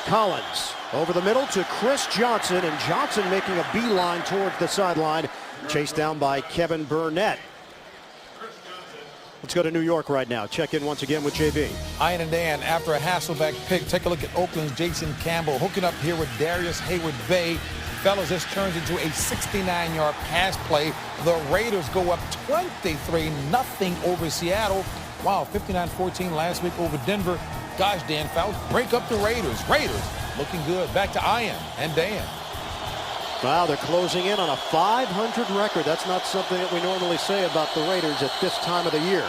Collins over the middle to Chris Johnson, and Johnson making a beeline towards the sideline, chased down by Kevin Burnett. Let's go to New York right now. Check in once again with JB. Ian and Dan, after a Hasselbeck pick, take a look at Oakland's Jason Campbell hooking up here with Darius Hayward-Bay. Fellas, this turns into a 69-yard pass play. The Raiders go up 23-0 over Seattle. Wow, 59-14 last week over Denver. Gosh, Dan Fouts, break up the Raiders. Raiders looking good. Back to Ian and Dan. Wow, they're closing in on a 500 record. That's not something that we normally say about the Raiders at this time of the year.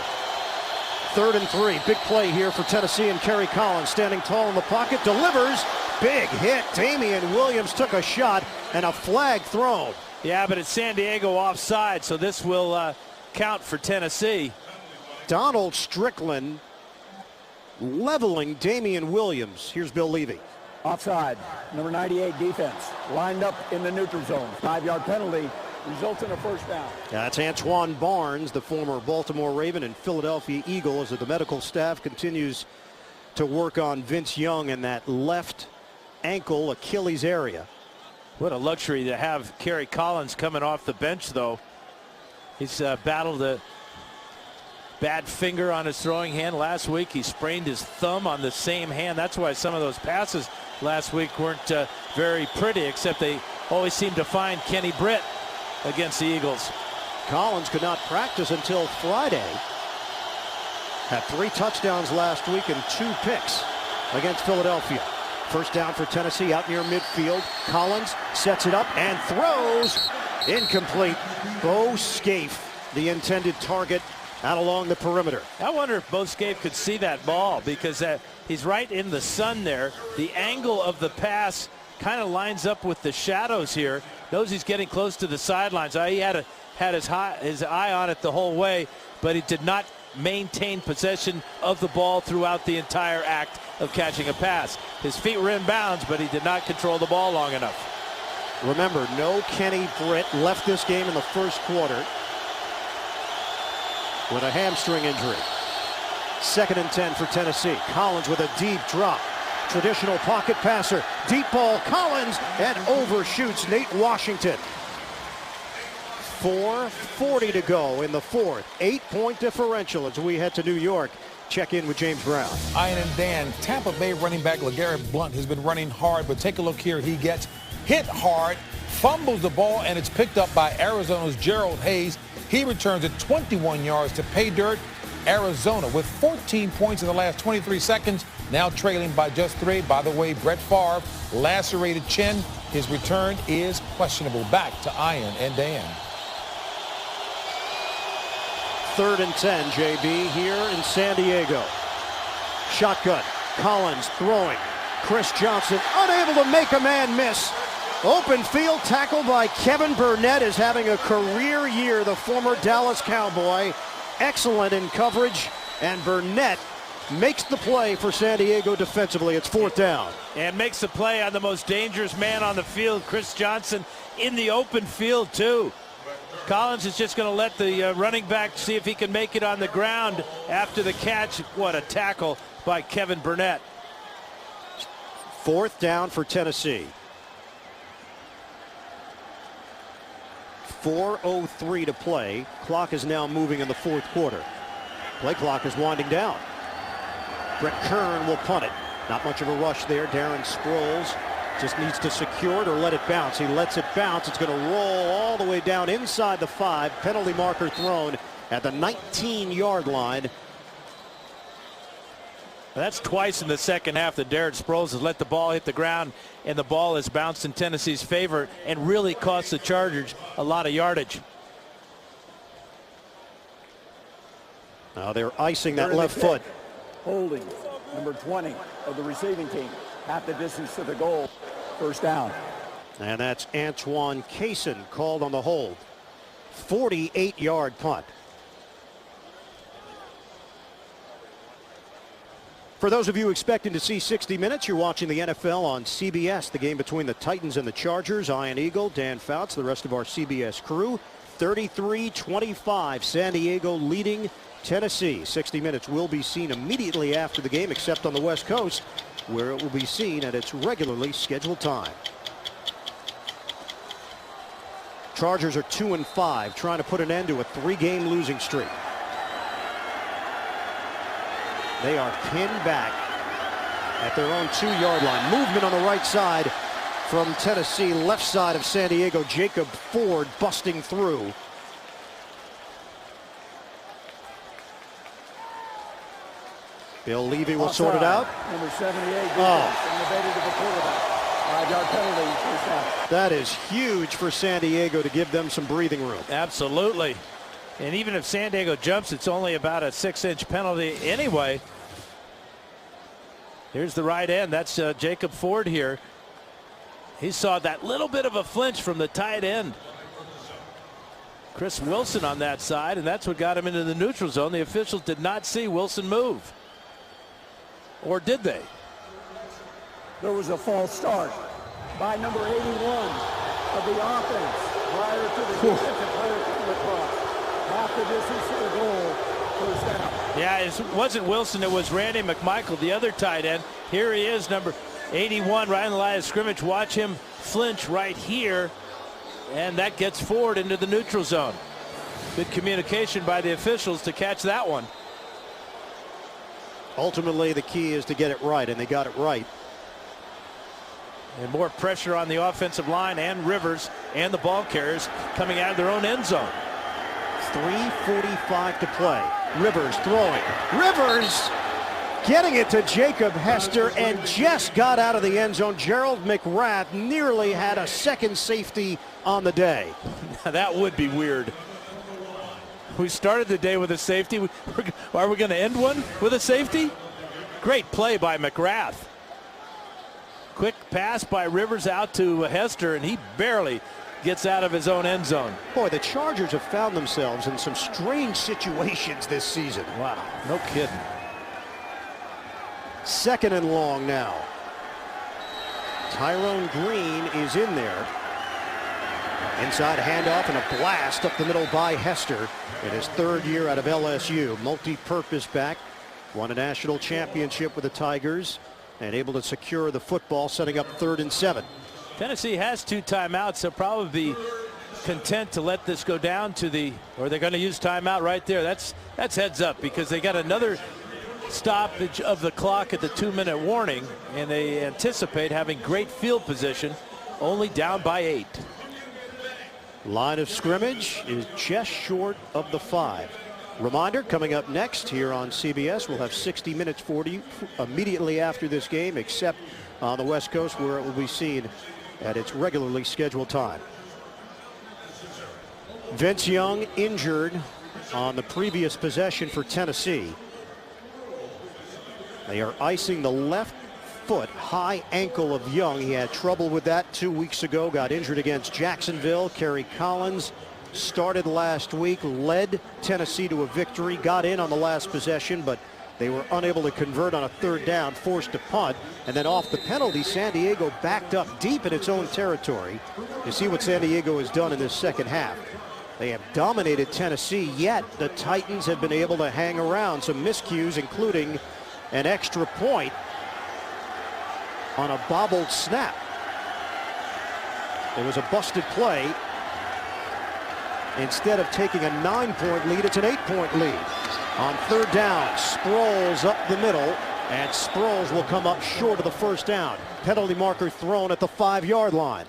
3rd and 3. Big play here for Tennessee, and Kerry Collins standing tall in the pocket. Delivers. Big hit. Damian Williams took a shot and a flag thrown. Yeah, but it's San Diego offside, so this will count for Tennessee. Donald Strickland leveling Damian Williams. Here's Bill Levy. Offside. Number 98 defense. Lined up in the neutral zone. 5-yard penalty. Results in a first down. That's Antoine Barnes, the former Baltimore Raven and Philadelphia Eagle, as the medical staff continues to work on Vince Young in that left ankle Achilles area. What a luxury to have Kerry Collins coming off the bench, though. He's battled a bad finger on his throwing hand last week. He sprained his thumb on the same hand. That's why some of those passes last week weren't very pretty, except they always seem to find Kenny Britt against the Eagles. Collins could not practice until Friday. Had 3 touchdowns last week and 2 picks against Philadelphia. First down for Tennessee out near midfield. Collins sets it up and throws. Incomplete. Bo Scaife, the intended target, out along the perimeter. I wonder if Bo Scaife could see that ball, because he's right in the sun there. The angle of the pass kind of lines up with the shadows here. Knows he's getting close to the sidelines. He had his eye on it the whole way, but he did not maintain possession of the ball throughout the entire act of catching a pass. His feet were in bounds, but he did not control the ball long enough. Remember, no Kenny Britt left this game in the first quarter with a hamstring injury. 2nd and 10 for Tennessee. Collins with a deep drop. Traditional pocket passer. Deep ball. Collins, and overshoots Nate Washington. 4:40 to go in the 4th. 8-point differential as we head to New York. Check in with James Brown. Ian and Dan, Tampa Bay running back LeGarrette Blount has been running hard, but take a look here. He gets hit hard, fumbles the ball, and it's picked up by Arizona's Gerald Hayes. He returns it 21 yards to pay dirt. Arizona with 14 points in the last 23 seconds, now trailing by just 3. By the way, Brett Favre, lacerated chin. His return is questionable. Back to Ian and Dan. 3rd and 10, JB, here in San Diego. Shotgun. Collins throwing. Chris Johnson unable to make a man miss. Open field tackle by Kevin Burnett is having a career year, the former Dallas Cowboy. Excellent in coverage, and Burnett makes the play for San Diego defensively. It's 4th down. And makes the play on the most dangerous man on the field, Chris Johnson, in the open field, too. Collins is just going to let the running back see if he can make it on the ground after the catch. What a tackle by Kevin Burnett. 4th down for Tennessee. 4:03 to play. Clock is now moving in the 4th quarter. Play clock is winding down. Brett Kern will punt it. Not much of a rush there. Darren Sproles just needs to secure it or let it bounce. He lets it bounce. It's going to roll all the way down inside the 5. Penalty marker thrown at the 19-yard line. That's twice in the second half that Darren Sproles has let the ball hit the ground, and the ball has bounced in Tennessee's favor and really cost the Chargers a lot of yardage. Now they're icing that left foot. Holding number 20 of the receiving team. Half the distance to the goal. First down. And that's Antoine Cason called on the hold. 48-yard punt. For those of you expecting to see 60 minutes, you're watching the NFL on CBS. The game between the Titans and the Chargers. Ian Eagle, Dan Fouts, the rest of our CBS crew. 33-25, San Diego leading Tennessee. 60 minutes will be seen immediately after the game, except on the West Coast, where it will be seen at its regularly scheduled time. Chargers are 2-5, trying to put an end to a 3-game losing streak. They are pinned back at their own 2-yard line. Movement on the right side from Tennessee, left side of San Diego, Jacob Ford busting through. Bill Levy will sort it out. Number 78, elevated to the quarterback. 5-yard penalty, first down. That is huge for San Diego to give them some breathing room. Absolutely. And even if San Diego jumps, it's only about a 6-inch penalty anyway. Here's the right end. That's Jacob Ford here. He saw that little bit of a flinch from the tight end, Chris Wilson, on that side, and that's what got him into the neutral zone. The officials did not see Wilson move. Or did they? There was a false start by number 81 of the offense prior to the defensive player coming across. Half the distance to the goal, first down. Yeah, it wasn't Wilson, it was Randy McMichael, the other tight end. Here he is, number 81, right in the line of scrimmage. Watch him flinch right here, and that gets Ford into the neutral zone. Good communication by the officials to catch that one. Ultimately, the key is to get it right, and they got it right. And more pressure on the offensive line and Rivers and the ball carriers coming out of their own end zone. 3:45 to play. Rivers throwing. Rivers getting it to Jacob Hester and just got out of the end zone. Gerald McRath nearly had a second safety on the day. That would be weird. We started the day with a safety. Are we going to end one with a safety? Great play by McRath. Quick pass by Rivers out to Hester, and he barely gets out of his own end zone. Boy, the Chargers have found themselves in some strange situations this season. Wow, no kidding. Second and long now. Tyrone Green is in there. Inside handoff and a blast up the middle by Hester in his third year out of LSU. Multi-purpose back. Won a national championship with the Tigers and able to secure the football, setting up 3rd and 7. Tennessee has 2 timeouts. They'll probably be content to let this go down to the, or they're going to use timeout right there. That's heads up, because they got another stoppage of the clock at the 2-minute warning, and they anticipate having great field position, only down by 8. Line of scrimmage is just short of the 5. Reminder, coming up next here on CBS, we'll have 60 minutes for you immediately after this game, except on the West Coast, where it will be seen at its regularly scheduled time. Vince Young injured on the previous possession for Tennessee. They are icing the left foot, high ankle of Young. He had trouble with that 2 weeks ago, got injured against Jacksonville. Kerry Collins started last week, led Tennessee to a victory, got in on the last possession, but they were unable to convert on a 3rd down, forced to punt, and then off the penalty, San Diego backed up deep in its own territory. You see what San Diego has done in this second half. They have dominated Tennessee, yet the Titans have been able to hang around. Some miscues, including an extra point on a bobbled snap. It was a busted play. Instead of taking a 9-point lead, it's an 8-point lead. On 3rd down, Sproles up the middle, and Sproles will come up short of the first down. Penalty marker thrown at the 5-yard line.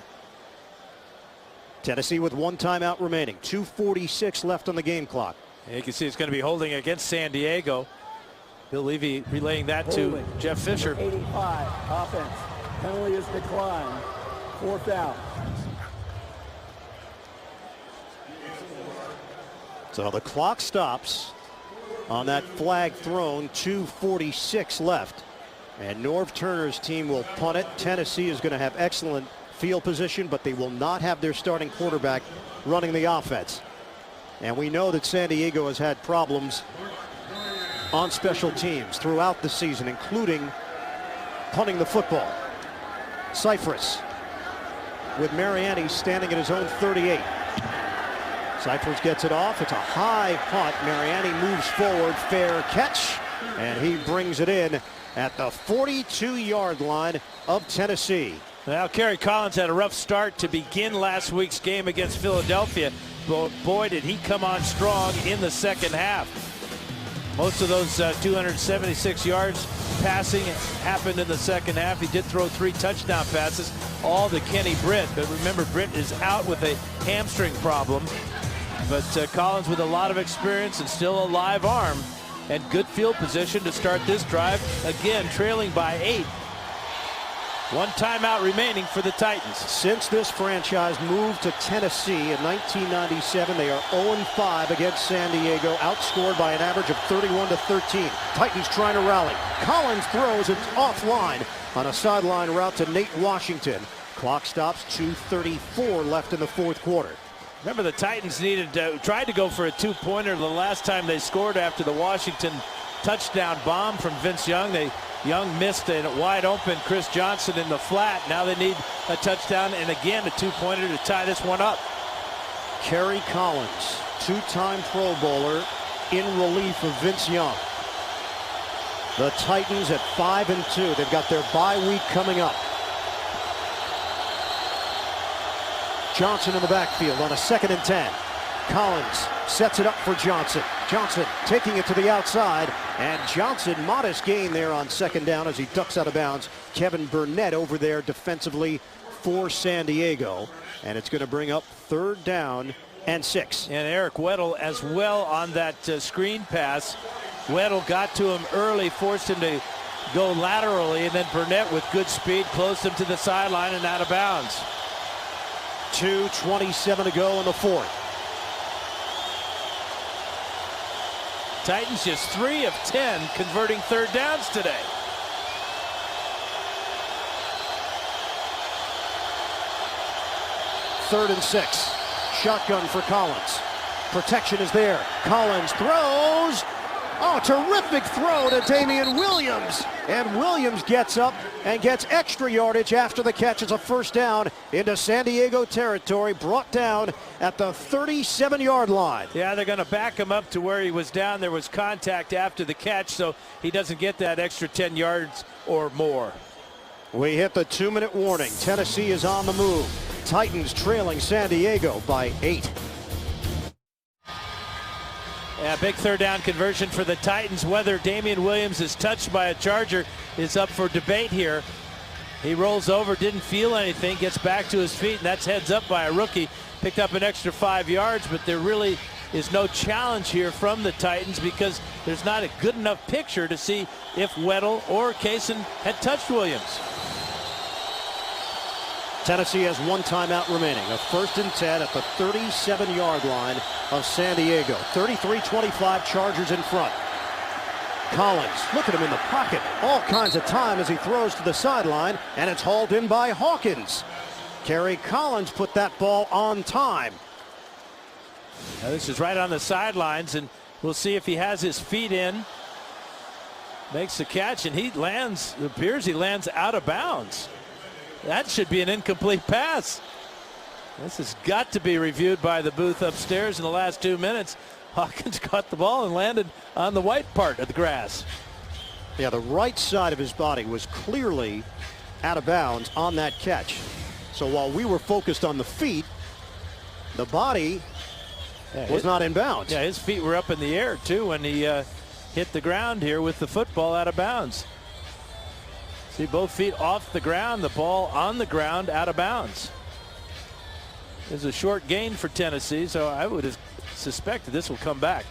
Tennessee with 1 timeout remaining. 2:46 left on the game clock. You can see it's going to be holding against San Diego. Bill Levy relaying that to Jeff Fisher. 85, offense. Penalty is declined. 4th down. So the clock stops on that flag thrown. 2:46 left. And Norv Turner's team will punt it. Tennessee is going to have excellent field position, but they will not have their starting quarterback running the offense. And we know that San Diego has had problems on special teams throughout the season, including punting the football. Cyphers with Mariani standing at his own 38. Cyphers gets it off. It's a high punt. Mariani moves forward. Fair catch. And he brings it in at the 42-yard line of Tennessee. Well, Kerry Collins had a rough start to begin last week's game against Philadelphia. But boy, did he come on strong in the second half. Most of those 276 yards passing happened in the second half. He did throw 3 touchdown passes. all to Kenny Britt. But remember, Britt is out with a hamstring problem. But Collins with a lot of experience and still a live arm and good field position to start this drive. Again, trailing by 8. One timeout remaining for the Titans. Since this franchise moved to Tennessee in 1997, they are 0-5 against San Diego, outscored by an average of 31-13. Titans trying to rally. Collins throws it offline on a sideline route to Nate Washington. Clock stops, 2:34 left in the fourth quarter. Remember, the Titans tried to go for a two-pointer the last time they scored after the Washington touchdown bomb from Vince Young. Young missed a wide open Chris Johnson in the flat. Now they need a touchdown and again a two-pointer to tie this one up. Kerry Collins, two-time Pro Bowler, in relief of Vince Young. The Titans at 5-2. They've got their bye week coming up. Johnson in the backfield on a 2nd and 10. Collins sets it up for Johnson. Johnson taking it to the outside, and Johnson, modest gain there on 2nd down as he ducks out of bounds. Kevin Burnett over there defensively for San Diego, and it's going to bring up 3rd down and 6. And Eric Weddle as well on that screen pass. Weddle got to him early, forced him to go laterally, and then Burnett with good speed closed him to the sideline and out of bounds. 2:27 to go in the fourth. Titans just 3 of 10 converting 3rd downs today. Third and 6. Shotgun for Collins. Protection is there. Collins throws. Oh, terrific throw to Damian Williams. And Williams gets up and gets extra yardage after the catch. It's a 1st down into San Diego territory, brought down at the 37-yard line. Yeah, they're going to back him up to where he was down. There was contact after the catch, so he doesn't get that extra 10 yards or more. We hit the 2-minute warning. Tennessee is on the move. Titans trailing San Diego by 8. Yeah, big 3rd down conversion for the Titans. Whether Damian Williams is touched by a Charger is up for debate here. He rolls over, didn't feel anything, gets back to his feet, and that's heads up by a rookie. Picked up an extra 5 yards, but there really is no challenge here from the Titans because there's not a good enough picture to see if Weddle or Kaysen had touched Williams. Tennessee has 1 timeout remaining. A 1st and 10 at the 37-yard line of San Diego. 33-25, Chargers in front. Collins, look at him in the pocket. All kinds of time as he throws to the sideline, and it's hauled in by Hawkins. Kerry Collins put that ball on time. Now this is right on the sidelines, and we'll see if he has his feet in. Makes the catch, and he lands, it appears he lands out of bounds. That should be an incomplete pass. This has got to be reviewed by the booth upstairs in the last 2 minutes. Hawkins caught the ball and landed on the white part of the grass. Yeah, the right side of his body was clearly out of bounds on that catch. So while we were focused on the feet, the body was not in bounds. Yeah, his feet were up in the air too when he hit the ground here with the football out of bounds. See, both feet off the ground, the ball on the ground, out of bounds. There's a short gain for Tennessee, so I would suspect that this will come back.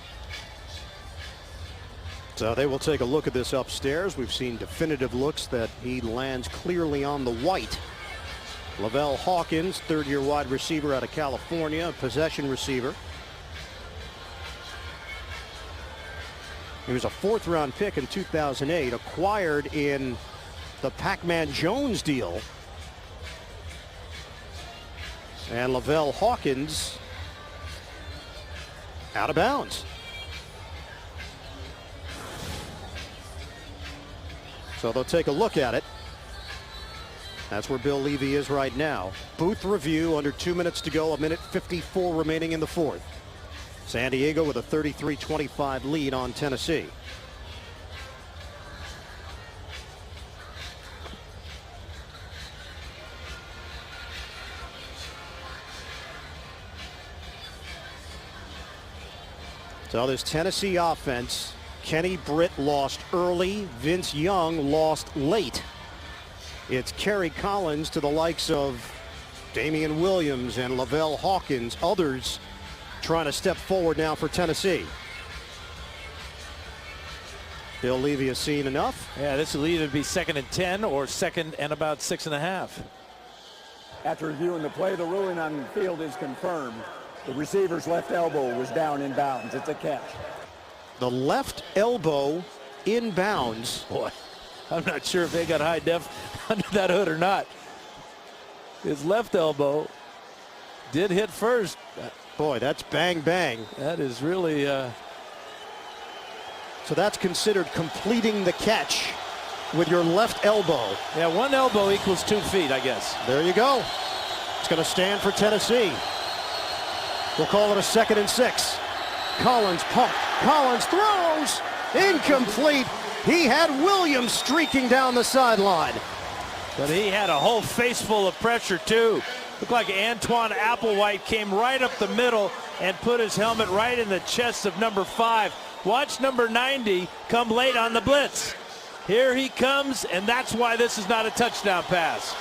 So they will take a look at this upstairs. We've seen definitive looks that he lands clearly on the white. Lavelle Hawkins, 3rd-year wide receiver out of California, possession receiver. He was a 4th-round pick in 2008, acquired in the Pac-Man Jones deal. And Lavelle Hawkins out of bounds. So they'll take a look at it. That's where Bill Levy is right now. Booth review, under 2 minutes to go, 1:54 remaining in the fourth. San Diego with a 33-25 lead on Tennessee. So this Tennessee offense, Kenny Britt lost early, Vince Young lost late. It's Kerry Collins to the likes of Damian Williams and Lavelle Hawkins. Others trying to step forward now for Tennessee. Bill Levy has seen enough. Yeah, this will either be 2nd and 10 or 2nd and about 6.5. After reviewing the play, the ruling on the field is confirmed. The receiver's left elbow was down in bounds. It's a catch. The left elbow in bounds. Boy, I'm not sure if they got high def under that hood or not. His left elbow did hit first. Boy, that's bang, bang. That is really... So that's considered completing the catch with your left elbow. Yeah, one elbow equals 2 feet, I guess. There you go. It's going to stand for Tennessee. We'll call it a 2nd and 6. Collins pumped. Collins throws. Incomplete. He had Williams streaking down the sideline. But he had a whole face full of pressure, too. Looked like Antoine Applewhite came right up the middle and put his helmet right in the chest of number 5. Watch number 90 come late on the blitz. Here he comes, and that's why this is not a touchdown pass.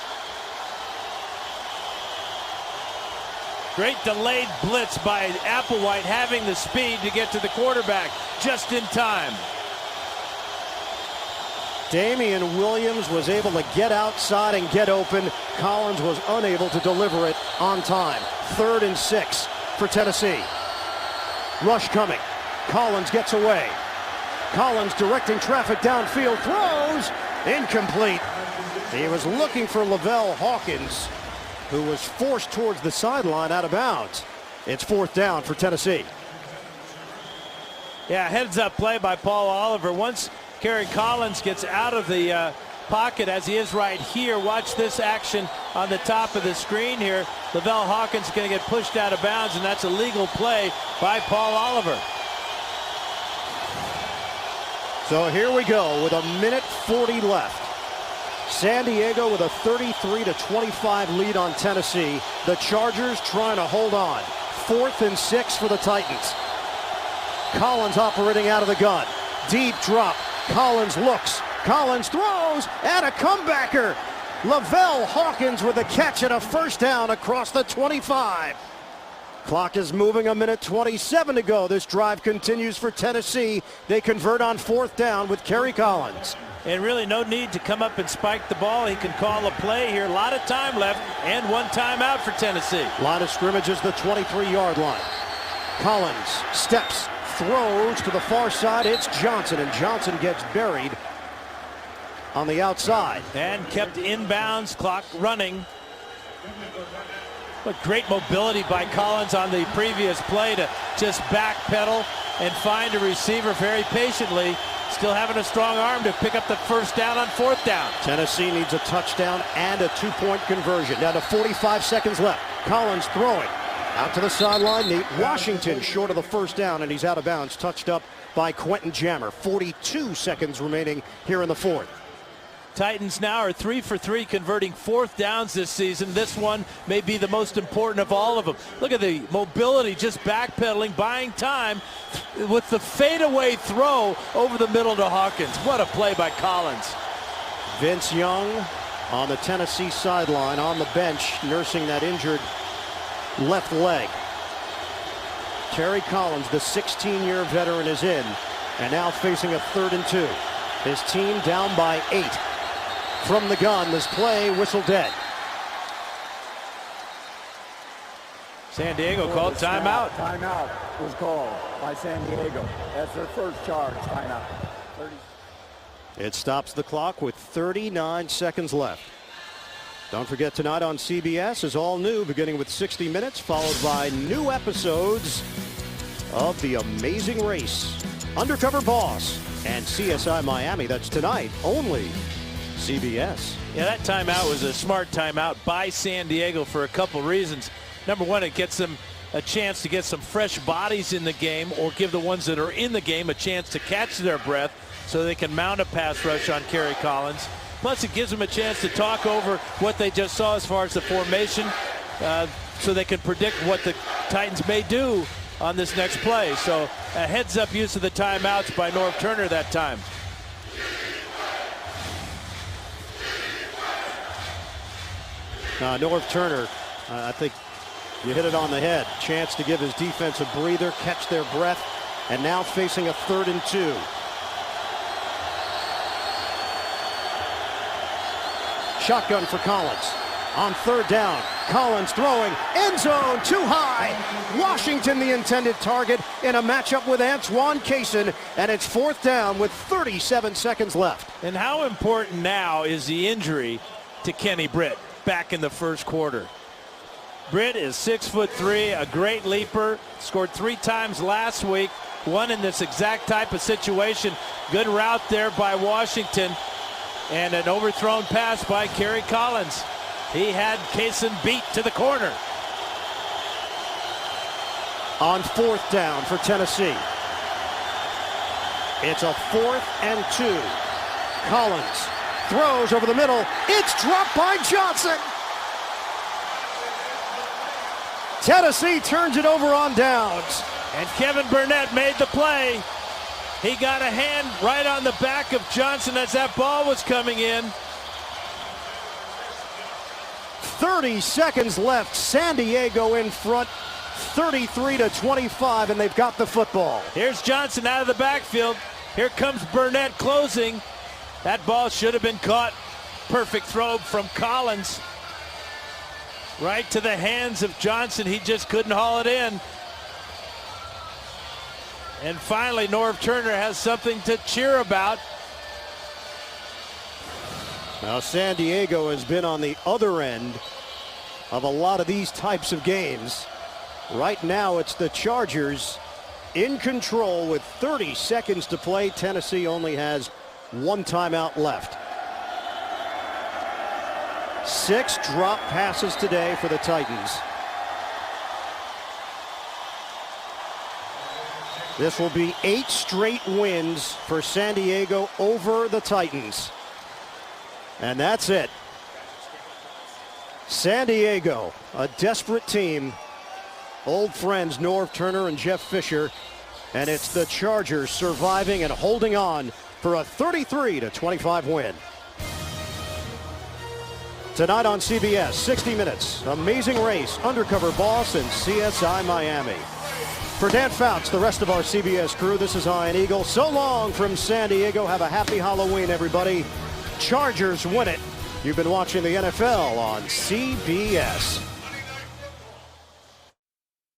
Great delayed blitz by Applewhite, having the speed to get to the quarterback just in time. Damian Williams was able to get outside and get open. Collins was unable to deliver it on time. 3rd and 6 for Tennessee. Rush coming. Collins gets away. Collins directing traffic downfield. Throws. Incomplete. He was looking for Lavelle Hawkins, who was forced towards the sideline out of bounds. It's 4th down for Tennessee. Yeah, heads up play by Paul Oliver. Once Kerry Collins gets out of the pocket, as he is right here, watch this action on the top of the screen here. Lavelle Hawkins is going to get pushed out of bounds, and that's a legal play by Paul Oliver. So here we go with 1:40 left. San Diego with a 33-25 lead on Tennessee. The Chargers trying to hold on. 4th and 6 for the Titans. Collins operating out of the gun. Deep drop. Collins looks. Collins throws, and a comebacker. Lavelle Hawkins with a catch and a 1st down across the 25. Clock is moving, 1:27 to go. This drive continues for Tennessee. They convert on 4th down with Kerry Collins. And really no need to come up and spike the ball. He can call a play here. A lot of time left and 1 timeout for Tennessee. Line of scrimmage is the 23-yard line. Collins steps, throws to the far side. It's Johnson, and Johnson gets buried on the outside. And kept inbounds, clock running. But great mobility by Collins on the previous play to just backpedal and find a receiver very patiently. Still having a strong arm to pick up the 1st down on 4th down. Tennessee needs a touchdown and a 2-point conversion. Down to 45 seconds left. Collins throwing out to the sideline. Nate Washington short of the 1st down, and he's out of bounds. Touched up by Quentin Jammer. 42 seconds remaining here in the 4th. Titans now are 3 for 3 converting 4th downs this season. This one may be the most important of all of them. Look at the mobility, just backpedaling, buying time with the fadeaway throw over the middle to Hawkins. What a play by Collins. Vince Young on the Tennessee sideline, on the bench, nursing that injured left leg. Kerry Collins, the 16-year veteran, is in, and now facing a 3rd and 2. His team down by 8. From the gun, this play whistle dead. San Diego called timeout. Timeout was called by San Diego. That's their first charge, timeout. It stops the clock with 39 seconds left. Don't forget, tonight on CBS is all new, beginning with 60 Minutes, followed by new episodes of The Amazing Race, Undercover Boss, and CSI Miami. That's tonight only CBS. Yeah, that timeout was a smart timeout by San Diego for a couple reasons. Number one, it gets them a chance to get some fresh bodies in the game, or give the ones that are in the game a chance to catch their breath so they can mount a pass rush on Kerry Collins. Plus, it gives them a chance to talk over what they just saw as far as the formation, so they can predict what the Titans may do on this next play. So a heads-up use of the timeouts by Norv Turner that time. Norv Turner, I think you hit it on the head. Chance to give his defense a breather, catch their breath, and now facing a 3rd and 2. Shotgun for Collins. On 3rd down, Collins throwing, end zone, too high. Washington the intended target in a matchup with Antoine Cason, and it's 4th down with 37 seconds left. And how important now is the injury to Kenny Britt back in the first quarter? Britt is 6'3", a great leaper, scored 3 times last week, one in this exact type of situation. Good route there by Washington, and an overthrown pass by Kerry Collins. He had Cason beat to the corner. On 4th down for Tennessee. It's a 4th and 2. Collins throws over the middle. It's dropped by Johnson. Tennessee turns it over on downs. And Kevin Burnett made the play. He got a hand right on the back of Johnson as that ball was coming in. 30 seconds left. San Diego in front, 33-25, and they've got the football. Here's Johnson out of the backfield. Here comes Burnett closing. That ball should have been caught. Perfect throw from Collins. Right to the hands of Johnson. He just couldn't haul it in. And finally, Norv Turner has something to cheer about. Now, San Diego has been on the other end of a lot of these types of games. Right now, it's the Chargers in control with 30 seconds to play. Tennessee only has 1 timeout left. 6 drop passes today for the Titans. This will be 8 straight wins for San Diego over the Titans. And that's it. San Diego, a desperate team. Old friends Norv Turner and Jeff Fisher. And it's the Chargers surviving and holding on for a 33-25 win. Tonight on CBS, 60 Minutes, Amazing Race, Undercover Boss, and CSI Miami. For Dan Fouts, the rest of our CBS crew, this is Ian Eagle. So long from San Diego. Have a happy Halloween, everybody. Chargers win it. You've been watching the NFL on CBS.